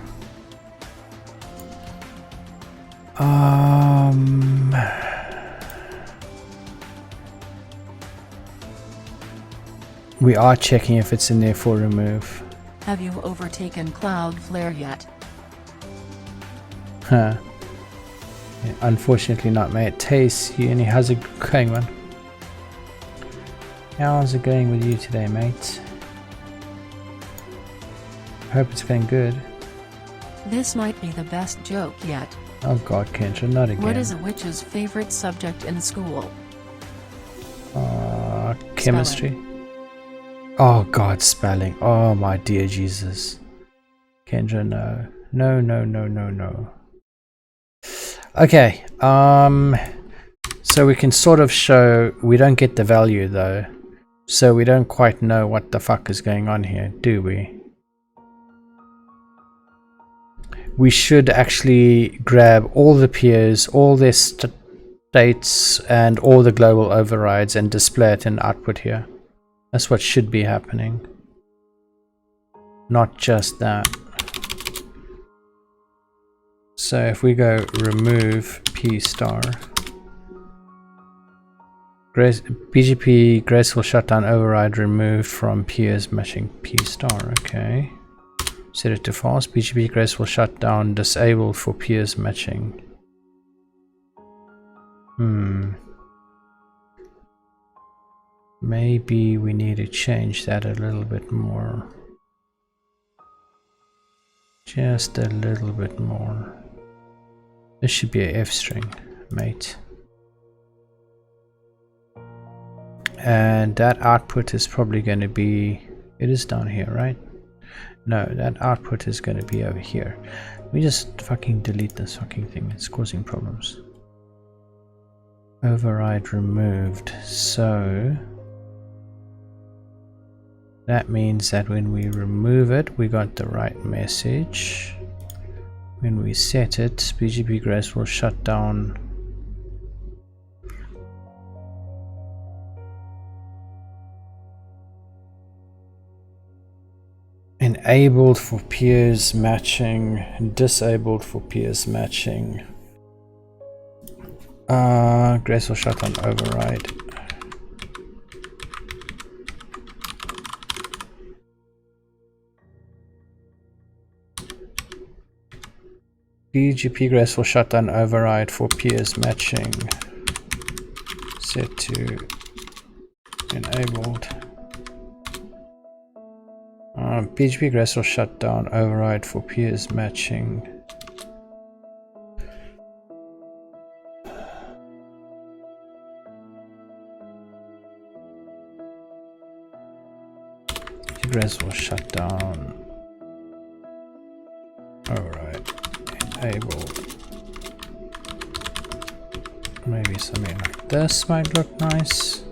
We are checking if it's in there for remove. Have you overtaken Cloudflare yet? Huh. Yeah, unfortunately not, mate. Taste, Uni, how's it going, man? How's it going with you today, mate? Hope it's going good. This might be the best joke yet. Oh god, Kendra, not again. What is a witch's favorite subject in school? Chemistry. Spelling. Oh god, spelling. Oh my dear Jesus. Kendra, no. No, no, no, no, no. Okay, so we can sort of show, we don't get the value though, so we don't quite know what the fuck is going on here, do we? We should actually grab all the peers, all their states, and all the global overrides and display it in output here. That's what should be happening. Not just that. So if we go remove p star, BGP graceful shutdown override removed from peers matching p star. Okay. Set it to false. BGP graceful shutdown disabled for peers matching. Maybe we need to change that a little bit more. Just a little bit more. This should be a F string, mate. And that output is probably going to be, it is down here, right? No, that output is going to be over here. Let me just fucking delete this fucking thing. It's causing problems. Override removed. So that means that when we remove it, we got the right message. When we set it, BGP Grace will shut down. Enabled for peers matching, disabled for peers matching. Grace will shut down override. BGP Grace will shut down override for peers matching. Set to enabled. BGP Grace will shut down override for peers matching. BGP Grace will shut down override enabled. Maybe something like this might look nice.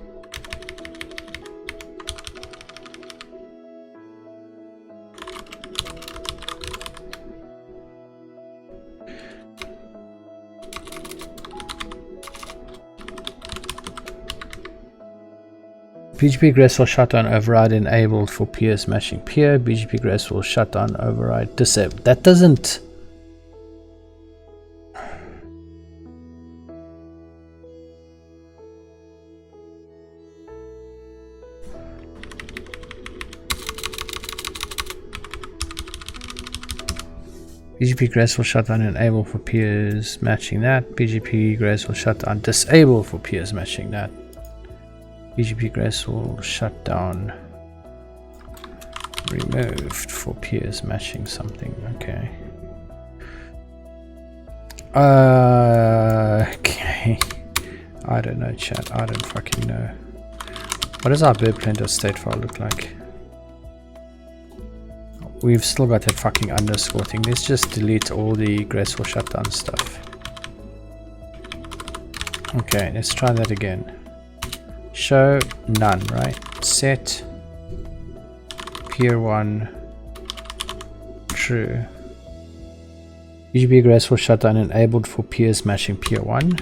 BGP Grace will shut down override enabled for peers matching peer. BGP Grace will shut down override disabled. That doesn't. BGP Grace will shut down enable for peers matching that. BGP Grace will shut down disable for peers matching that. BGP Grace will shut down removed for peers matching something. Okay. Okay. I don't know, chat. I don't fucking know. What does our BirdPlan.state file look like? We've still got that fucking underscore thing. Let's just delete all the graceful shutdown stuff. Okay, let's try that again. Show none, right? Set peer 1 true. BGP graceful shutdown enabled for peers matching peer 1.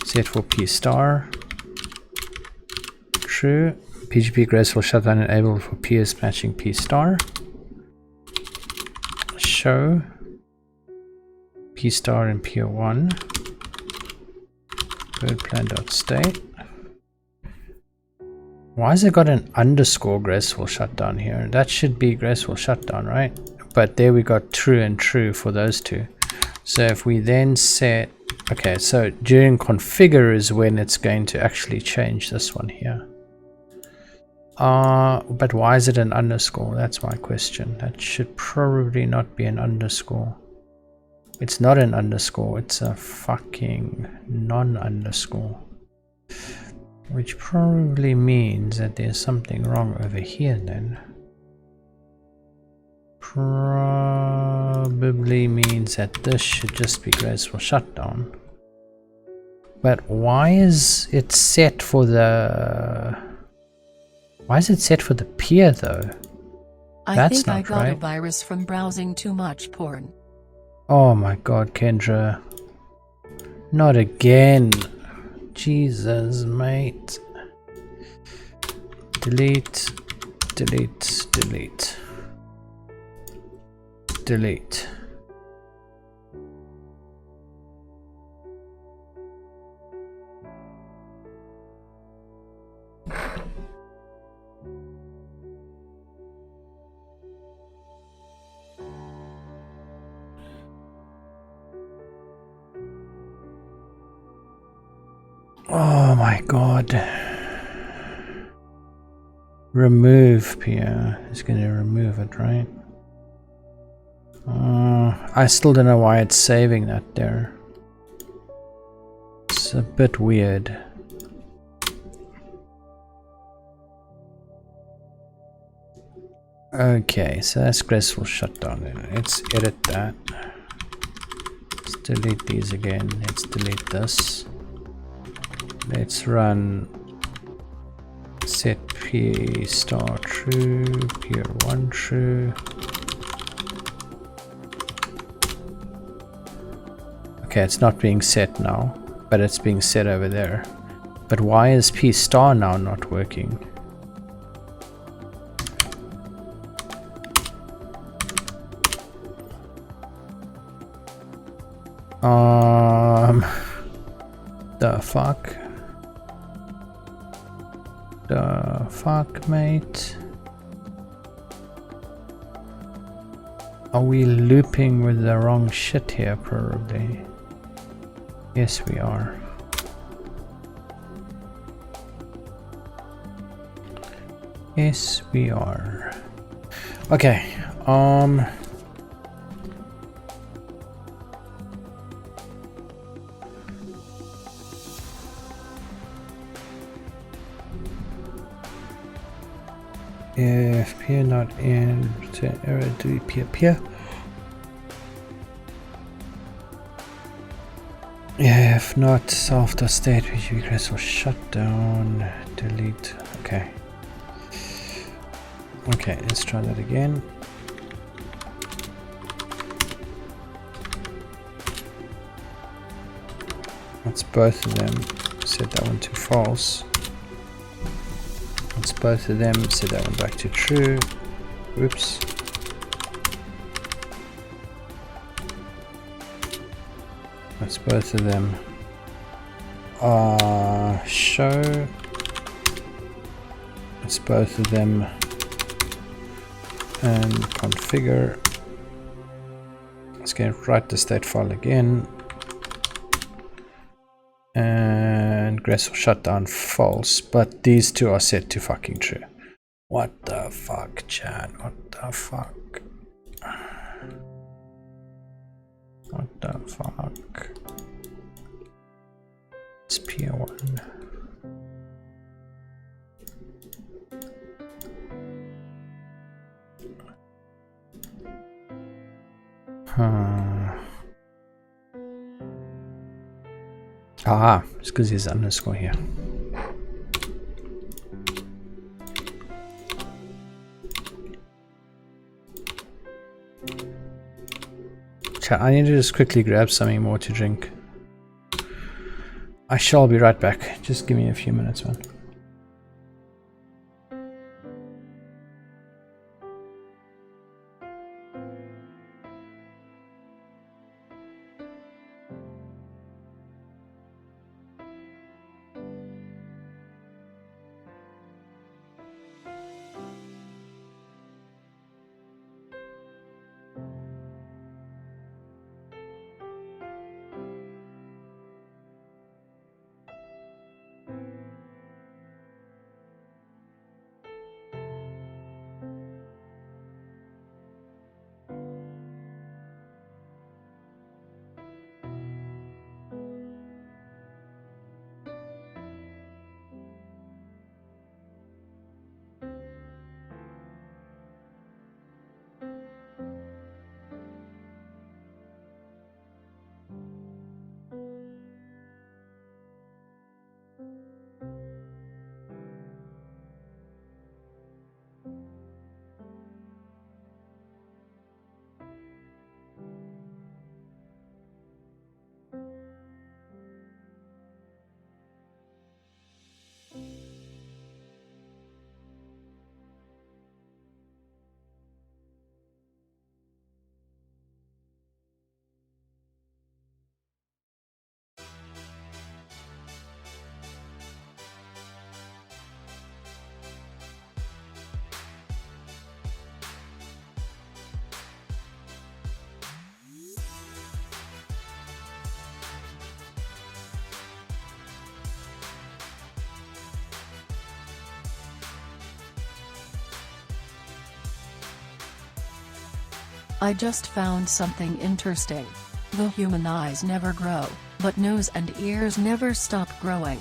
Set for p star true. BGP graceful shutdown enabled for peers matching p star. Show p star and peer 1 birdplan.state. Why has it got an underscore graceful shutdown here? That should be graceful shutdown, right? But there we got true and true for those two. So if we then set, okay, so during configure is when it's going to actually change this one here. But why is it an underscore? That's my question. That should probably not be an underscore. It's not an underscore, it's a fucking non-underscore. Which probably means that there's something wrong over here then. Probably means that this should just be graceful shutdown. But why is it set for the... Why is it set for the peer though? I think I got a virus from browsing too much porn. Oh my god, Kendra. Not again. Jesus, mate. Delete, delete, delete. Delete. Oh my god. Remove peer. It's going to remove it, right? I still don't know why it's saving that there. It's a bit weird. Okay, so that's graceful shutdown. Let's edit that. Let's delete these again. Let's delete this. Let's run set p star true, peer 1 true. Okay, it's not being set now, but it's being set over there. But why is p star now not working? The fuck? The fuck, mate? Are we looping with the wrong shit here, probably? Yes, we are. Yes, we are. Okay, if peer not in, return error, do peer. If not, after state, which request will shut down, delete. Okay. Okay, let's try that again. That's both of them. Set that one to false. That's both of them. Set that one back to true. Oops. That's both of them. Show. That's both of them. And configure. Let's go write the state file again. And graceful shutdown false, but these two are set to fucking true. What the fuck, chat? What the fuck? What the fuck? It's P1. Ah, it's because there's underscore here. Chat, I need to just quickly grab something more to drink. I shall be right back. Just give me a few minutes, man. I just found something interesting. The human eyes never grow, but nose and ears never stop growing.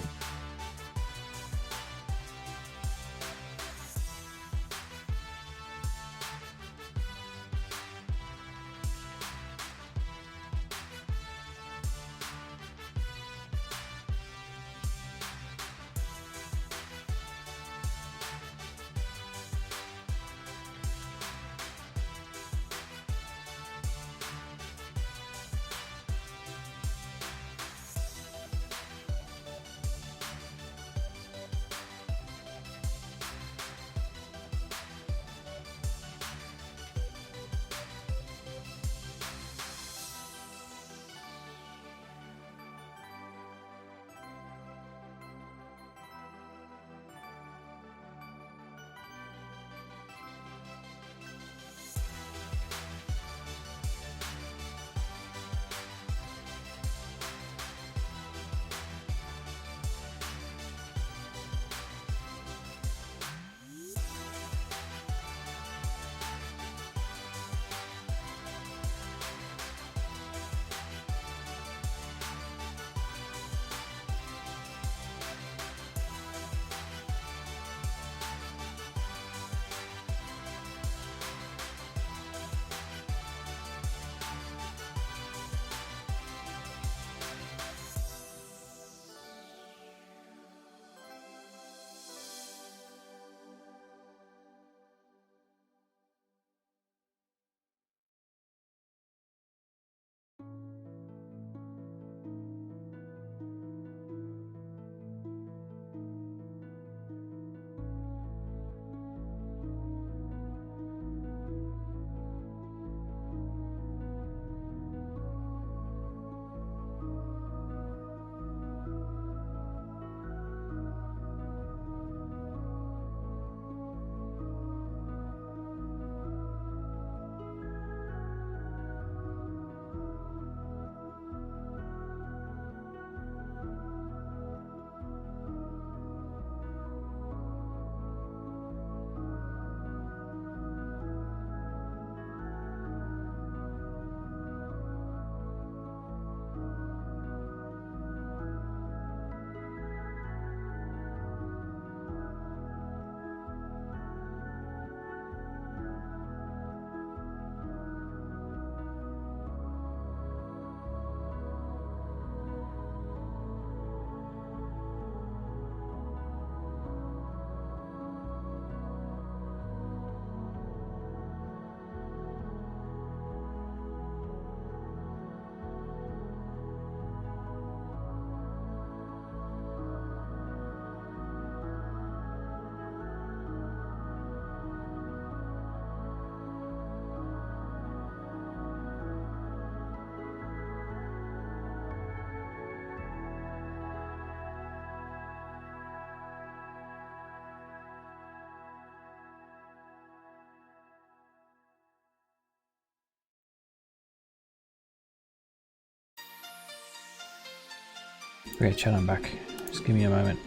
Great, chat, I'm back. Just give me a moment.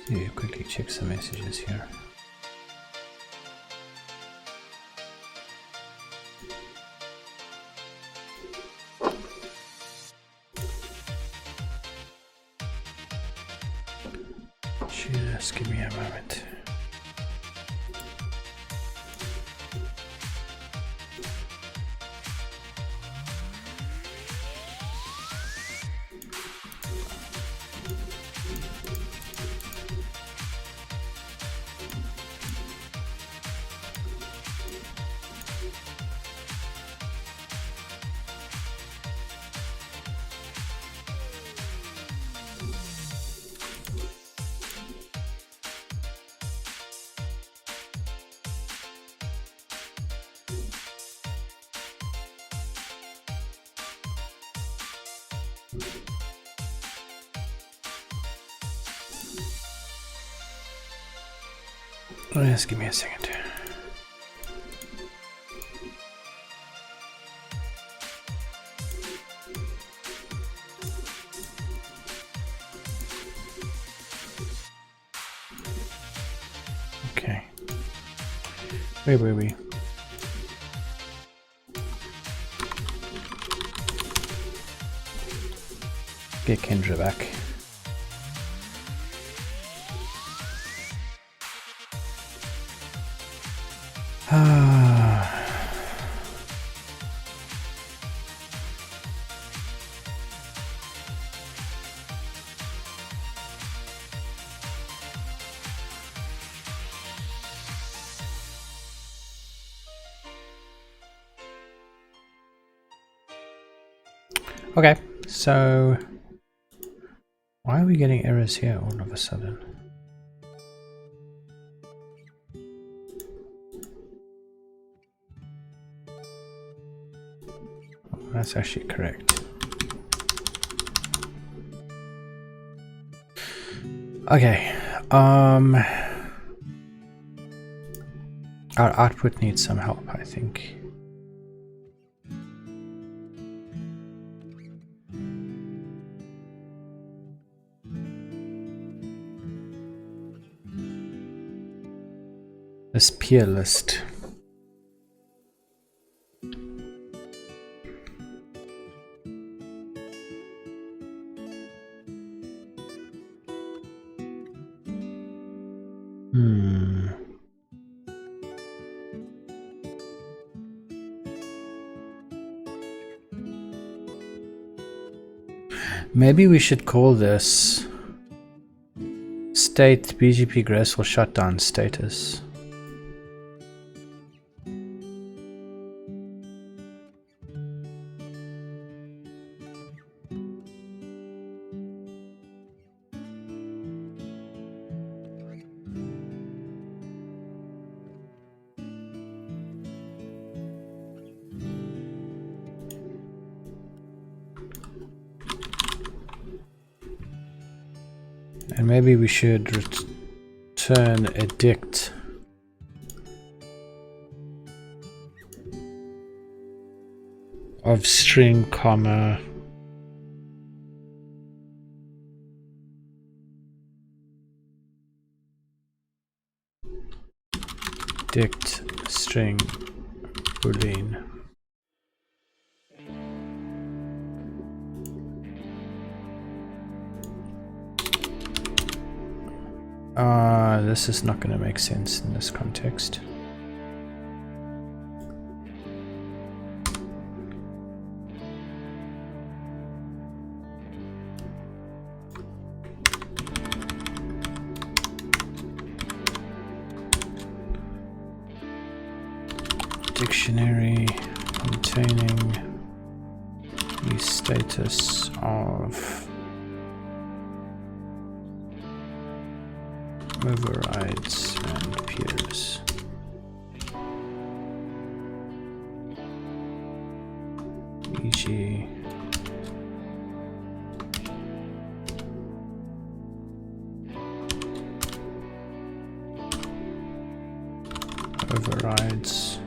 Let me quickly check some messages here. Just give me a moment. Just give me a second. Okay. Wait. Get Kendra back. Okay, so why are we getting errors here all of a sudden? Oh, that's actually correct. Okay, our output needs some help, I think. This peer list. Maybe we should call this state BGP graceful shutdown status. And maybe we should return a dict of string comma dict string boolean. This is not going to make sense in this context. Dictionary containing the status of overrides and peers. E.g. overrides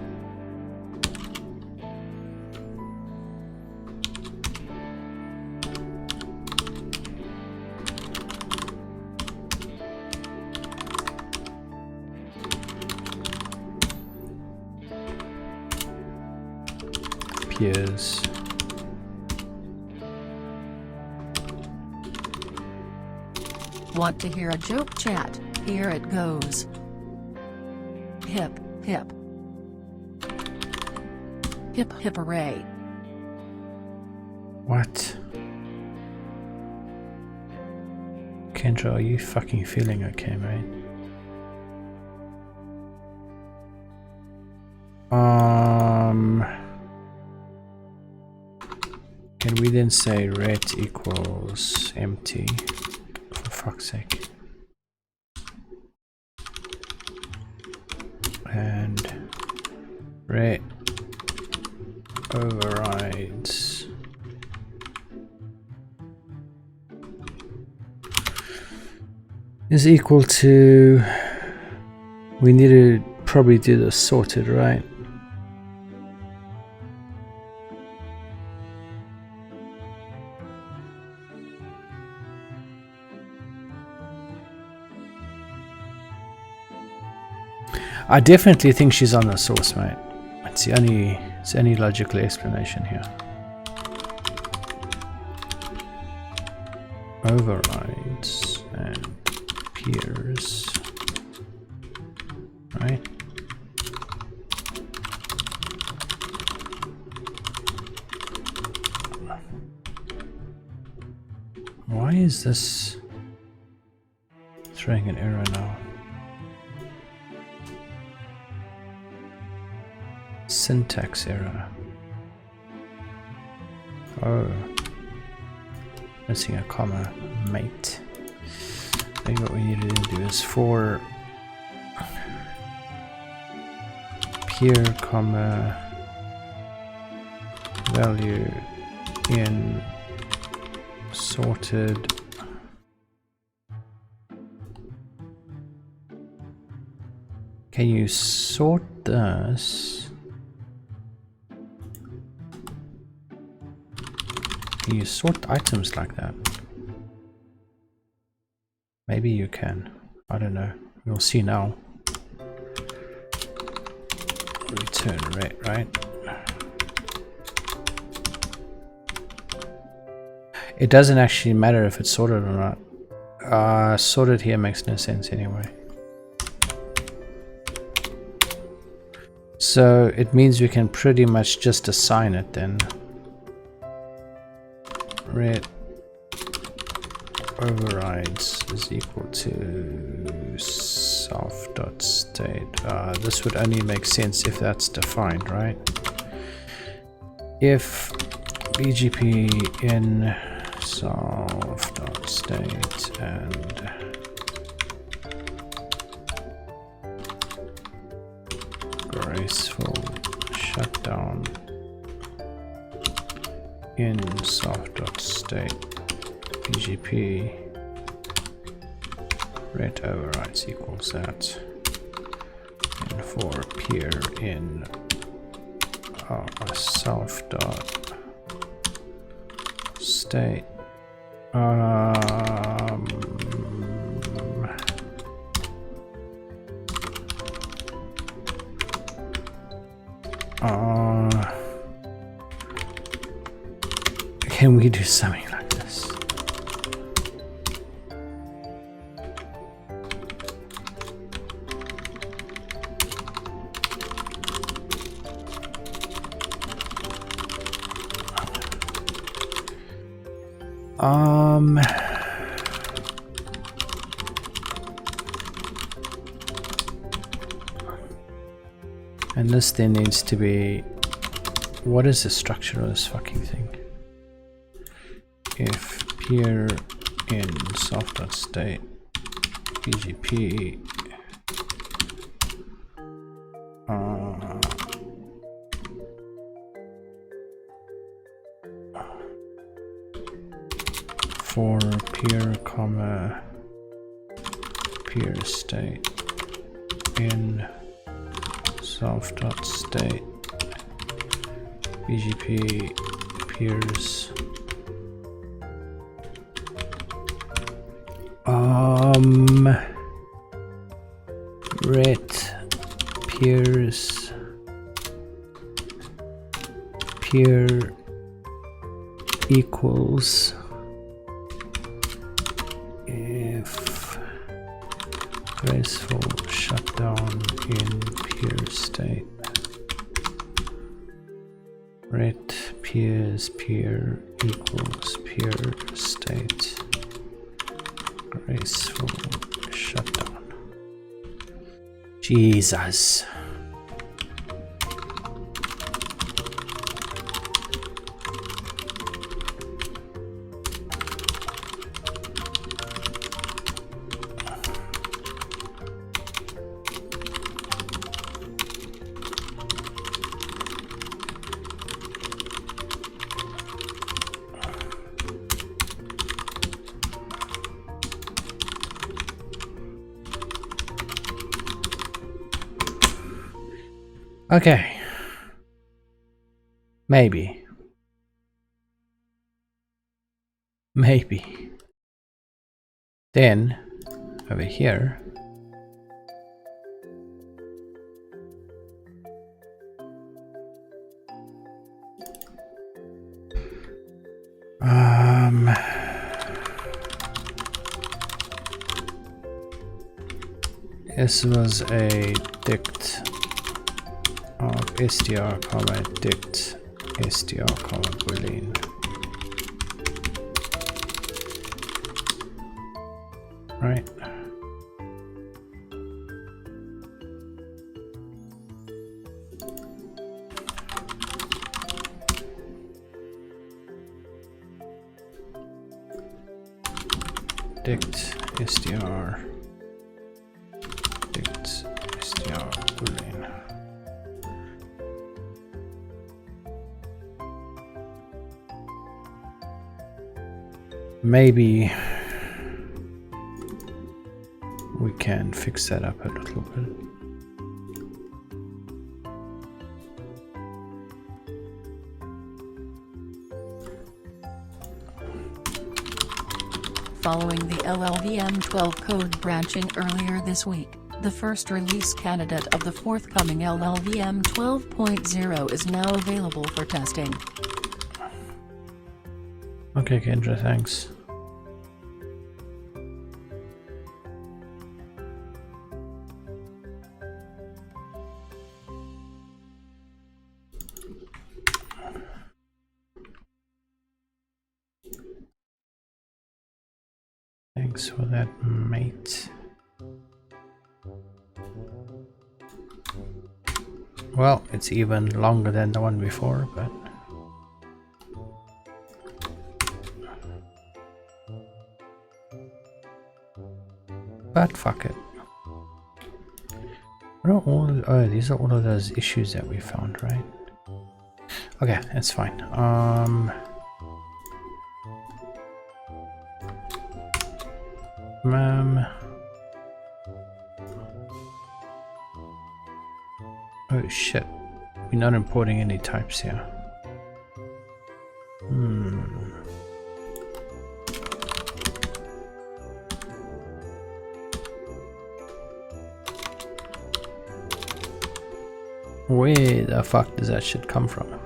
peers. Want to hear a joke, chat? Here it goes. Hip, hip. Hip, hip, hooray. What? Kendra, are you fucking feeling okay, mate? Can we then say ret equals empty? For fuck's sake. And ret overrides is equal to, we need to probably do the sorted, right? I definitely think she's on the source, mate. It's the only logical explanation here. overrides and peers, right? Why is this throwing an error now? Syntax error. Oh, missing a comma, mate. Maybe what we need to do is for peer comma value in sorted can you sort this? Can you sort items like that? Maybe you can. I don't know. We'll see now. Return rate, right? It doesn't actually matter if it's sorted or not. Sorted here makes no sense anyway. So it means we can pretty much just assign it then. Ret overrides is equal to self.state. This would only make sense if that's defined, right? If BGP in self.state and graceful shutdown in self.state BGP ret overrides equals that, and for peer in self.state can we do something like this? And this then needs to be, what is the structure of this fucking thing? If peer in self.state BGP for peer comma peer state in self.state BGP peers ret peers peer equals if graceful shutdown in peer state ret peers peer equals peer state graceful shutdown. Jesus. Okay. Maybe. Then, over here, This was a dict of str, dict str, boolean. Right. Dict str boolean. Maybe we can fix that up a little bit. Following the LLVM 12 code branching earlier this week, the first release candidate of the forthcoming LLVM 12.0 is now available for testing. Okay, Kendra, thanks. Thanks for that, mate. Well, it's even longer than the one before, but fuck it. What are all? Oh, these are all of those issues that we found, right? Okay, that's fine. Oh shit, we're not importing any types here. Where the fuck does that shit come from?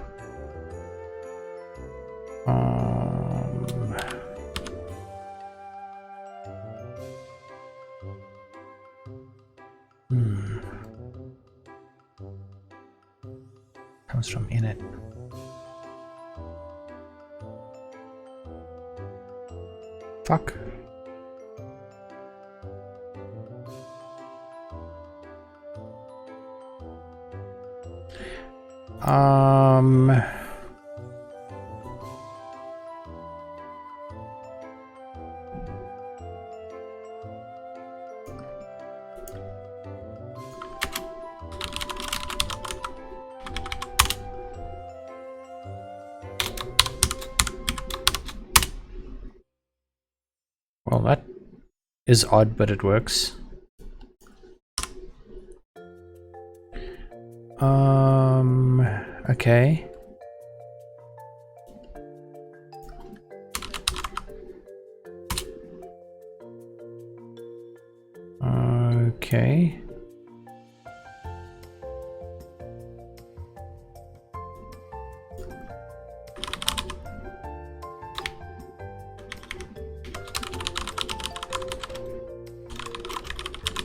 Comes from init. Fuck. Well, that is odd, but it works. Okay. Okay.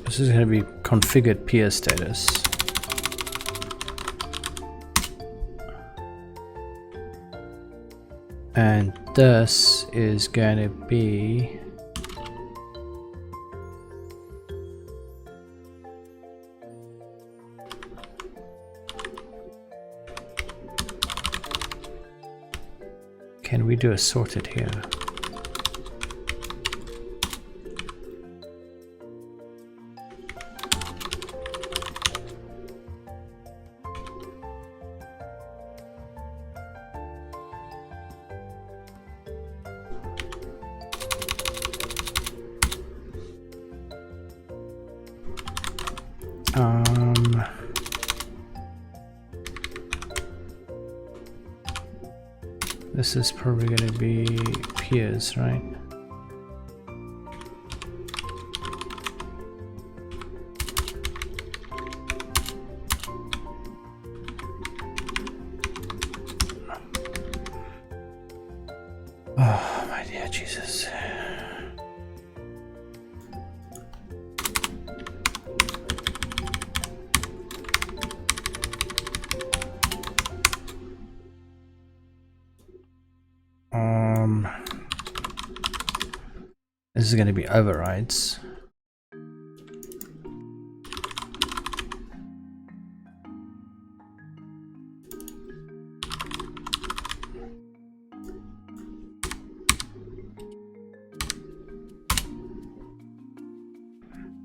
This is going to be configured peer status. And this is going to be can we do a sorted here? This is probably going to be peers, right? Oh, my dear Jesus. This is going to be overrides.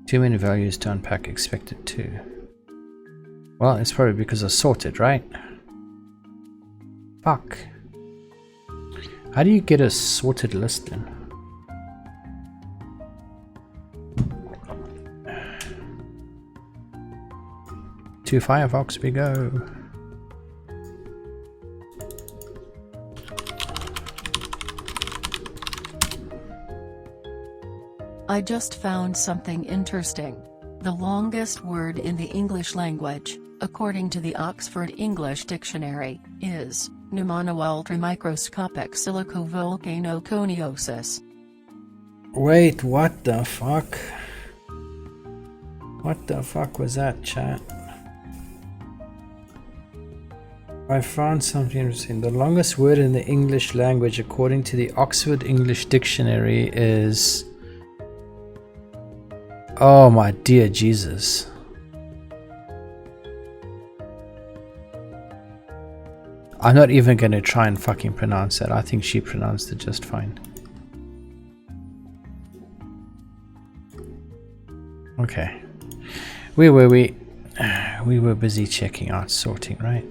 Too many values to unpack, expected to. Well, it's probably because I sorted, right? Fuck. How do you get a sorted list then? To Firefox we go. I just found something interesting. The longest word in the English language, according to the Oxford English Dictionary, is pneumonoultramicroscopic silicovolcanoconiosis. Wait, what the fuck? What the fuck was that, chat? I found something interesting. The longest word in the English language, according to the Oxford English Dictionary, is... Oh my dear Jesus. I'm not even going to try and fucking pronounce that. I think she pronounced it just fine. Okay. Where were we? We were busy checking out sorting, right?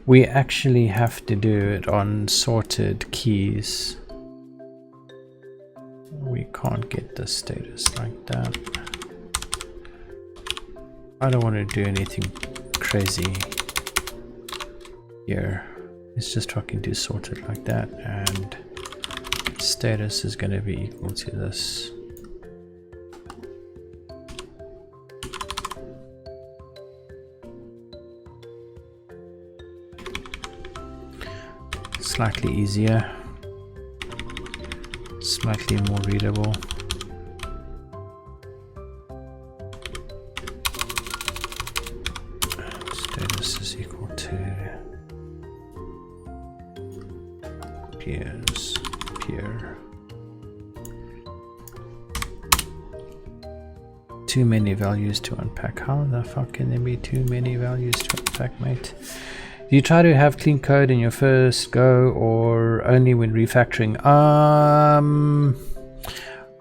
We actually have to do it on sorted keys. We can't get the status like that. I don't want to do anything crazy here. Let's just fucking do sorted like that, and status is going to be equal to this. Slightly easier. Slightly more readable. Status is equal to peers, peer. Too many values to unpack. How the fuck can there be too many values to unpack, mate? Do you try to have clean code in your first go or only when refactoring?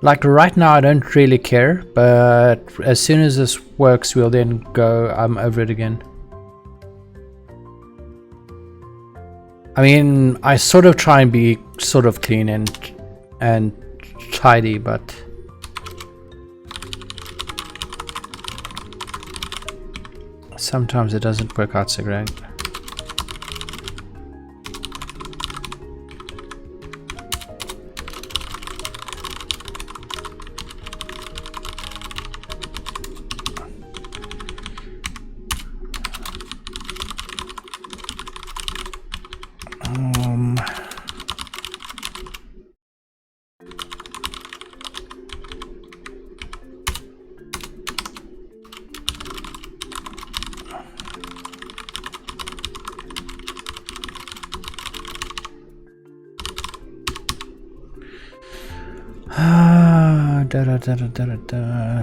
Like right now I don't really care, but as soon as this works we'll then go over it again. I mean, I sort of try and be sort of clean and tidy, but sometimes it doesn't work out so great.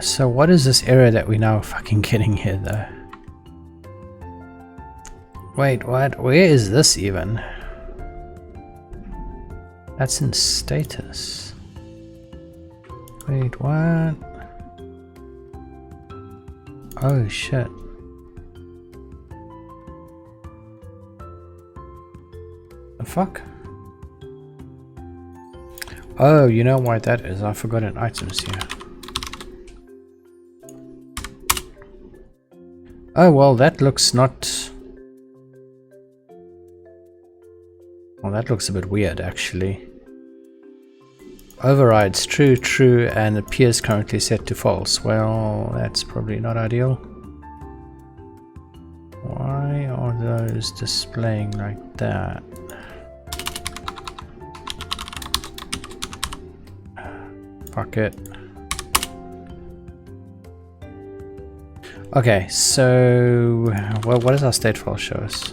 So what is this error that we're now fucking getting here though? Wait, what? Where is this even? That's in status. Wait, what? Oh shit. The fuck? Oh, you know why that is? I forgot an items here. Oh, well, that looks not... Well, that looks a bit weird, actually. Overrides true, true, and appears currently set to false. Well, that's probably not ideal. Why are those displaying like that? Fuck it. Okay, so well, what does our state file show us?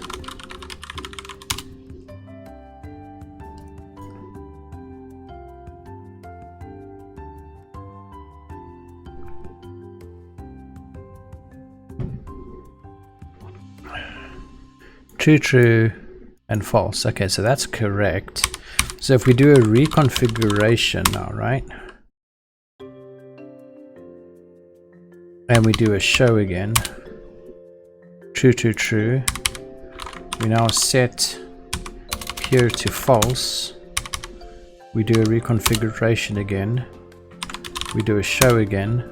true, true, and false. Okay, so that's correct. So if we do a reconfiguration now, right? And we do a show again. True, true, true. We now set peer to false. We do a reconfiguration again. We do a show again.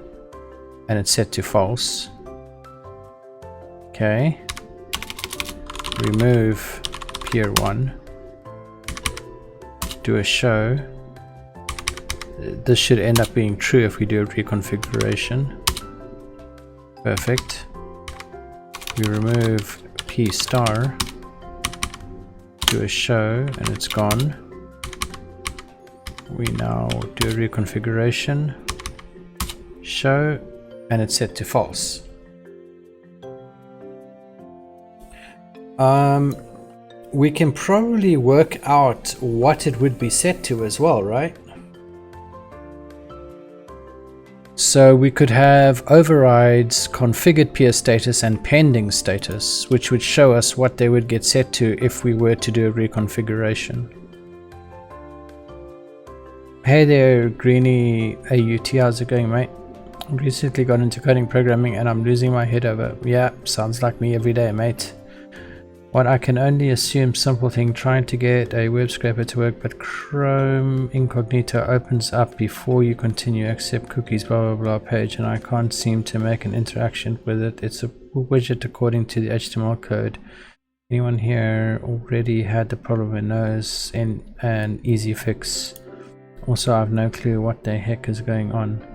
And it's set to false. Okay. Remove peer 1. Do a show. This should end up being true if we do a reconfiguration. Perfect. We remove P star. Do a show and it's gone. We now do a reconfiguration. Show and it's set to false. We can probably work out what it would be set to as well, right? So we could have overrides, configured peer status, and pending status, which would show us what they would get set to if we were to do a reconfiguration. Hey there, Greeny AUT, how's it going, mate? I recently got into coding programming and I'm losing my head over. Yeah, sounds like me every day, mate. What I can only assume, simple thing, trying to get a web scraper to work, but Chrome Incognito opens up before you continue, accept cookies, blah blah blah page, and I can't seem to make an interaction with it. It's a widget according to the HTML code. Anyone here already had the problem and knows an easy fix? Also, I have no clue what the heck is going on.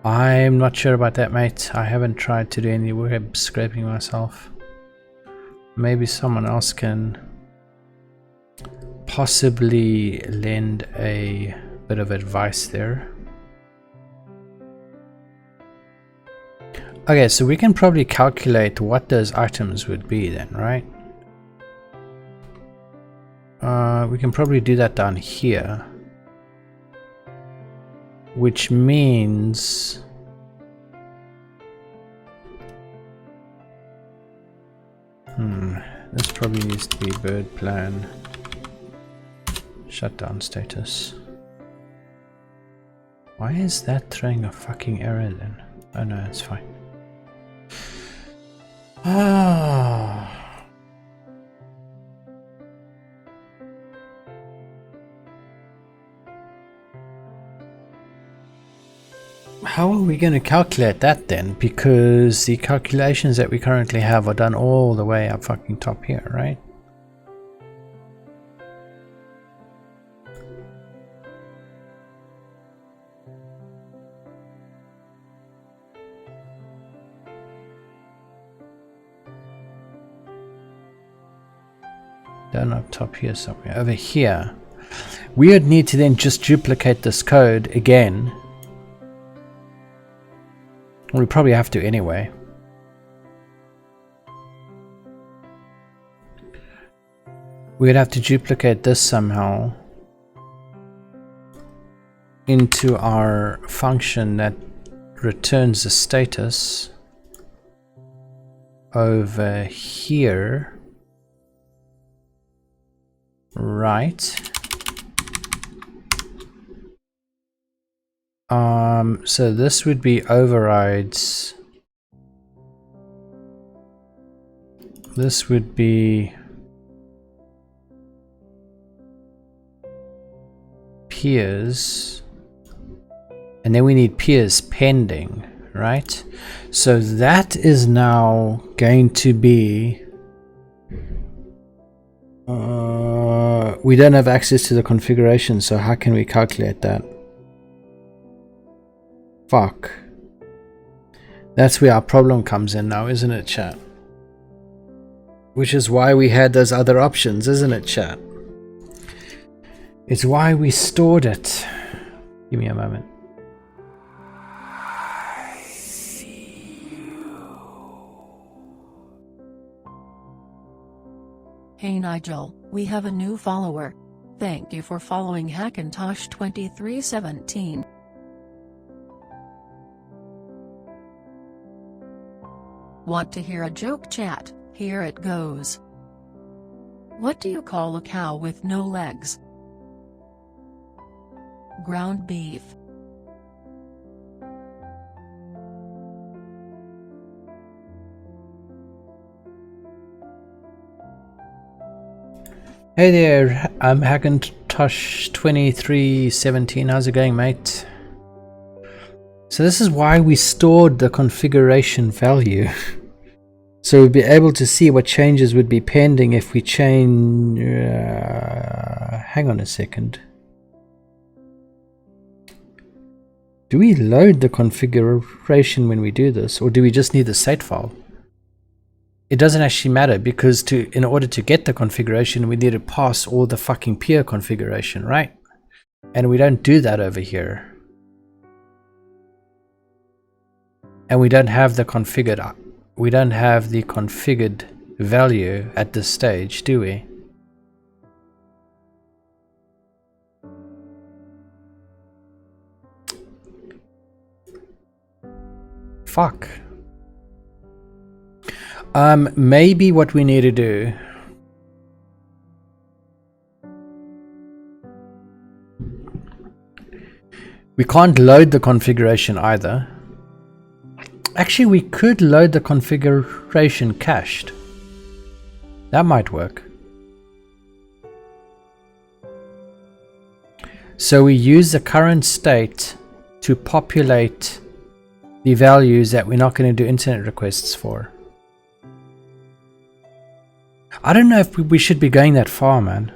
I'm not sure about that, mate. I haven't tried to do any web scraping myself. Maybe someone else can possibly lend a bit of advice there. Okay, so we can probably calculate what those items would be then, right? We can probably do that down here. Which means... this probably needs to be BirdPlan shutdown status. Why is that throwing a fucking error then? Oh no, it's fine. How are we going to calculate that then? Because the calculations that we currently have are done all the way up fucking top here, right? Down up top here somewhere. Over here. We would need to then just duplicate this code again. We probably have to anyway. We'd have to duplicate this somehow into our function that returns the status over here, right? So this would be overrides. This would be peers, and then we need peers pending, right? So that is now going to be we don't have access to the configuration, so how can we calculate that? Fuck. That's where our problem comes in now, isn't it, chat? Which is why we had those other options, isn't it, chat? It's why we stored it. Give me a moment. Hey Nigel, we have a new follower. Thank you for following Hackintosh2317. Want to hear a joke, chat? Here it goes. What do you call a cow with no legs? Ground beef. Hey there, I'm Hackintosh2317. How's it going, mate? So this is why we stored the configuration value. So we'd be able to see what changes would be pending if we change... hang on a second. Do we load the configuration when we do this, or do we just need the state file? It doesn't actually matter, because in order to get the configuration, we need to pass all the fucking peer configuration, right? And we don't do that over here. And we don't have the configured value at this stage, do we? Fuck. Maybe what we need to do, we can't load the configuration either. Actually, we could load the configuration cached. That might work. So we use the current state to populate the values that we're not going to do internet requests for. I don't know if we should be going that far, man.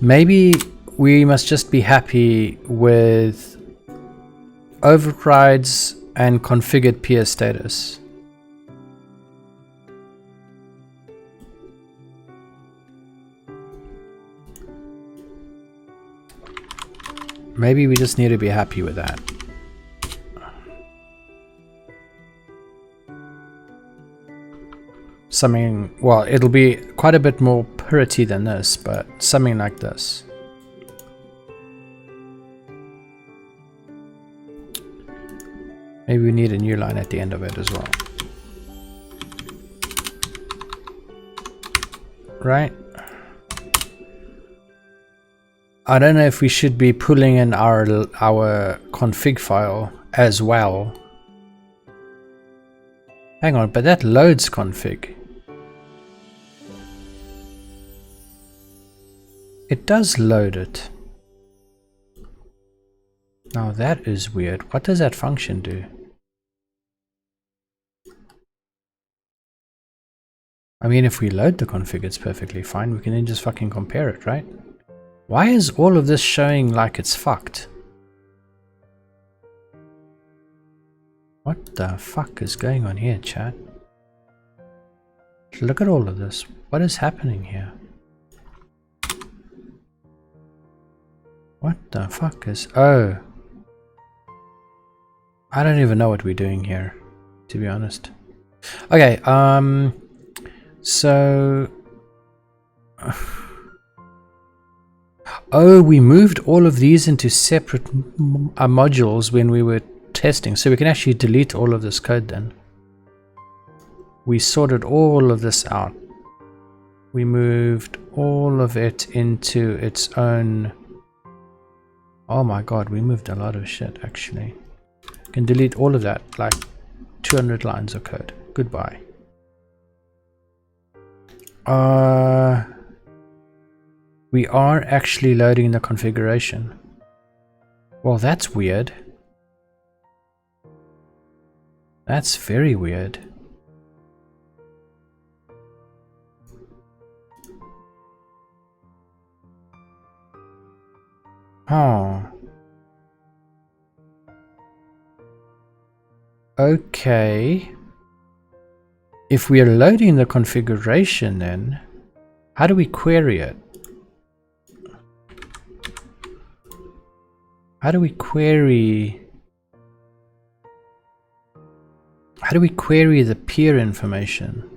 Maybe we must just be happy with overrides and configured peer status. Maybe we just need to be happy with that. Something, well, it'll be quite a bit more pretty than this, but something like this. Maybe we need a new line at the end of it as well. Right? I don't know if we should be pulling in our config file as well. Hang on, but that loads config. It does load it. Now that is weird. What does that function do? I mean, if we load the config, it's perfectly fine. We can then just fucking compare it, right? Why is all of this showing like it's fucked? What the fuck is going on here, chat? Look at all of this. What is happening here? What the fuck is... Oh. I don't even know what we're doing here, to be honest. Okay, so... Oh, we moved all of these into separate modules when we were testing, so we can actually delete all of this code then. We sorted all of this out. We moved all of it into its own... Oh my god, we moved a lot of shit actually. We can delete all of that, like 200 lines of code. Goodbye. We are actually loading the configuration. Well, that's weird. That's very weird. Oh. Okay. If we are loading the configuration, then how do we query it? How do we query the peer information?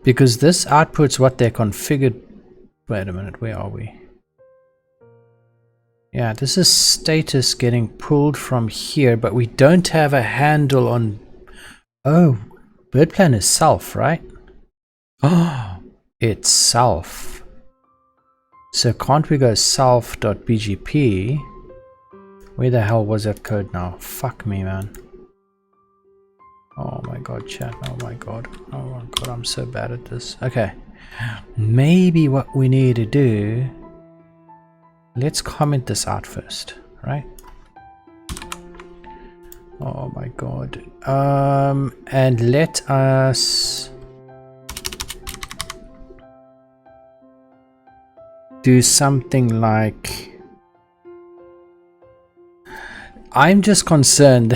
Because this outputs what they're configured. Wait a minute, where are we? Yeah, this is status getting pulled from here, but we don't have a handle on... Oh, BirdPlan is self, right? Oh, it's self. So can't we go self.bgp? Where the hell was that code now? Fuck me, man. Oh my god, chat. Oh my god. Oh my god, I'm so bad at this. Okay. Maybe what we need to do... Let's comment this out first, right? Oh my god. And let us... do something like... I'm just concerned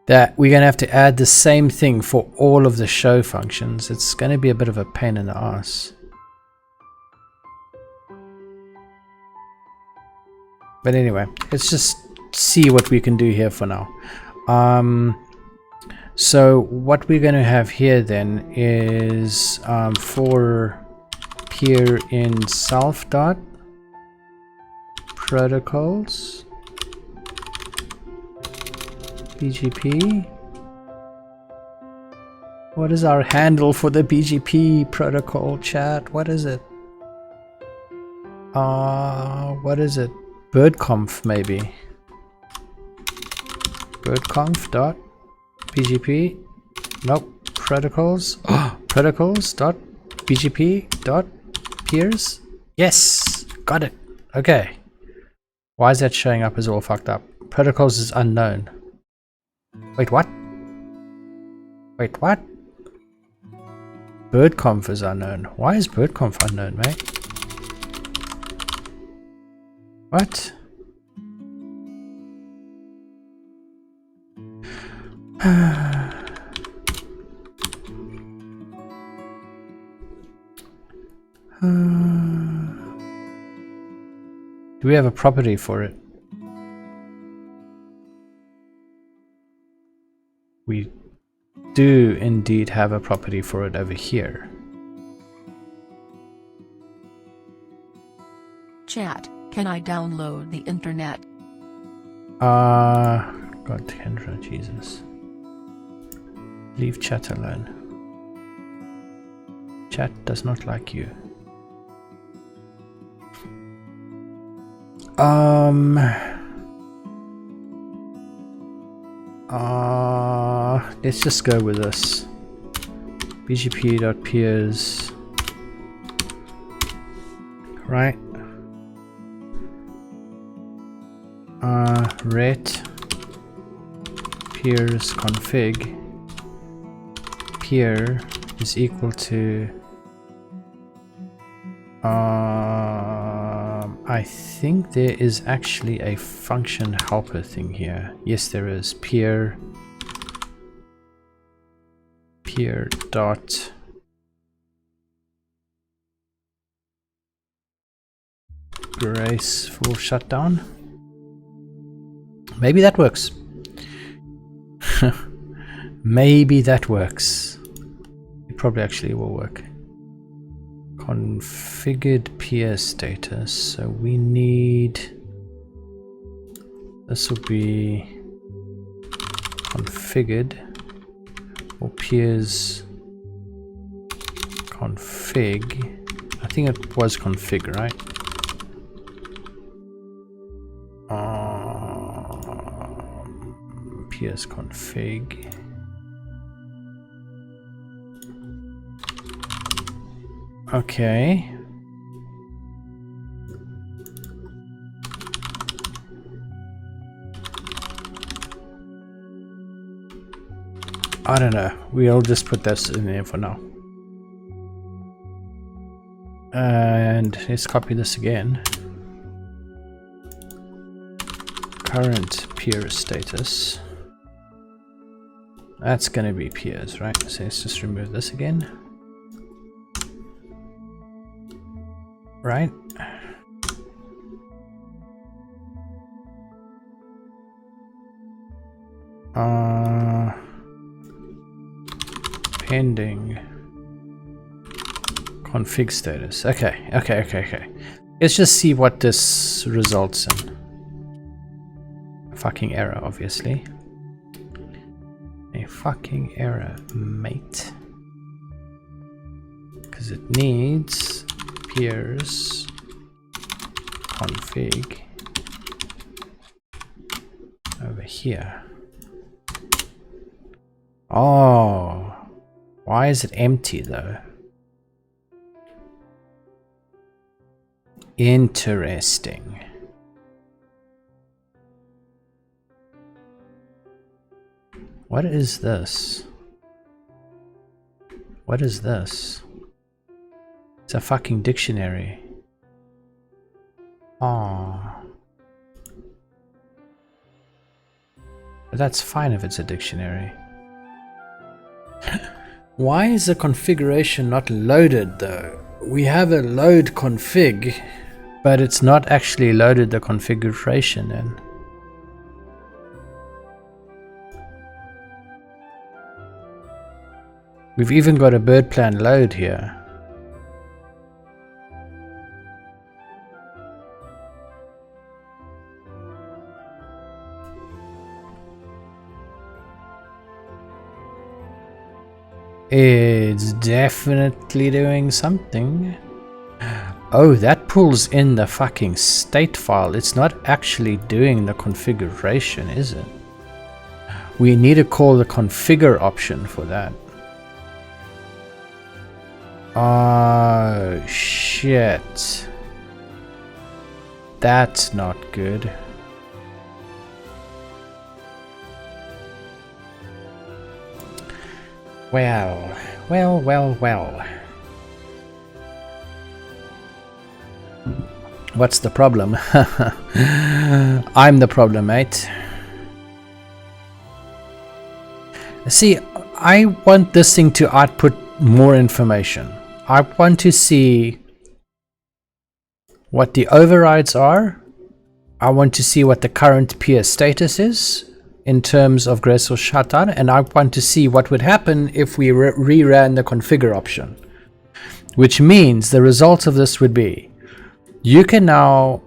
that we're going to have to add the same thing for all of the show functions. It's going to be a bit of a pain in the ass. But anyway, let's just see what we can do here for now. So what we're going to have here then is for peer in self dot protocols BGP. What is our handle for the BGP protocol, chat? What is it? What is it? BirdConf maybe. BirdConf dot BGP. Nope. Protocols. Protocols dot BGP dot peers. Yes, got it. Okay. Why is that showing up as all fucked up? Protocols is unknown. Wait, what? Wait, what? BirdConf is unknown. Why is BirdConf unknown, mate? What? Do we have a property for it? We do indeed have a property for it over here. Chat, can I download the internet? God, Kendra, Jesus. Leave chat alone. Chat does not like you. Let's just go with this. BGP.peers. Right. Ret peers config peer is equal to I think there is actually a function helper thing here. Yes, there is. Peer dot graceful shutdown. Maybe that works. Maybe that works. It probably actually will work. Configured peer status. So we need... this will be configured or peers config. I think it was config, right? Peers config. Okay. I don't know. We'll just put this in there for now. And let's copy this again. Current peer status. That's going to be peers, right? So let's just remove this again. Right. Pending config status. Okay. Let's just see what this results in. Fucking error, obviously. A fucking error, mate. Because it needs peers config over here. Oh, why is it empty though? Interesting. What is this? What is this? It's a fucking dictionary. Oh. But that's fine if it's a dictionary. Why is the configuration not loaded though? We have a load config, but it's not actually loaded the configuration in. We've even got a BirdPlan load here. It's definitely doing something. Oh, that pulls in the fucking state file. It's not actually doing the configuration, is it? We need to call the configure option for that. Oh, shit. That's not good. Well. What's the problem? I'm the problem, mate. See, I want this thing to output more information. I want to see what the overrides are. I want to see what the current peer status is in terms of Gressel shutdown, and I want to see what would happen if we reran the configure option. Which means the result of this would be, you can now,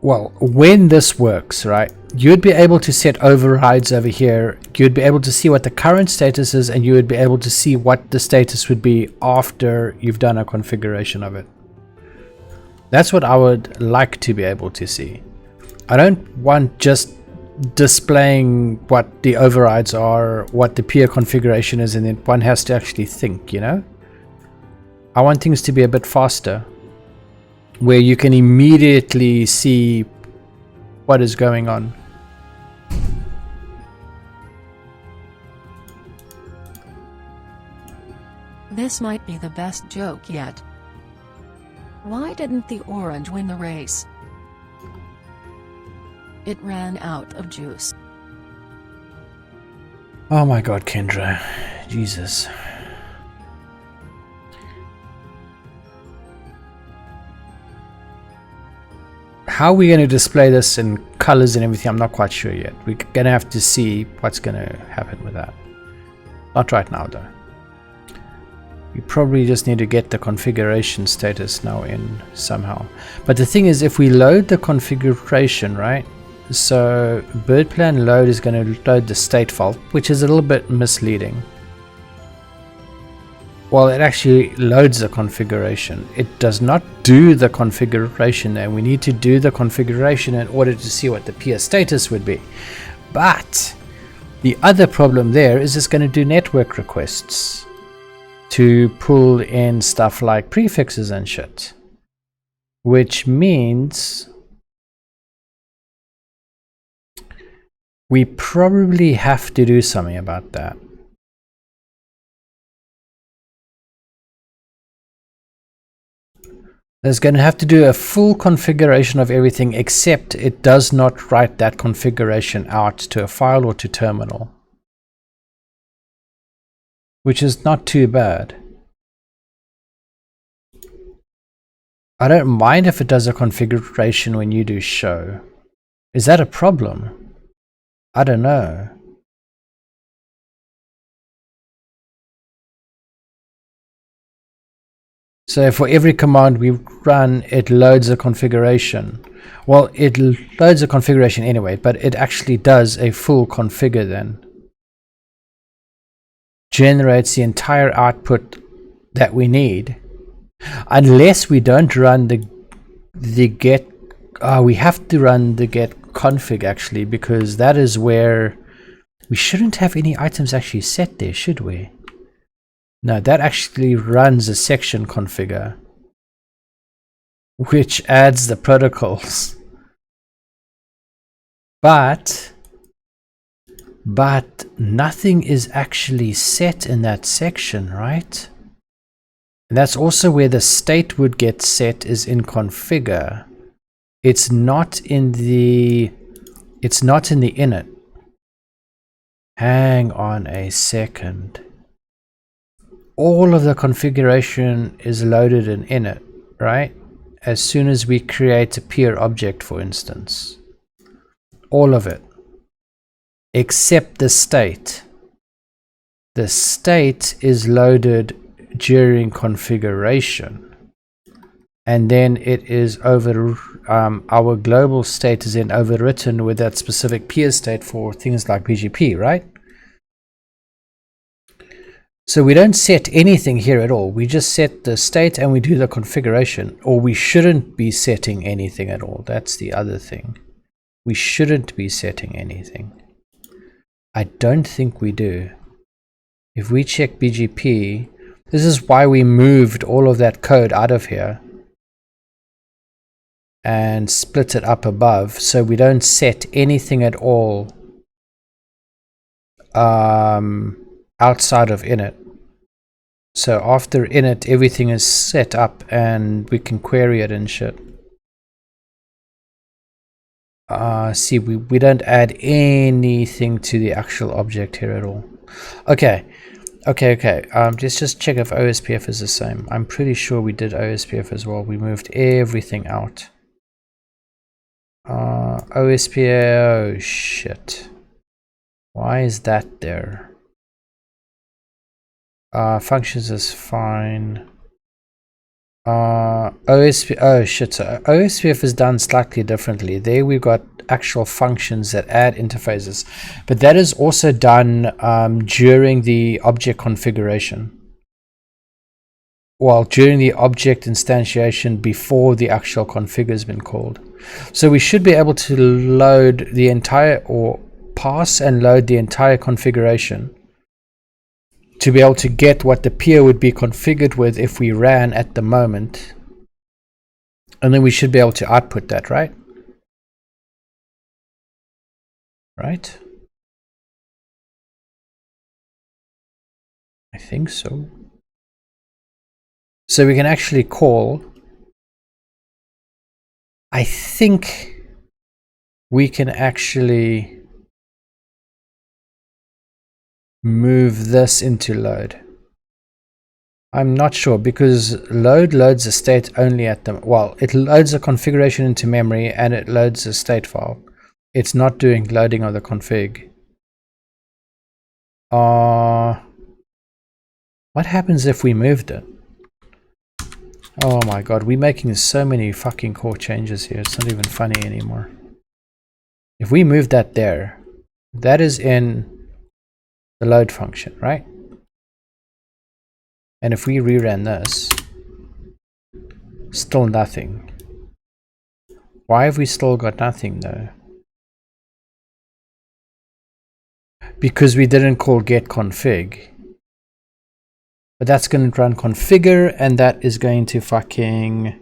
well, when this works, right, you'd be able to set overrides over here, you'd be able to see what the current status is, and you would be able to see what the status would be after you've done a configuration of it. That's what I would like to be able to see. I don't want just displaying what the overrides are, what the peer configuration is, and then one has to actually think, you know? I want things to be a bit faster, where you can immediately see what is going on. This might be the best joke yet. Why didn't the orange win the race? It ran out of juice. Oh my god, Kendra. Jesus. How are we going to display this in colors and everything? I'm not quite sure yet. We're going to have to see what's going to happen with that. Not right now though. We probably just need to get the configuration status now in somehow. But the thing is, if we load the configuration, right? So BirdPlan load is going to load the state file, which is a little bit misleading. Well, it actually loads the configuration. It does not do the configuration there. We need to do the configuration in order to see what the peer status would be. But the other problem there is it's going to do network requests to pull in stuff like prefixes and shit. Which means we probably have to do something about that. There's going to have to do a full configuration of everything, except it does not write that configuration out to a file or to terminal. Which is not too bad. I don't mind if it does a configuration when you do show. Is that a problem? I don't know. So for every command we run, it loads a configuration. Well, it loads a configuration anyway, but it actually does a full configure then. Generates the entire output that we need. Unless we don't run the get, we have to run the get config actually, because that is where we shouldn't have any items actually set there, should we? No, that actually runs a section configure, which adds the protocols. But nothing is actually set in that section, right? And that's also where the state would get set, is in configure. It's not in the init. Hang on a second. All of the configuration is loaded in init, right? As soon as we create a peer object, for instance. All of it. Except the state. The state is loaded during configuration. And then it is our global state is then overwritten with that specific peer state for things like BGP, right? So we don't set anything here at all. We just set the state and we do the configuration. Or we shouldn't be setting anything at all. That's the other thing. We shouldn't be setting anything. I don't think we do. If we check BGP, this is why we moved all of that code out of here and split it up above, so we don't set anything at all outside of init. So after init, everything is set up and we can query it and shit. See, we don't add anything to the actual object here at all. Okay. Let's just check if OSPF is the same. I'm pretty sure we did OSPF as well. We moved everything out. OSPF, oh shit. Why is that there? Functions is fine. OSPF, oh shit, so OSPF is done slightly differently. There we've got actual functions that add interfaces, but that is also done during the object configuration. Well, during the object instantiation before the actual config has been called. So we should be able to load the entire, or pass and load the entire configuration to be able to get what the peer would be configured with if we ran at the moment. And then we should be able to output that, right? Right? I think so. So we can actually call, I think we can actually move this into load. I'm not sure, because load loads a state only at the, well, it loads a configuration into memory and it loads a state file. It's not doing loading of the config. What happens if we moved it? Oh my god, we're making so many fucking core changes here. It's not even funny anymore. If we move that there, that is in the load function, right? And if we reran this, still nothing. Why have we still got nothing though? Because we didn't call get config. But that's going to run configure, and that is going to fucking,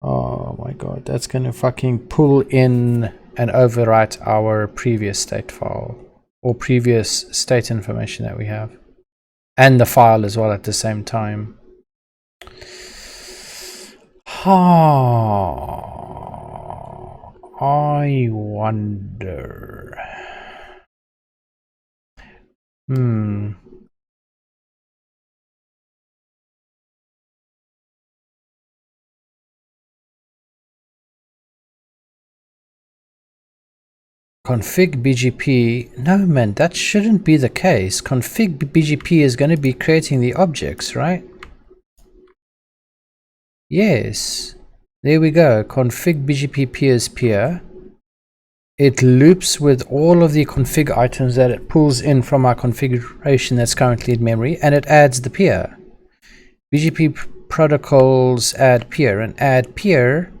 oh my god, that's going to fucking pull in and overwrite our previous state file, or previous state information that we have, and the file as well at the same time. I wonder. Config BGP, no man, that shouldn't be the case. Config BGP is going to be creating the objects, right? Yes. There we go. Config BGP peers peer. It loops with all of the config items that it pulls in from our configuration that's currently in memory, and it adds the peer. BGP protocols add peer, and add peer.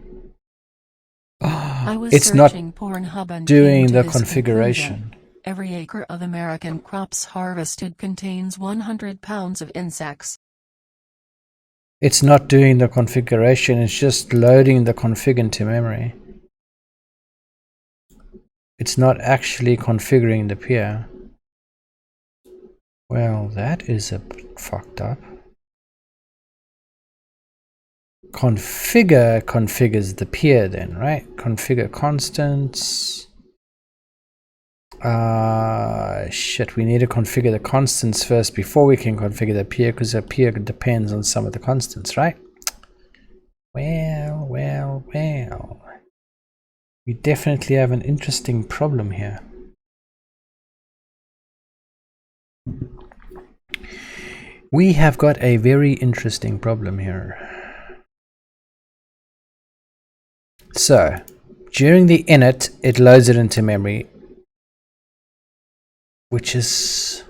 I was it's not Pornhub and doing the this configuration. conclusion. Every acre of American crops harvested contains 100 pounds of insects. It's not doing the configuration, it's just loading the config into memory. It's not actually configuring the peer. Well, that is a bit fucked up. Configures the peer then, right? Configure constants. Shit, we need to configure the constants first before we can configure the peer, because the peer depends on some of the constants, right? Well. We definitely have an interesting problem here. We have got a very interesting problem here. So, during the init, it loads it into memory, which is...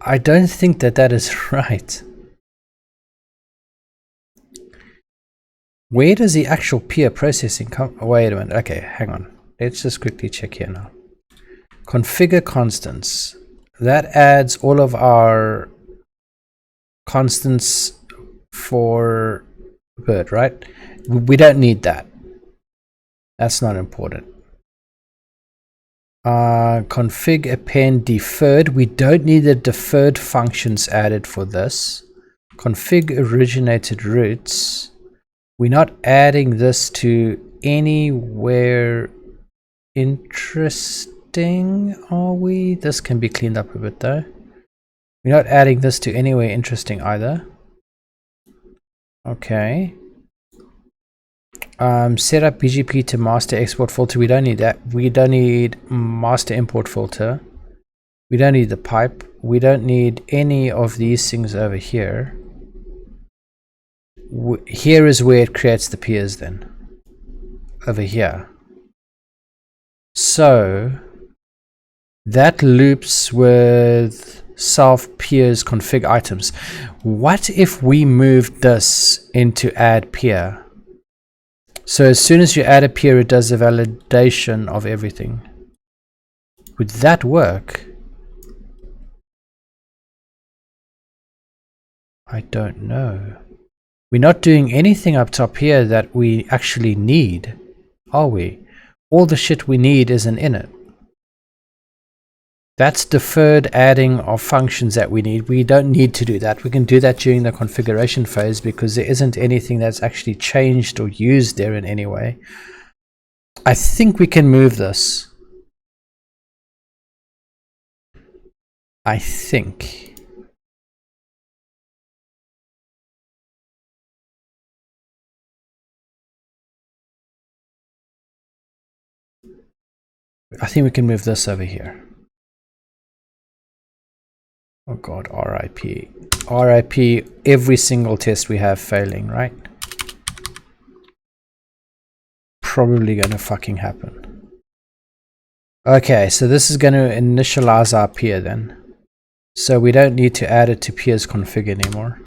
I don't think that is right. Where does the actual peer processing come? Wait a minute. Okay, hang on. Let's just quickly check here now. Configure constants. That adds all of our constants for BIRD, right? We don't need that. That's not important. Config append deferred. We don't need the deferred functions added for this. Config originated routes. We're not adding this to anywhere interesting, are we? This can be cleaned up a bit though. We're not adding this to anywhere interesting either. Okay. Set up BGP to master export filter. We don't need that. We don't need master import filter. We don't need the pipe. We don't need any of these things over here. Here is where it creates the peers then. Over here. So that loops with self peers config items. What if we moved this into add peer? So as soon as you add a peer, it does a validation of everything. Would that work? I don't know. We're not doing anything up top here that we actually need, are we? All the shit we need is an init. That's deferred adding of functions that we need. We don't need to do that. We can do that during the configuration phase because there isn't anything that's actually changed or used there in any way. I think we can move this. I think. We can move this over here. Oh god, RIP. RIP, every single test we have failing, right? Probably gonna fucking happen. Okay, so this is gonna initialize our peer then. So we don't need to add it to peers config anymore.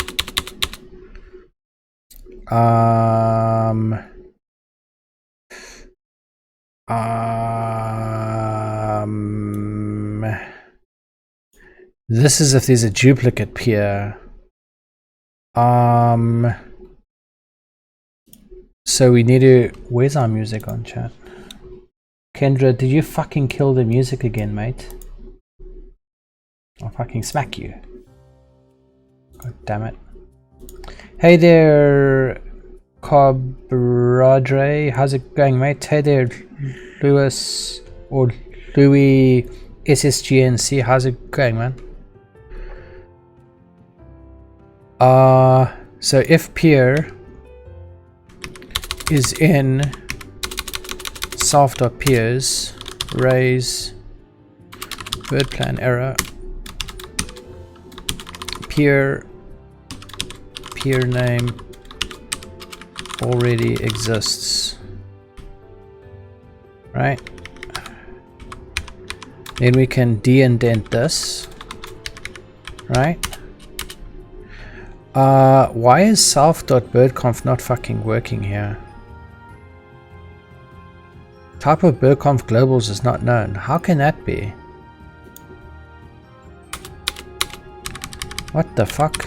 This is if there's a duplicate peer. So we need to... Where's our music on, chat? Kendra, did you fucking kill the music again, mate? I'll fucking smack you. God damn it. Hey there, Cabradre. How's it going, mate? Hey there, Lewis or Louis SSGNC. How's it going, man? So if peer is in self.peers, raise BirdPlan error, peer name already exists, right? Then we can de-indent this, right? Why is self.birdconf not fucking working here? Type of birdconf globals is not known. How can that be? What the fuck?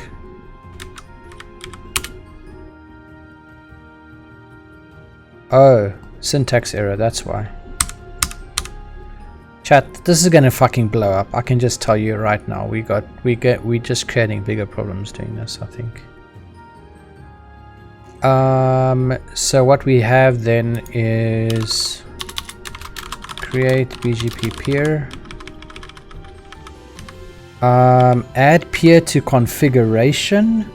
Oh, syntax error, that's why. Chat, this is gonna fucking blow up. I can just tell you right now. We're just creating bigger problems doing this, I think. So what we have then is create BGP peer. Add peer to configuration.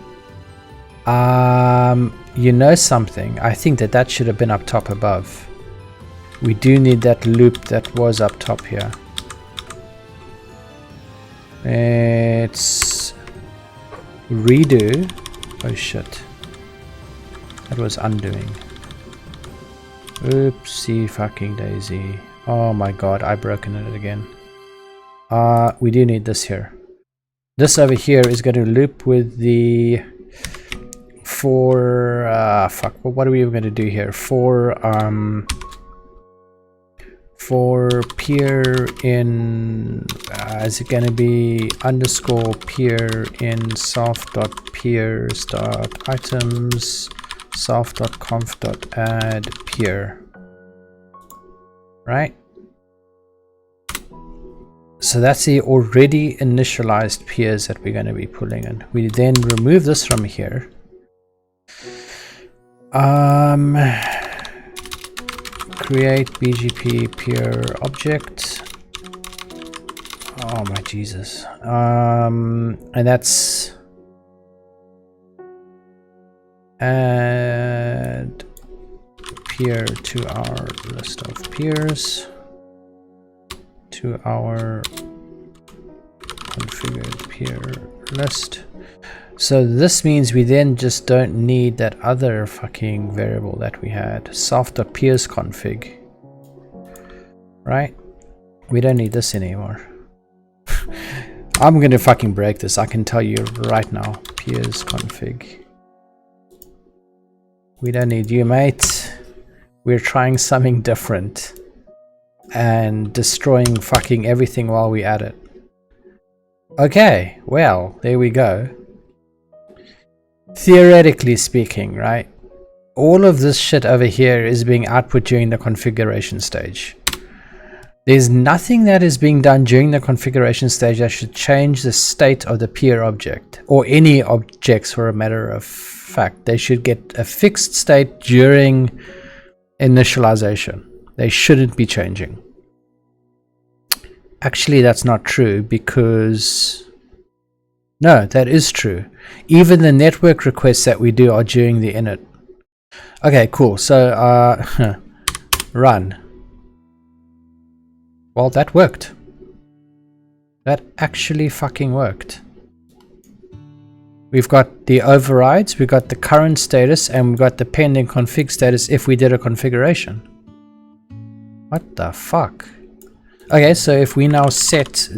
You know something? I think that should have been up top above. We do need that loop that was up top here. It's redo. Oh shit. That was undoing. Oopsie fucking daisy. Oh my god, I've broken it again. We do need this here. This over here is going to loop with the fuck, what are we going to do here? For peer in is it going to be underscore peer in self.peers.items self.conf.add peer, right? So that's the already initialized peers that we're going to be pulling in. We then remove this from here. Create BGP peer object. Oh my Jesus. And that's add peer to our list of peers, to our configured peer list. So this means we then just don't need that other fucking variable that we had, self.peersconfig, right? We don't need this anymore. I'm gonna fucking break this, I can tell you right now. Peersconfig. We don't need you, mate. We're trying something different and destroying fucking everything while we at it. Okay, well, there we go. Theoretically speaking, right, all of this shit over here is being output during the configuration stage. There's nothing that is being done during the configuration stage that should change the state of the peer object, or any objects for a matter of fact. They should get a fixed state during initialization. They shouldn't be changing. Actually, that's not true, because no, that is true. Even the network requests that we do are during the init. Okay, cool. So run. Well, that worked. That actually fucking worked. We've got the overrides, we've got the current status, and we've got the pending config status if we did a configuration. What the fuck? Okay, so if we now set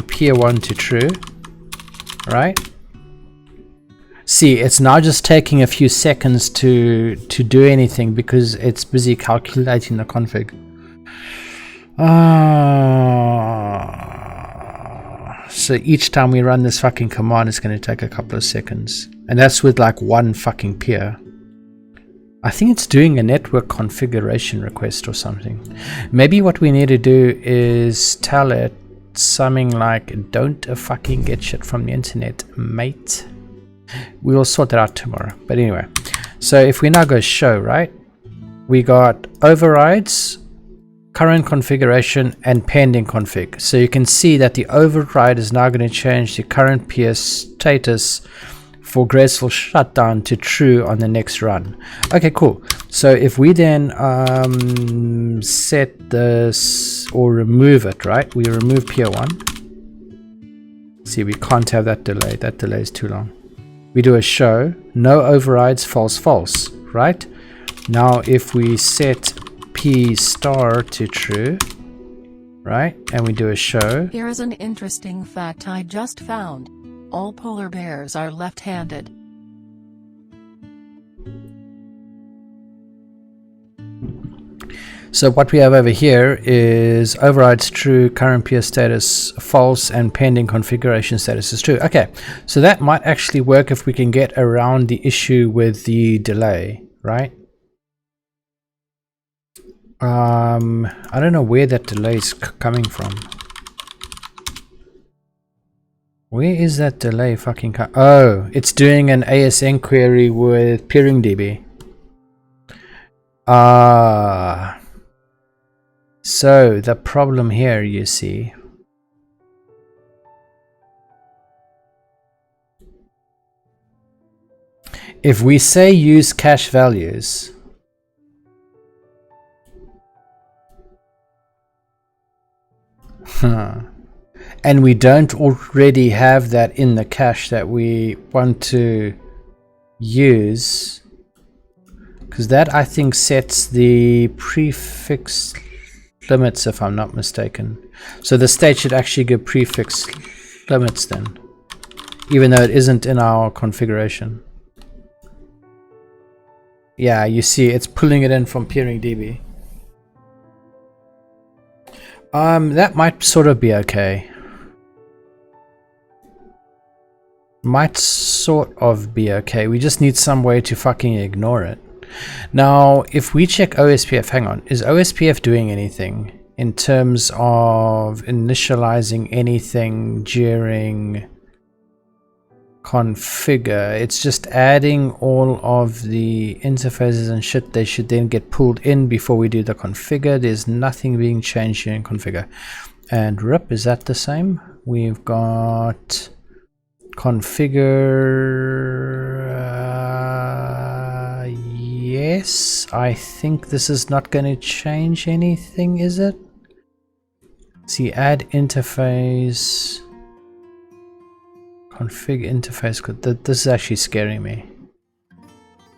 peer 1 to true, right? See, it's now just taking a few seconds to do anything because it's busy calculating the config. So each time we run this fucking command, it's going to take a couple of seconds. And that's with like one fucking peer. I think it's doing a network configuration request or something. Maybe what we need to do is tell it something like, don't fucking get shit from the internet, mate. We will sort that out tomorrow. But anyway, so if we now go show, right, we got overrides, current configuration, and pending config. So you can see that the override is now going to change the current PS status for graceful shutdown to true on the next run. Okay, cool. So if we then set this or remove it, right, we remove peer 1. See, we can't have that delay. That delay is too long. We do a show, no overrides, false, false, right? Now if we set p star to true, right, and we do a show. Here is an interesting fact I just found. All polar bears are left-handed. So what we have over here is overrides true, current peer status false, and pending configuration status is true. Okay, so that might actually work if we can get around the issue with the delay, right? I don't know where that delay is coming from. Where is that delay fucking oh, it's doing an ASN query with peering DB. So the problem here, you see, if we say use cache values, and we don't already have that in the cache that we want to use, because that I think sets the prefix limits if I'm not mistaken. So the state should actually give prefix limits then, even though it isn't in our configuration. Yeah, you see it's pulling it in from peering DB. That might sort of be okay. Might sort of be okay. We just need some way to fucking ignore it. Now, if we check OSPF, hang on, is OSPF doing anything in terms of initializing anything during configure? It's just adding all of the interfaces and shit. They should then get pulled in before we do the configure. There's nothing being changed during configure. And RIP, is that the same? We've got configure. Yes, I think this is not going to change anything, is it? See, add interface, config interface. This is actually scaring me.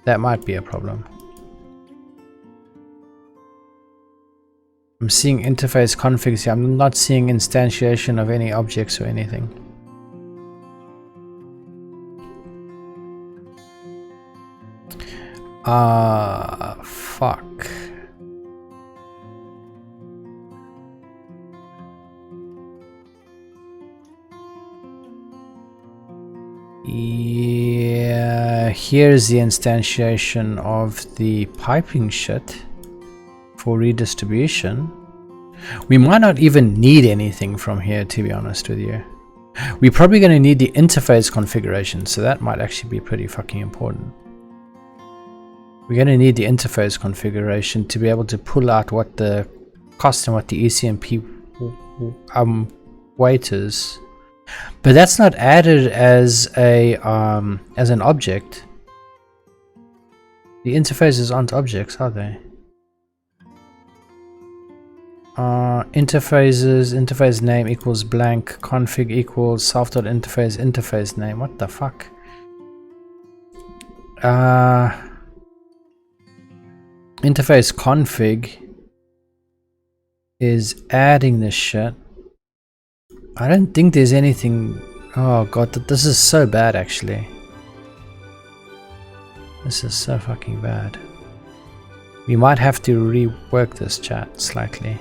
That might be a problem. I'm seeing interface configs here. I'm not seeing instantiation of any objects or anything. Fuck. Yeah, here's the instantiation of the piping shit for redistribution. We might not even need anything from here, to be honest with you. We're probably going to need the interface configuration, so that might actually be pretty fucking important. We're going to need the interface configuration to be able to pull out what the cost and what the ECMP weight is. But that's not added as a as an object. The interfaces aren't objects, are they? Interfaces, interface name equals blank, config equals self.interface, interface name. What the fuck? Interface config is adding this shit. I don't think there's anything. Oh god, this is so bad actually. This is so fucking bad. We might have to rework this chat slightly.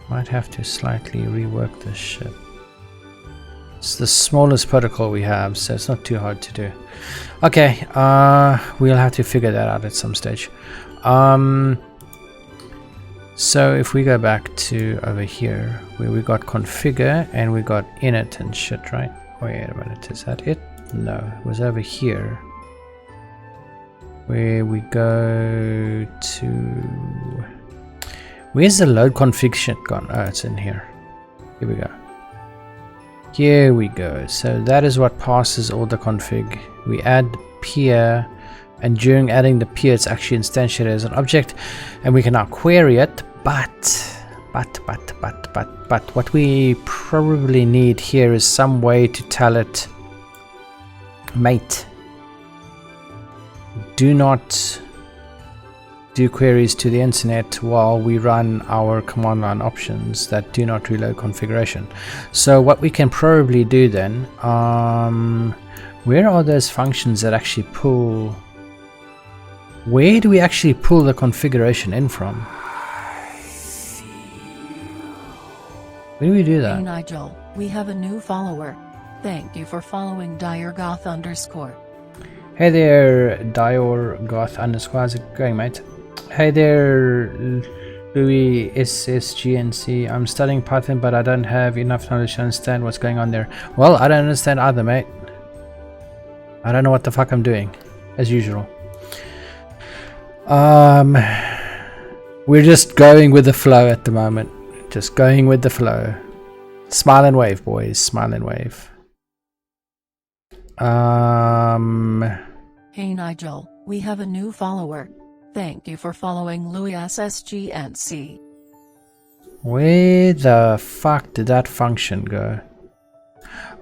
Might have to slightly rework this shit. It's the smallest protocol we have, so it's not too hard to do. Okay, we'll have to figure that out at some stage. So if we go back to over here, where we got configure and we got init and shit, right? Wait a minute, is that it? No, it was over here. Where we go to... Where's the load config shit gone? Oh, it's in here. Here we go. Here we go. So that is what passes all the config. We add peer, and during adding the peer, it's actually instantiated as an object, and we can now query it. But what we probably need here is some way to tell it, mate, do not do queries to the internet while we run our command line options that do not reload configuration. So what we can probably do then, where are those functions that actually pull, where do we actually pull the configuration in from? Where do we do that? Hey Nigel, we have a new follower. Thank you for following DireGoth_. Hey there, DireGoth_. How's it going, mate? Hey there, Louis SSGNC. I'm studying Python, but I don't have enough knowledge to understand what's going on there. Well, I don't understand either, mate. I don't know what the fuck I'm doing, as usual. We're just going with the flow at the moment. Just going with the flow. Smile and wave, boys. Smile and wave. Hey Nigel, we have a new follower. Thank you for following Louis SSGNC. Where the fuck did that function go?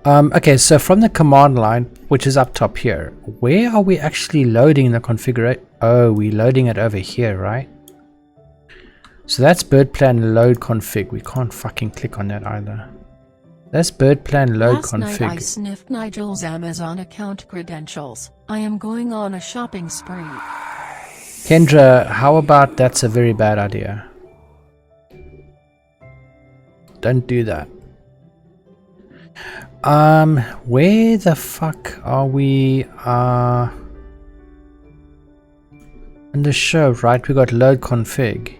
Okay, so from the command line, which is up top here, where are we actually loading the configuration? Oh, we're loading it over here, right? So that's BirdPlan load config. We can't fucking click on that either. That's BirdPlan load config. Last night I sniffed Nigel's Amazon account credentials. I am going on a shopping spree. Kendra, how about that's a very bad idea? Don't do that. Where the fuck are we? In the show, right? We got load config.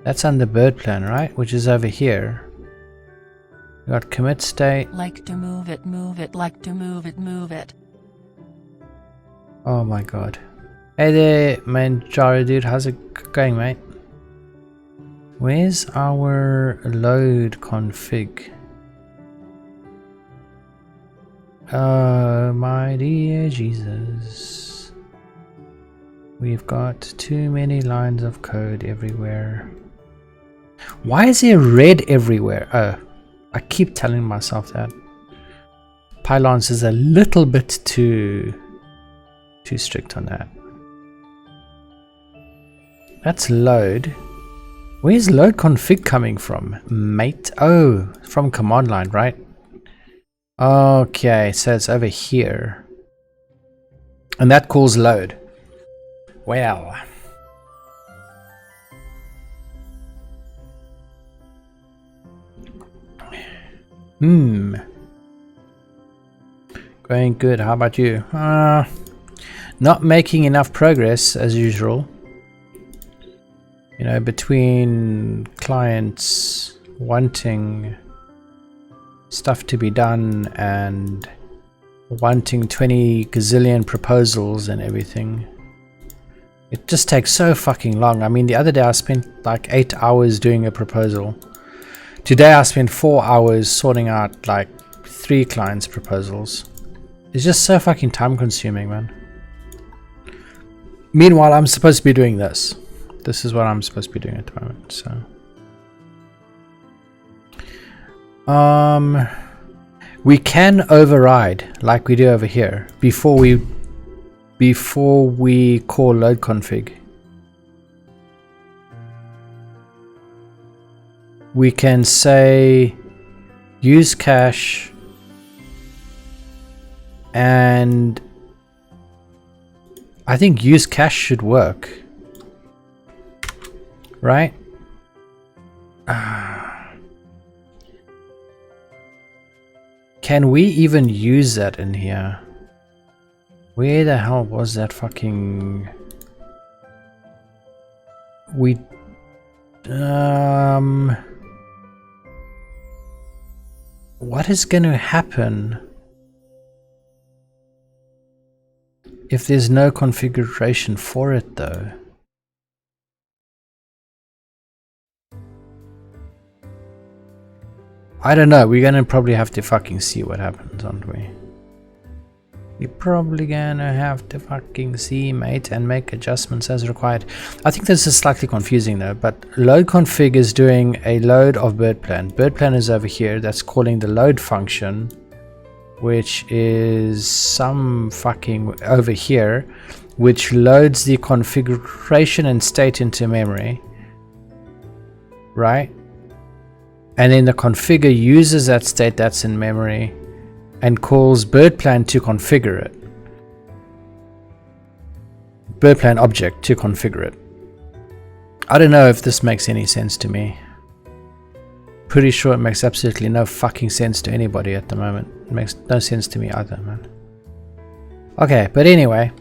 That's under BirdPlan, right? Which is over here. We got commit state. Like to move it, like to move it, move it. Oh my god. Hey there, Manjaro dude, how's it going, mate? Where's our load config? Oh my dear Jesus. We've got too many lines of code everywhere. Why is there red everywhere? Oh, I keep telling myself that. Pylons is a little bit too strict on that. That's load. Where's load config coming from, mate? Oh, from command line, right? Okay, so it's over here. And that calls load. Well. Going good, how about you? Not making enough progress as usual. You know, between clients wanting stuff to be done and wanting 20 gazillion proposals and everything. It just takes so fucking long. I mean, the other day I spent like 8 hours doing a proposal. Today I spent 4 hours sorting out like 3 clients' proposals. It's just so fucking time consuming, man. Meanwhile, I'm supposed to be doing this. This is what I'm supposed to be doing at the moment, so. We can override like we do over here before we call load config. We can say use cache and I think use cache should work. Right? Can we even use that in here? Where the hell was that fucking... We... What is gonna happen if there's no configuration for it though? I don't know, we're gonna probably have to fucking see what happens, aren't we? We're probably gonna have to fucking see, mate, and make adjustments as required. I think this is slightly confusing though, but load config is doing a load of BirdPlan. BirdPlan is over here, that's calling the load function. which is some fucking over here, which loads the configuration and state into memory, right? And then the configure uses that state that's in memory and calls BirdPlan to configure it. BirdPlan object to configure it. I don't know if this makes any sense to me. Pretty sure it makes absolutely no fucking sense to anybody at the moment. It makes no sense to me either, man. Okay, but anyway,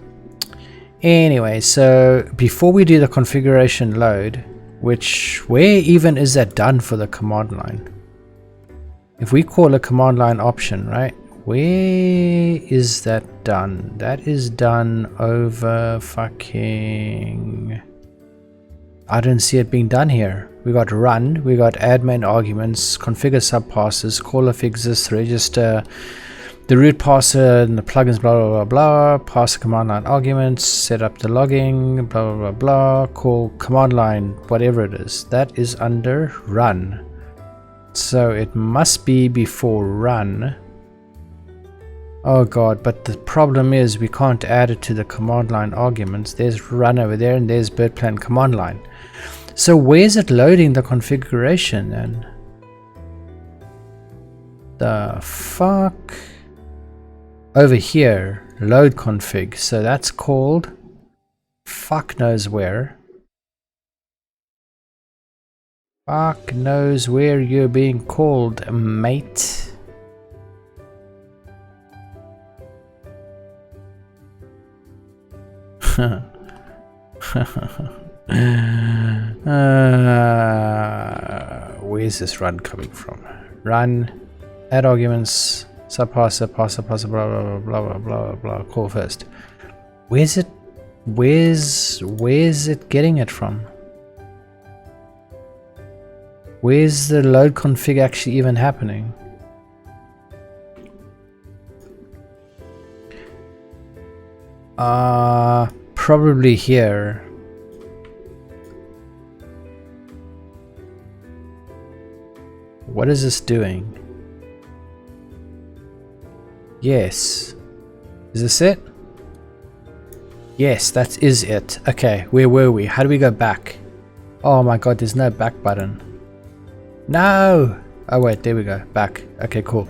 so before we do the configuration load, where even is that done for the command line? If we call a command line option, right? Where is that done? That is done over fucking... I don't see it being done here. We got run, we got add main arguments, configure subpasses, call if exists, register the root parser and the plugins, blah blah blah blah, pass the command line arguments, set up the logging, blah blah blah blah, call command line, whatever it is. That is under run. So it must be before run. Oh god, but the problem is we can't add it to the command line arguments. There's run over there and there's BirdPlan command line. So where's it loading the configuration then? The fuck? Over here, load config. So that's called fuck knows where. Fuck knows where you're being called, mate. Where's this run coming from? Run, add arguments, subparser, parser, blah blah blah blah blah blah. Call first. Where's it getting it from? Where's the load config actually even happening? Probably here. What is this doing? Yes. Is this it? Yes, that is it. Okay, where were we? How do we go back? Oh my god, there's no back button. No! Oh wait, there we go. Back. Okay, cool.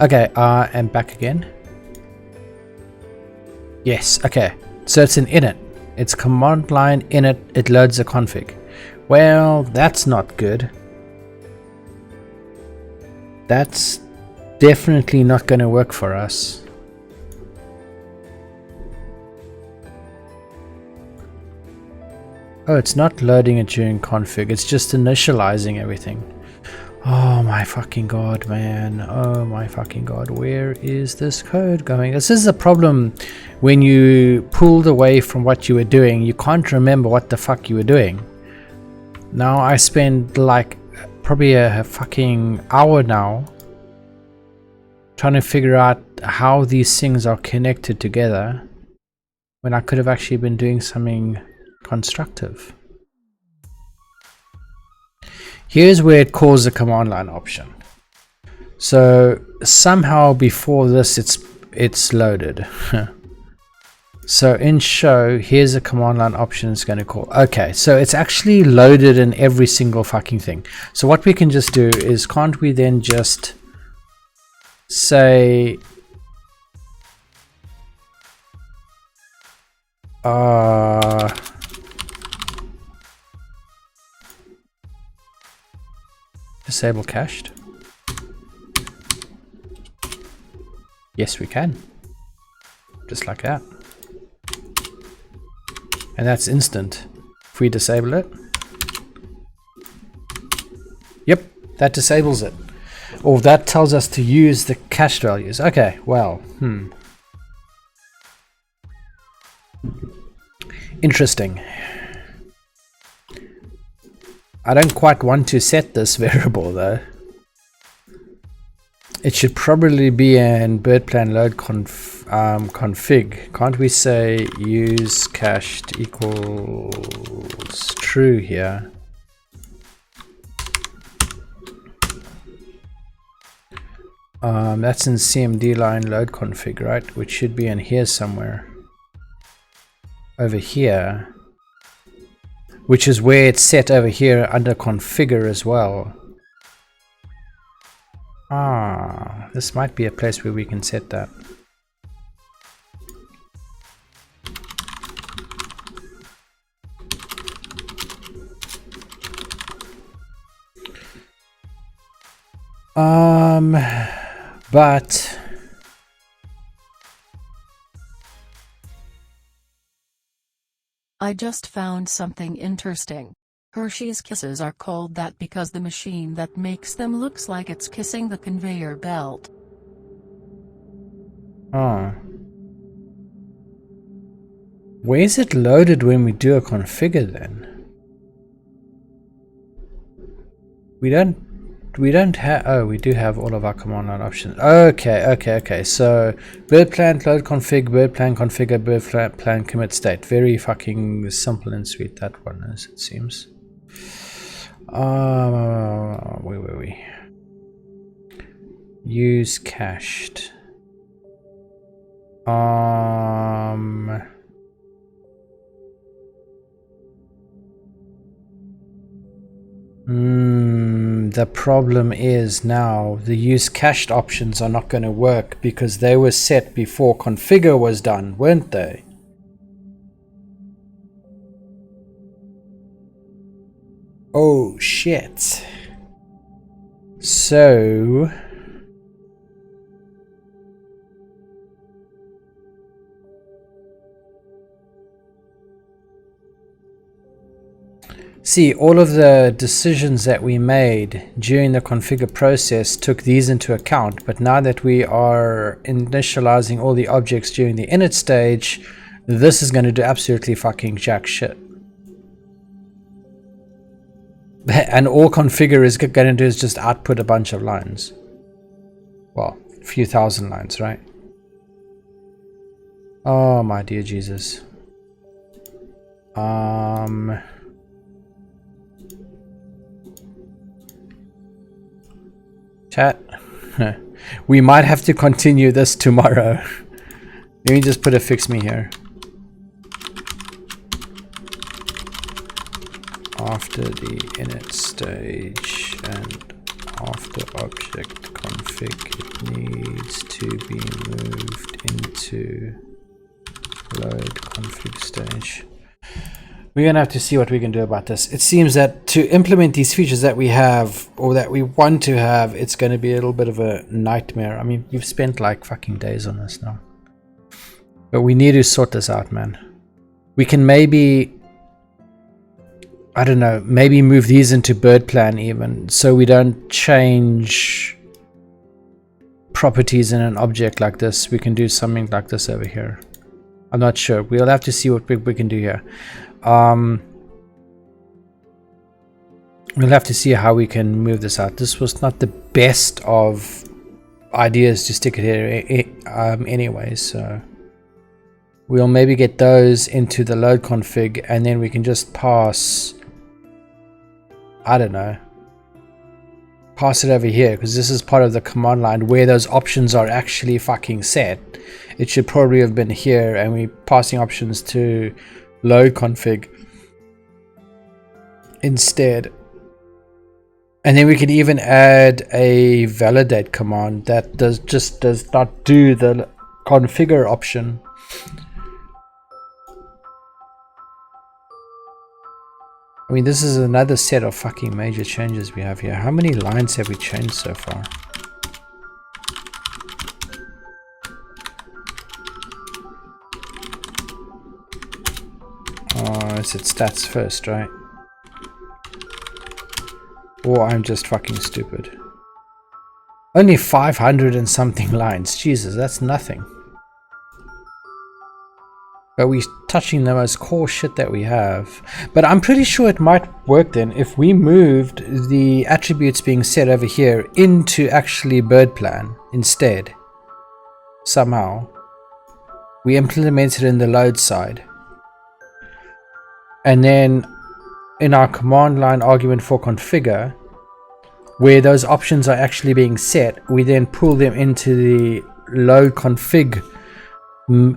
Okay, and back again. Yes, okay. So it's an init. It's command line init. It loads the config. Well, that's not good. That's definitely not going to work for us. Oh, it's not loading it during config. It's just initializing everything. Oh my fucking god, man. Oh my fucking god. Where is this code going? This is a problem when you pulled away from what you were doing. You can't remember what the fuck you were doing. Now I spend like probably a fucking hour now trying to figure out how these things are connected together when I could have actually been doing something constructive. Here's where it calls the command line option. So somehow before this it's loaded. So in show, here's a command line option it's going to call. Okay, so it's actually loaded in every single fucking thing. So what we can just do is, can't we then just say disable cached? Yes, we can. Just like that. And that's instant. If we disable it. Yep, that disables it. Or that tells us to use the cached values. Okay, well, interesting. I don't quite want to set this variable though. It should probably be in BirdPlan load config. Can't we say use cached equals true here? That's in CMD line load config, right? Which should be in here somewhere. Over here. Which is where it's set over here under configure as well. Ah, this might be a place where we can set that. But I just found something interesting. Hershey's Kisses are called that because the machine that makes them looks like it's kissing the conveyor belt. oh, where is it loaded when we do a configure then? We don't have, oh, we do have all of our command line options. Okay. So BirdPlan load config, BirdPlan configure, BirdPlan commit state. Very fucking simple and sweet that one is, it seems. Where were we? Use cached. The problem is now the use cached options are not going to work because they were set before configure was done, weren't they? Oh shit. So see, all of the decisions that we made during the configure process took these into account, but now that we are initializing all the objects during the init stage, this is going to do absolutely fucking jack shit. And all configure is going to do is just output a bunch of lines. Well, a few thousand lines, right? Oh my dear Jesus. Chat, we might have to continue this tomorrow. Let me just put a fix me here. After the init stage and after object config, it needs to be moved into load config stage. We're going to have to see what we can do about this. It seems that to implement these features that we have, or that we want to have, it's going to be a little bit of a nightmare. I mean, we've spent like fucking days on this now. But we need to sort this out, man. We can maybe, I don't know, maybe move these into BirdPlan even, so we don't change properties in an object like this. We can do something like this over here. I'm not sure. We'll have to see what we can do here. We'll have to see how we can move this out. This was not the best of ideas to stick it here anyway, so we'll maybe get those into the load config, and then we can just pass, I don't know, pass it over here, because this is part of the command line where those options are actually fucking set. It should probably have been here, and we're passing options to load config instead. And then we can even add a validate command that does not do the configure option. I mean, this is another set of fucking major changes we have here. How many lines have we changed so far? Oh, is it stats first, right? Or I'm just fucking stupid. Only 500 and something lines. Jesus, that's nothing. But we're touching the most core shit that we have. But I'm pretty sure it might work then if we moved the attributes being set over here into actually BirdPlan instead. Somehow. We implement it in the load side. And then in our command line argument for configure, where those options are actually being set, we then pull them into the load config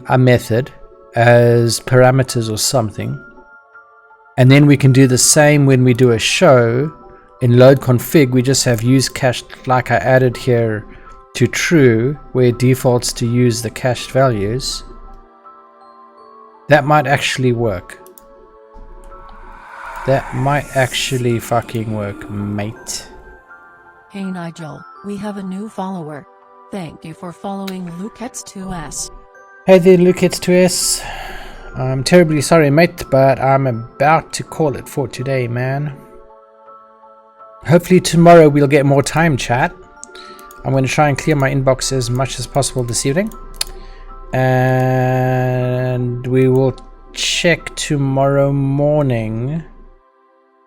a method as parameters or something, and then we can do the same when we do a show. In load config, we just have use cached, like I added here, to true, where it defaults to use the cached values. That might actually work. That might actually fucking work, mate. Hey Nigel, we have a new follower. Thank you for following Lucets2s. Hey there, Lucets2s. I'm terribly sorry, mate, but I'm about to call it for today, man. Hopefully tomorrow we'll get more time, chat. I'm going to try and clear my inbox as much as possible this evening. And we will check tomorrow morning.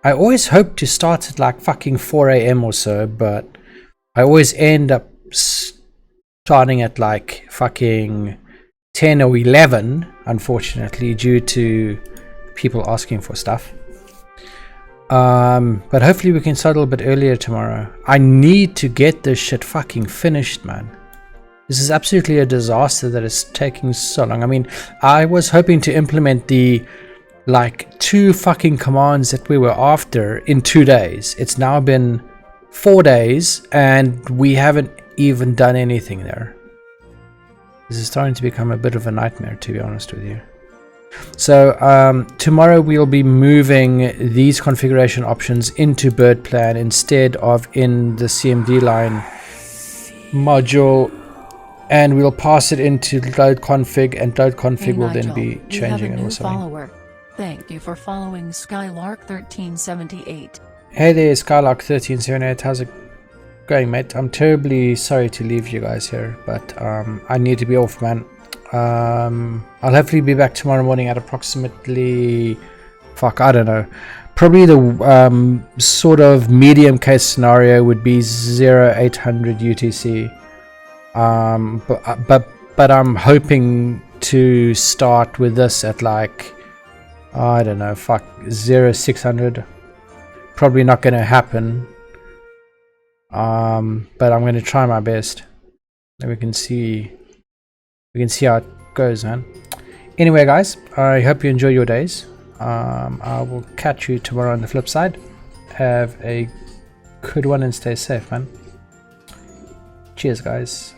I always hope to start at like fucking 4 AM or so, but I always end up starting at like fucking 10 or 11, unfortunately, due to people asking for stuff. But hopefully we can start a little bit earlier tomorrow. I need to get this shit fucking finished, man. This is absolutely a disaster that it's taking so long. I mean, I was hoping to implement the like 2 fucking commands that we were after in 2 days. It's now been 4 days and we haven't even done anything there. This is starting to become a bit of a nightmare, to be honest with you. So tomorrow we'll be moving these configuration options into BirdPlan instead of in the CMD line module, and we'll pass it into load config, and load config will then be changing and something. Thank you for following Skylark1378. Hey there, Skylark1378. How's it going, mate? I'm terribly sorry to leave you guys here, but I need to be off, man. I'll hopefully be back tomorrow morning at approximately, I don't know, probably the sort of medium case scenario would be 0800 UTC. But I'm hoping to start with this at like, I don't know, 0600. Probably not going to happen. But I'm going to try my best. And we can see how it goes, man. Anyway, guys, I hope you enjoy your days. I will catch you tomorrow on the flip side. Have a good one and stay safe, man. Cheers, guys.